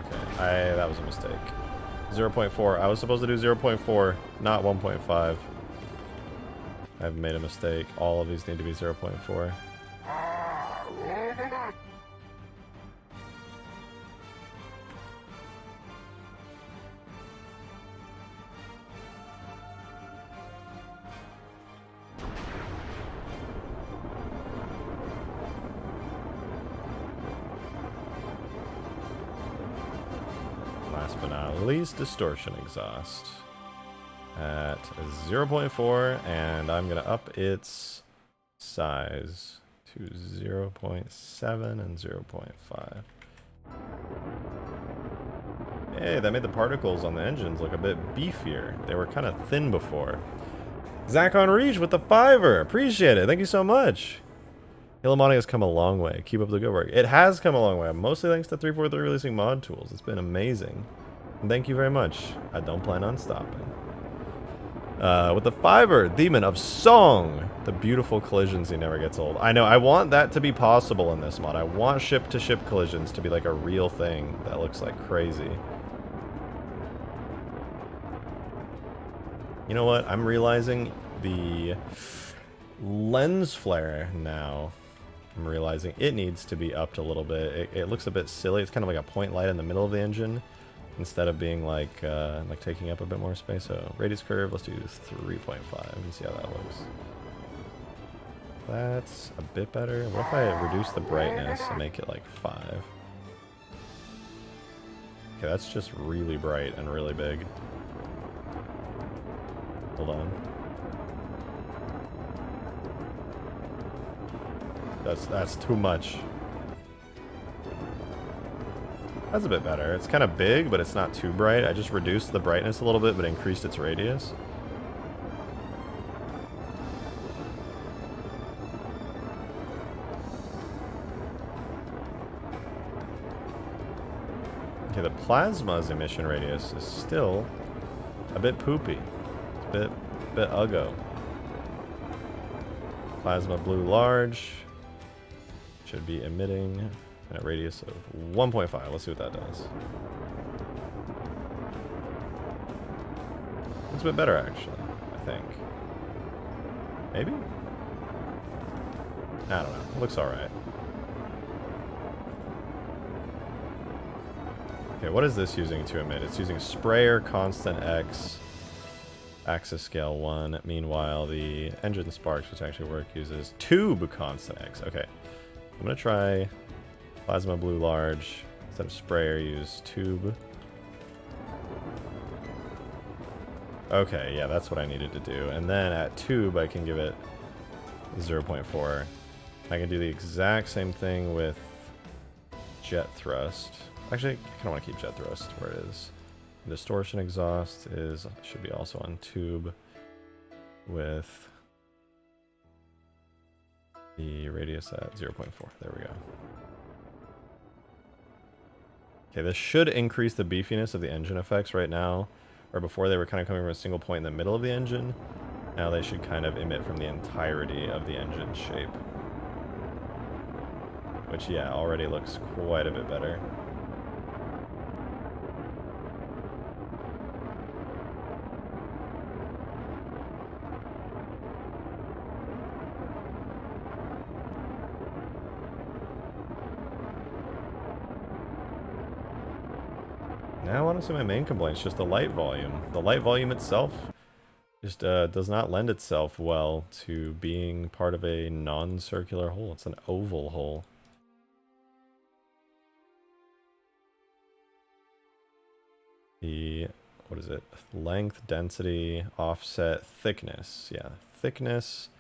Okay, that was a mistake. 0.4. I was supposed to do 0.4, not 1.5. I've made a mistake. All of these need to be 0.4. But not least, distortion exhaust at 0.4, and I'm gonna up its size to 0.7 and 0.5. Hey, that made the particles on the engines look a bit beefier. They were kind of thin before. Zach on Reach with the 5er. Appreciate it. Thank you so much. Halo modding has come a long way. Keep up the good work. It has come a long way, mostly thanks to 343 releasing mod tools. It's been amazing. And thank you very much. I don't plan on stopping. With the 5er, Demon of Song. The beautiful collisions, he never gets old. I know, I want that to be possible in this mod. I want ship-to-ship collisions to be like a real thing that looks like crazy. You know what? I'm realizing the lens flare now. I'm realizing it needs to be upped a little bit. It looks a bit silly. It's kind of like a point light in the middle of the engine instead of being like taking up a bit more space. So radius curve, let's do 3.5 and see how that looks. That's a bit better. What if I reduce the brightness and make it like 5? Okay, that's just really bright and really big. Hold on. That's too much. That's a bit better. It's kind of big, but it's not too bright. I just reduced the brightness a little bit, but increased its radius. Okay, the plasma's emission radius is still a bit poopy. It's a bit uggo. Plasma blue large should be emitting a radius of 1.5. Let's see what that does. It's a bit better, actually, I think. Maybe? I don't know. It looks alright. Okay, what is this using to emit? It's using sprayer constant X, axis scale 1. Meanwhile, the engine sparks, which actually work, uses tube constant X. Okay, I'm going to try plasma blue large. Instead of sprayer, use tube. Okay, yeah, that's what I needed to do. And then at tube, I can give it 0.4 I can do the exact same thing with jet thrust. Actually, I kind of want to keep jet thrust where it is. Distortion exhaust should be also on tube with the radius at 0.4. There we go. Okay, this should increase the beefiness of the engine effects right now. Or before they were kind of coming from a single point in the middle of the engine. Now they should kind of emit from the entirety of the engine shape. Which, yeah, already looks quite a bit better. Now, honestly, my main complaint is just the light volume. The light volume itself just does not lend itself well to being part of a non-circular hole. It's an oval hole. The, what is it? Length, density, offset, thickness. Yeah, thickness.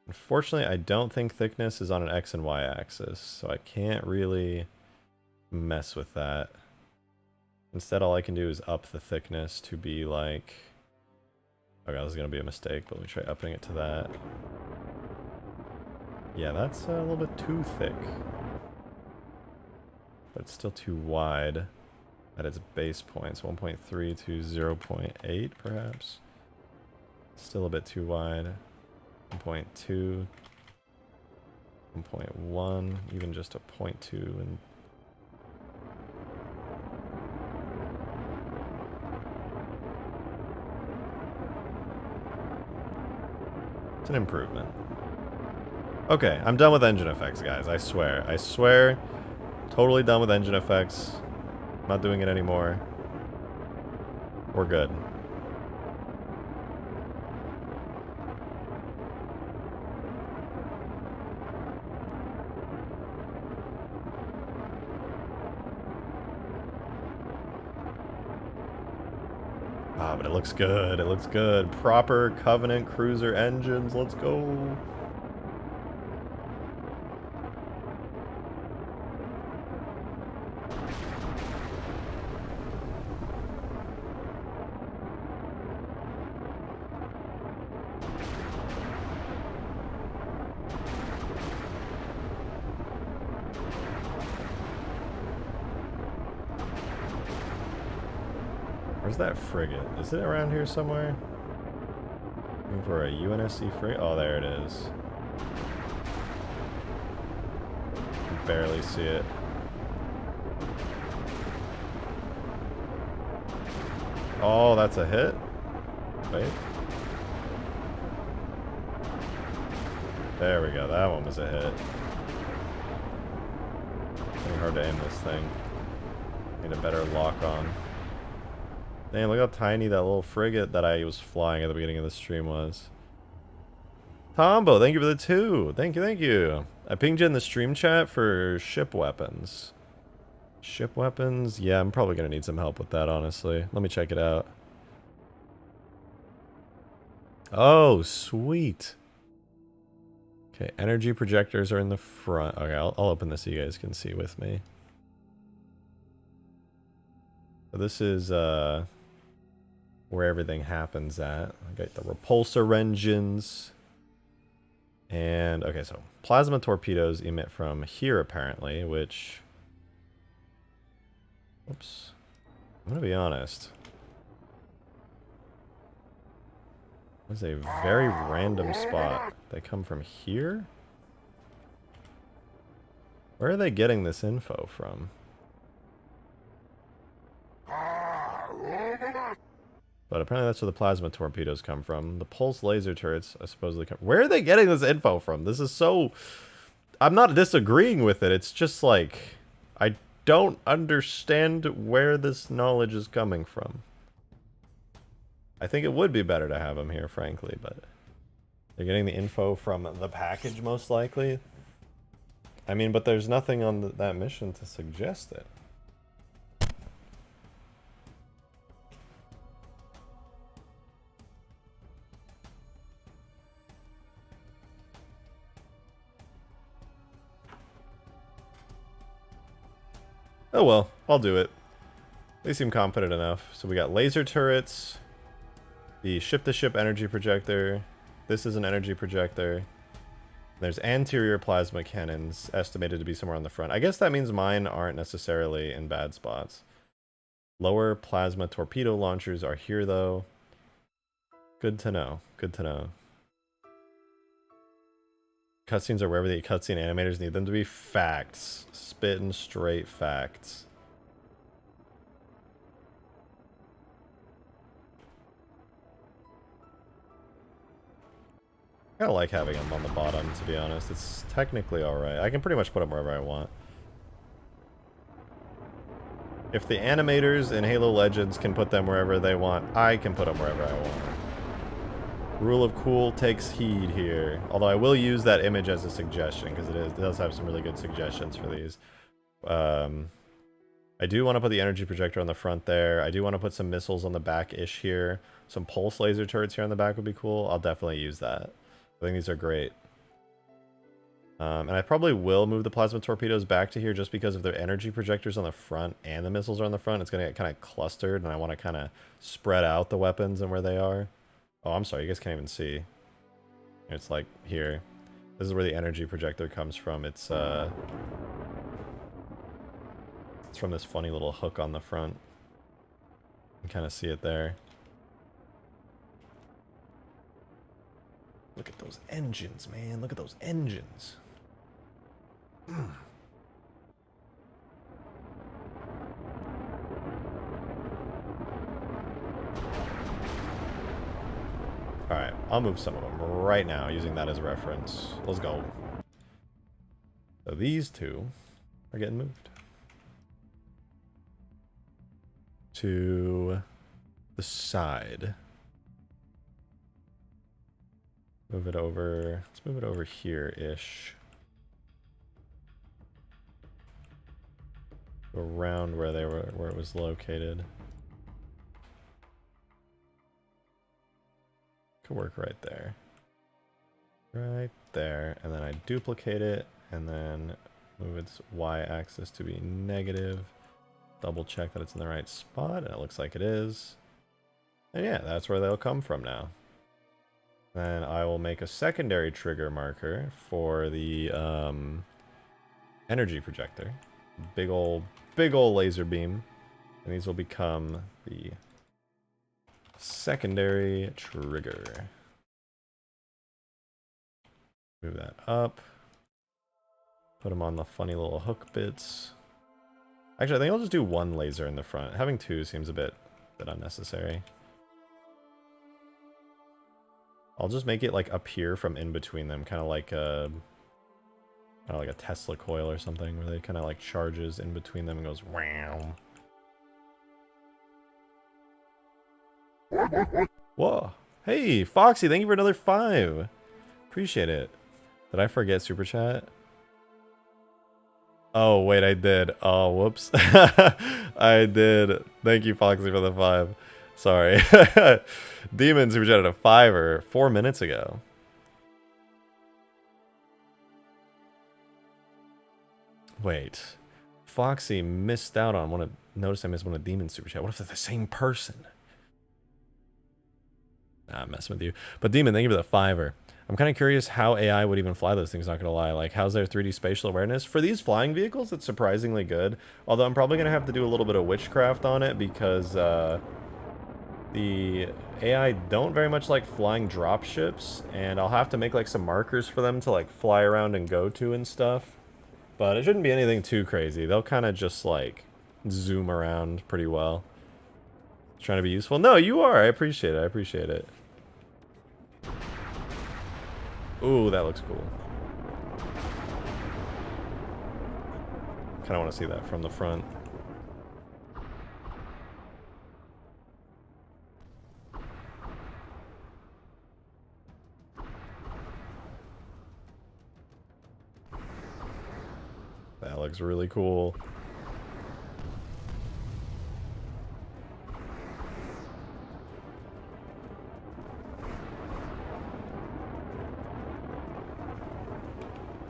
Unfortunately, I don't think thickness is on an X and Y axis, so I can't really mess with that. Instead, all I can do is up the thickness to be like... Okay, this is going to be a mistake, but let me try upping it to that. Yeah, that's a little bit too thick. But it's still too wide at its base points. 1.3 to 0.8, perhaps. Still a bit too wide. 1.2. 1.1, even just a 0.2 and... It's an improvement. Okay, I'm done with engine effects, guys. I swear. I swear. Totally done with engine effects. Not doing it anymore. We're good. Ah, but it looks good. It looks good. Proper Covenant cruiser engines. Let's go. Where's that frigate? Is it around here somewhere? Looking for a UNSC frigate? Oh, there it is. You can barely see it. Oh, that's a hit? Wait. There we go. That one was a hit. It's pretty hard to aim this thing. Need a better lock on. Damn, look how tiny that little frigate that I was flying at the beginning of the stream was. Tombo, thank you for the 2. Thank you, thank you. I pinged you in the stream chat for ship weapons. Ship weapons? Yeah, I'm probably going to need some help with that, honestly. Let me check it out. Oh, sweet. Okay, energy projectors are in the front. Okay, I'll open this so you guys can see with me. So this is, where everything happens at. I got the repulsor engines. And, okay, so plasma torpedoes emit from here, apparently, which... Oops. I'm gonna be honest. This is a very random spot. They come from here? Where are they getting this info from? But apparently that's where the plasma torpedoes come from. The pulse laser turrets supposedly come... Where are they getting this info from? This is so... I'm not disagreeing with it. It's just like... I don't understand where this knowledge is coming from. I think it would be better to have them here, frankly, but... They're getting the info from the package, most likely. I mean, but there's nothing on that mission to suggest it. Oh well, I'll do it. They seem confident enough. So we got laser turrets, the ship-to-ship energy projector. This is an energy projector. There's anterior plasma cannons, estimated to be somewhere on the front. I guess that means mine aren't necessarily in bad spots. Lower plasma torpedo launchers are here, though. Good to know. Good to know. Cutscenes are wherever the cutscene animators need them to be. Facts. Spitting straight facts. I kinda like having them on the bottom, to be honest. It's technically alright. I can pretty much put them wherever I want. If the animators in Halo Legends can put them wherever they want, I can put them wherever I want. Rule of cool takes heed here. Although I will use that image as a suggestion, because it does have some really good suggestions for these. I do want to put the energy projector on the front there. I do want to put some missiles on the back-ish here. Some pulse laser turrets here on the back would be cool. I'll definitely use that. I think these are great. And I probably will move the plasma torpedoes back to here just because if their energy projectors on the front and the missiles are on the front, it's going to get kind of clustered, and I want to kind of spread out the weapons and where they are. Oh, I'm sorry, you guys can't even see. It's like here. This is where the energy projector comes from. It's from this funny little hook on the front. You can kind of see it there. Look at those engines, man. Look at those engines. Alright, I'll move some of them right now using that as a reference. Let's go. So these two are getting moved to the side. Move it over. Let's move it over here-ish. Around where they were, where it was located. Could work right there. Right there. And then I duplicate it and then move its y-axis to be negative. Double check that it's in the right spot, and it looks like it is. And yeah, that's where they'll come from now. Then I will make a secondary trigger marker for the energy projector. Big ol' laser beam. And these will become the secondary trigger. Move that up. Put them on the funny little hook bits. Actually, I think I'll just do one laser in the front. Having two seems a bit unnecessary. I'll just make it like appear from in between them, kind of like a Tesla coil or something, where they kind of like charges in between them and goes wow. Whoa! Hey, Foxy, thank you for another 5. Appreciate it. Did I forget super chat? Oh wait, I did. Oh, whoops. I did. Thank you, Foxy, for the 5. Sorry. Demon super chatted a 5 4 minutes ago. Wait. Foxy missed out on one of... Notice I missed one of Demon's super chat. What if they're the same person? Nah, I'm messing with you. But Demon, thank you for the 5. I'm kind of curious how AI would even fly those things, not gonna lie. Like, how's their 3D spatial awareness? For these flying vehicles, it's surprisingly good. Although I'm probably gonna have to do a little bit of witchcraft on it because the AI don't very much like flying drop ships, and I'll have to make like some markers for them to like fly around and go to and stuff. But it shouldn't be anything too crazy. They'll kind of just like zoom around pretty well. Trying to be useful. No, you are. I appreciate it. I appreciate it. Ooh, that looks cool. Kind of want to see that from the front. That looks really cool.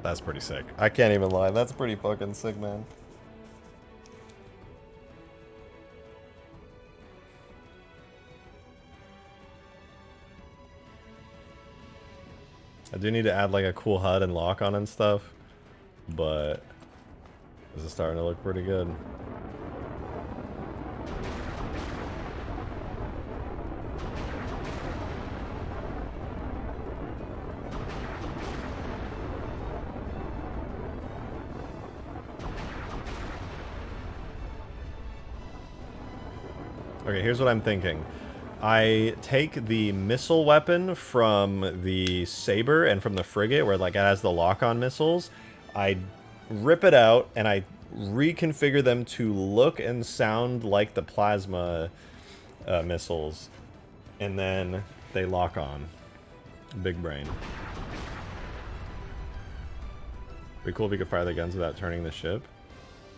That's pretty sick. I can't even lie. That's pretty fucking sick, man. I do need to add like a cool HUD and lock on and stuff, but this is starting to look pretty good. Okay, here's what I'm thinking. I take the missile weapon from the Saber and from the Frigate, where like it has the lock-on missiles. I rip it out and I reconfigure them to look and sound like the plasma missiles, and then they lock on. Big brain. Pretty cool if we could fire the guns without turning the ship.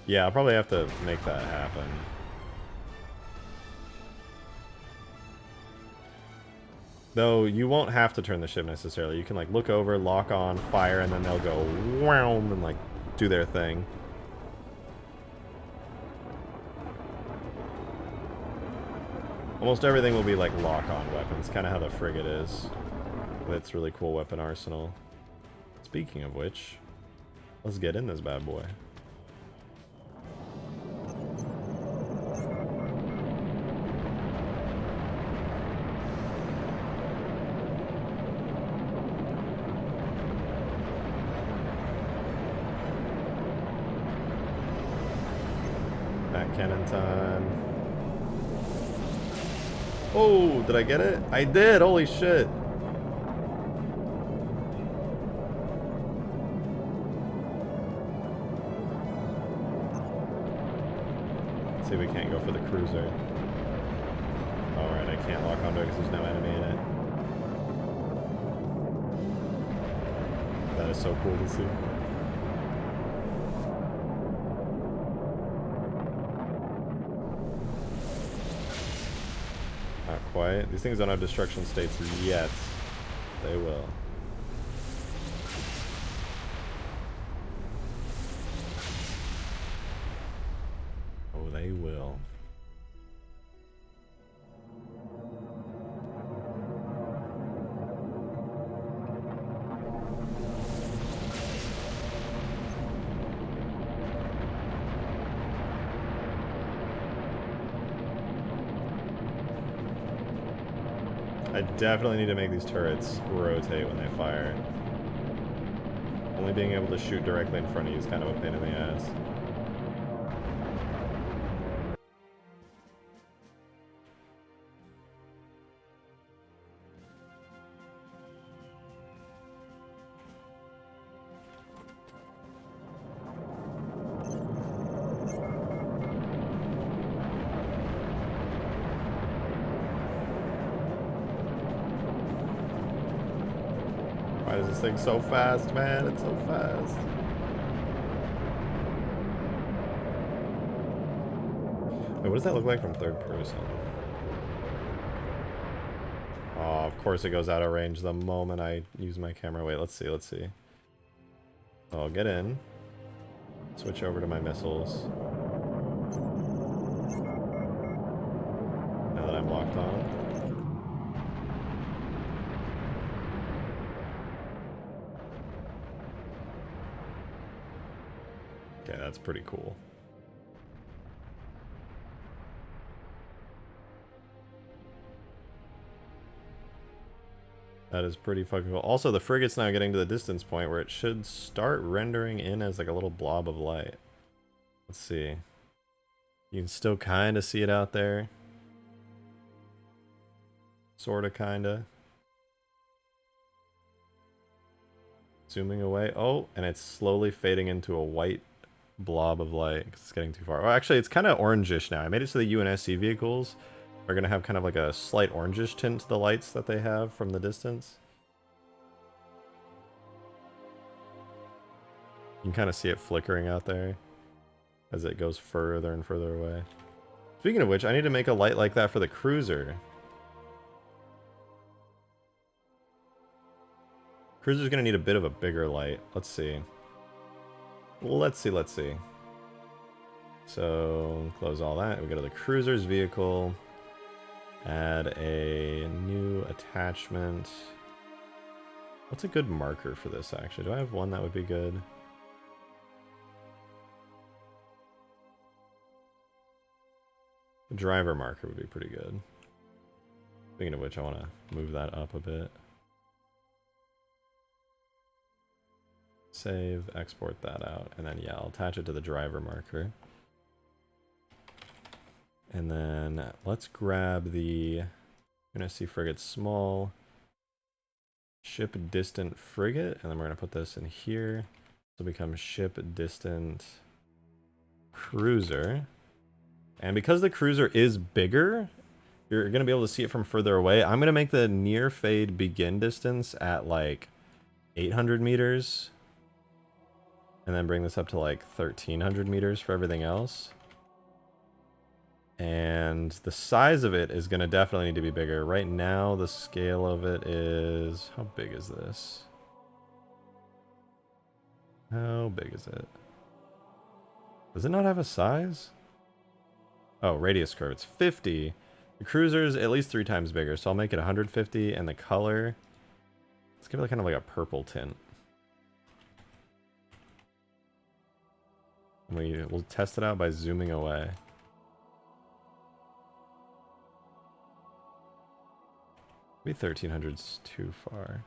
Yeah, I'll probably have to make that happen. Though you won't have to turn the ship necessarily. You can like look over, lock on, fire, and then they'll go wow and like do their thing. Almost everything will be like lock-on weapons, kind of how the Frigate is. With its really cool weapon arsenal. Speaking of which, let's get in this bad boy. Cannon time. Oh, did I get it? I did! Holy shit! Let's see if we can't go for the cruiser. Alright, I can't lock onto it because there's no enemy in it. That is so cool to see. Quite. These things don't have destruction states yet. They will. Oh, they will. I definitely need to make these turrets rotate when they fire. Only being able to shoot directly in front of you is kind of a pain in the ass. Why is this thing so fast, man? It's so fast. Wait, what does that look like from third person? Oh, of course it goes out of range the moment I use my camera. Wait, let's see, let's see. So I'll get in. Switch over to my missiles. Now that I'm locked on. Okay, that's pretty cool. That is pretty fucking cool. Also, the Frigate's now getting to the distance point where it should start rendering in as like a little blob of light. Let's see. You can still kind of see it out there. Sorta, kinda. Zooming away. Oh, and it's slowly fading into a white blob of light because it's getting too far. Well, actually, it's kind of orangish now. I made it so the UNSC vehicles are going to have kind of like a slight orangish tint to the lights that they have from the distance. You can kind of see it flickering out there as it goes further and further away. Speaking of which, I need to make a light like that for the cruiser. Cruiser's going to need a bit of a bigger light. Let's see. Let's see. So, close all that. We go to the cruiser's vehicle. Add a new attachment. What's a good marker for this, actually? Do I have one that would be good? The driver marker would be pretty good. Speaking of which, I want to move that up a bit. Save, export that out, and then yeah, I'll attach it to the driver marker. And then let's grab the NSC frigate small ship distant frigate, and then we're gonna put this in here. This will become ship distant cruiser. And because the cruiser is bigger, you're gonna be able to see it from further away. I'm gonna make the near fade begin distance at like 800 meters. And then bring this up to like 1300 meters for everything else. And the size of it is going to definitely need to be bigger. Right now, the scale of it is... How big is this? How big is it? Does it not have a size? Oh, radius curve. It's 50. The cruiser is at least 3 times bigger, so I'll make it 150. And the color... Let's give it kind of like a purple tint. We'll test it out by zooming away. Maybe 1300's too far.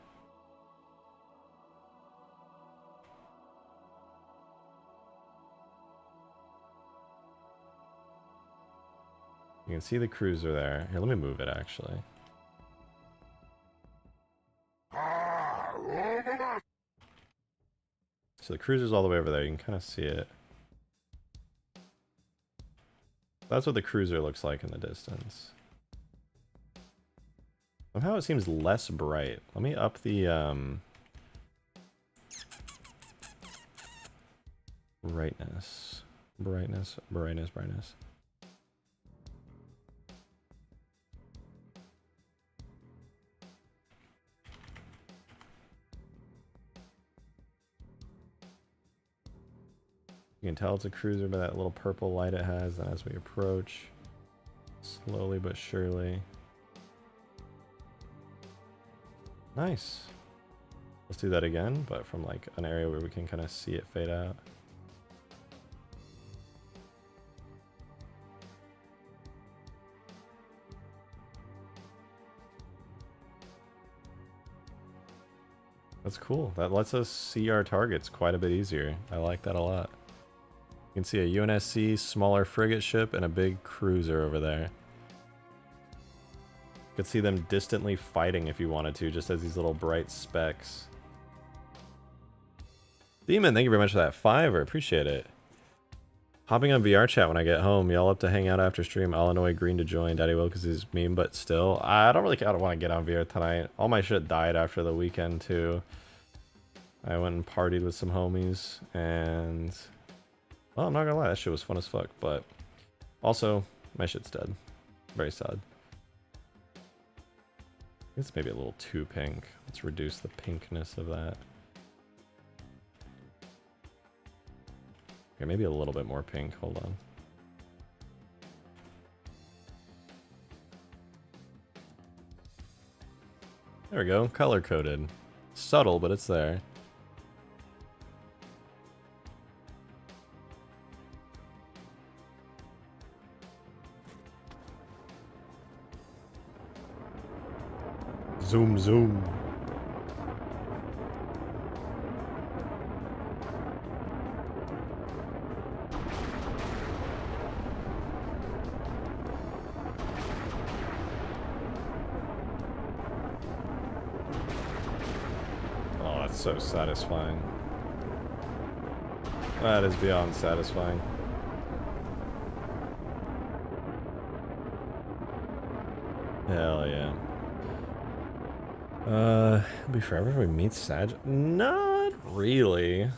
You can see the cruiser there. Here, let me move it actually. So the cruiser's all the way over there. You can kind of see it. That's what the cruiser looks like in the distance. Somehow it seems less bright. Let me up the brightness. Brightness. You can tell it's a cruiser by that little purple light it has, and as we approach, slowly but surely. Nice. Let's do that again, but from like an area where we can kind of see it fade out. That's cool. That lets us see our targets quite a bit easier. I like that a lot. You can see a UNSC smaller frigate ship and a big cruiser over there. You could see them distantly fighting if you wanted to, just as these little bright specks. Demon, thank you very much for that $5. Appreciate it. Hopping on VR chat when I get home. Y'all up to hang out after stream? I'll annoy Green to join. Daddy will because he's meme, but still. I don't want to get on VR tonight. All my shit died after the weekend too. I went and partied with some homies and... Well, I'm not gonna lie, that shit was fun as fuck, but also, my shit's dead. Very sad. It's maybe a little too pink. Let's reduce the pinkness of that. Okay, maybe a little bit more pink. Hold on. There we go, color coded. Subtle, but it's there. Zoom, zoom. Oh, that's so satisfying. That is beyond satisfying. Hell yeah. It'll be forever if we meet Sag. Not really.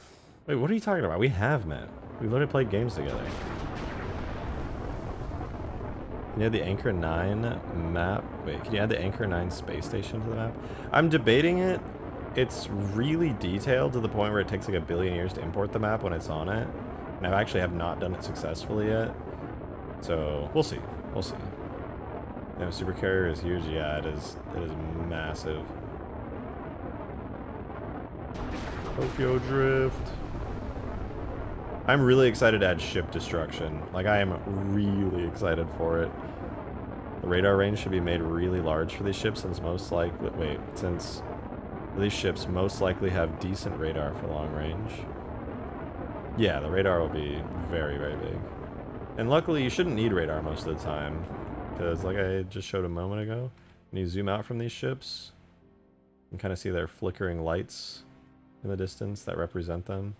Wait, what are you talking about? We have met. We've literally played games together. Can you add the Anchor 9 map? Wait, can you add the Anchor 9 space station to the map? I'm debating it. It's really detailed to the point where it takes like 1 billion years to import the map when it's on it. And I actually have not done it successfully yet. So, we'll see. We'll see. You know, Supercarrier is huge. Yeah, it is massive. Tokyo Drift. I'm really excited to add ship destruction. Like, I am really excited for it. The radar range should be made really large for these ships since since these ships most likely have decent radar for long range. Yeah, the radar will be very, very big. And luckily, you shouldn't need radar most of the time. Because, like I just showed a moment ago, when you zoom out from these ships, you can kind of see their flickering lights in the distance that represent them.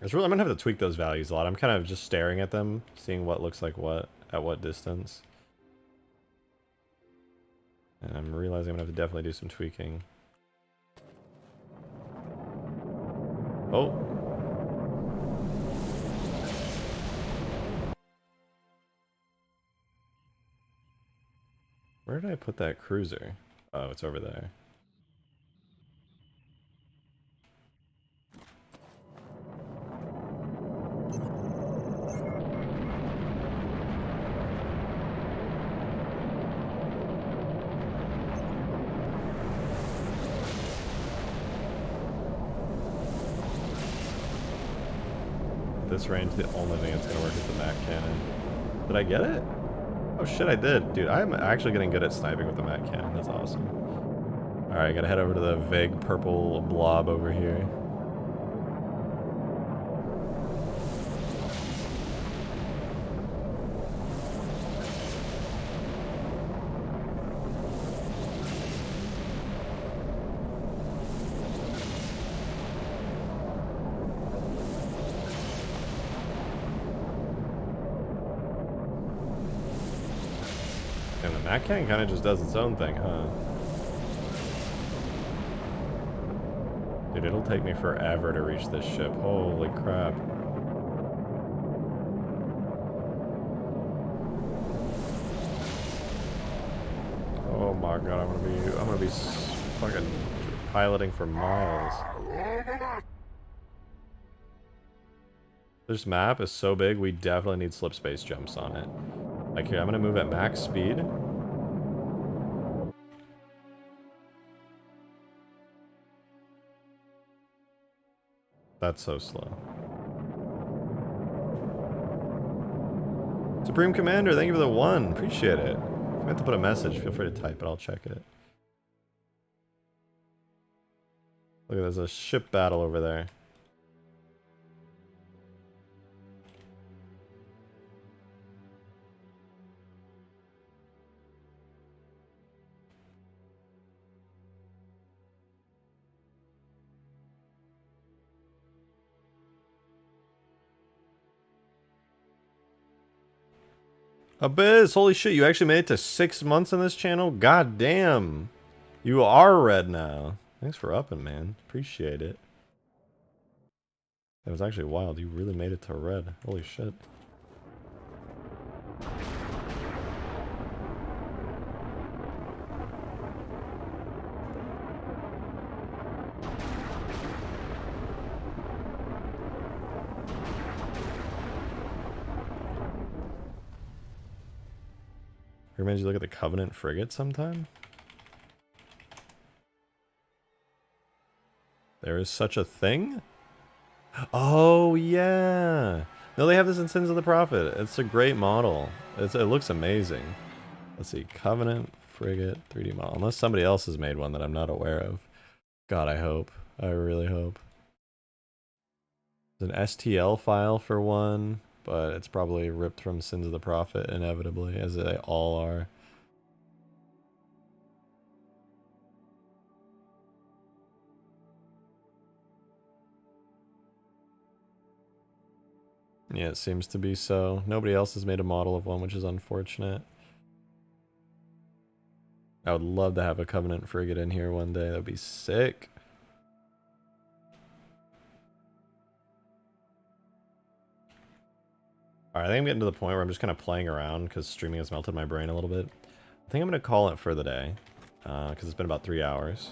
It's really, I'm gonna have to tweak those values a lot. I'm kind of just staring at them, seeing what looks like what at what distance. And I'm realizing I'm gonna have to definitely do some tweaking. Oh. Where did I put that cruiser? Oh, it's over there. This range, the only thing that's gonna work is the Mac cannon. Did I get it? Oh shit, I did. Dude, I'm actually getting good at sniping with the Mac cannon. That's awesome. Alright, gotta head over to the vague purple blob over here. That cannon kind of just does its own thing, huh? Dude, it'll take me forever to reach this ship. Holy crap. Oh my god, I'm gonna be fucking piloting for miles. This map is so big, we definitely need slip space jumps on it. Like here, I'm gonna move at max speed. That's so slow. Supreme Commander, thank you for the 1. Appreciate it. If you meant to put a message, feel free to type it. I'll check it. Look, there's a ship battle over there. Abyss, holy shit, you actually made it to 6 months on this channel? God damn. You are red now. Thanks for upping, man. Appreciate it. That was actually wild. You really made it to red. Holy shit. Recommend you look at the Covenant frigate sometime? There is such a thing? Oh, yeah. No, they have this in Sins of the Prophet. It's a great model. It looks amazing. Let's see. Covenant frigate 3D model. Unless somebody else has made one that I'm not aware of. God, I hope. I really hope. There's an STL file for one, but it's probably ripped from Sins of the Prophet inevitably, as they all are. Yeah, it seems to be so. Nobody else has made a model of one, which is unfortunate. I would love to have a Covenant frigate in here one day. That'd be sick. Alright, I think I'm getting to the point where I'm just kind of playing around because streaming has melted my brain a little bit. I think I'm going to call it for the day because it's been about 3 hours.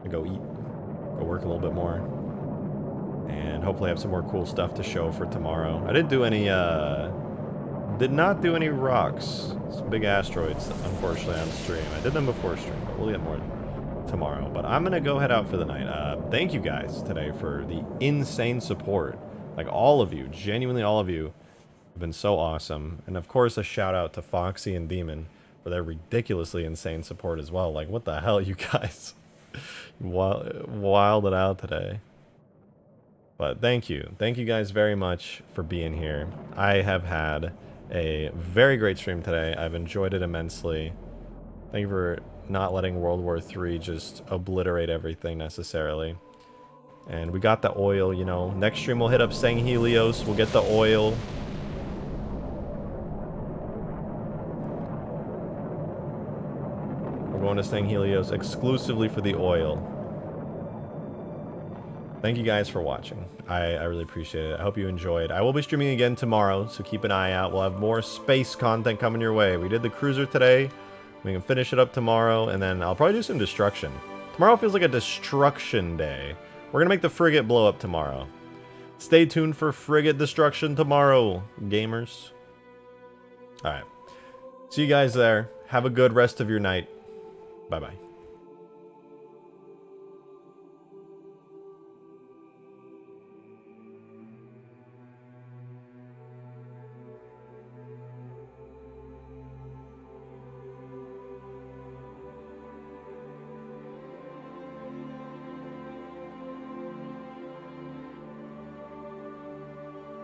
I'm going to go eat, go work a little bit more, and hopefully have some more cool stuff to show for tomorrow. I didn't do any, did not do any rocks. Some big asteroids, unfortunately, on stream. I did them before stream, but we'll get more tomorrow. But I'm going to go head out for the night. Thank you guys today for the insane support. Like all of you, genuinely all of you, have been so awesome. And of course, a shout out to Foxy and Demon for their ridiculously insane support as well. Like, what the hell, you guys? Wilded out today. But thank you. Thank you guys very much for being here. I have had a very great stream today. I've enjoyed it immensely. Thank you for not letting World War III just obliterate everything necessarily. And we got the oil, you know. Next stream we'll hit up Sang Helios. We'll get the oil. We're going to Sang Helios exclusively for the oil. Thank you guys for watching. I really appreciate it. I hope you enjoyed. I will be streaming again tomorrow, so keep an eye out. We'll have more space content coming your way. We did the cruiser today. We can finish it up tomorrow, and then I'll probably do some destruction. Tomorrow feels like a destruction day. We're going to make the frigate blow up tomorrow. Stay tuned for frigate destruction tomorrow, gamers. Alright. See you guys there. Have a good rest of your night. Bye-bye.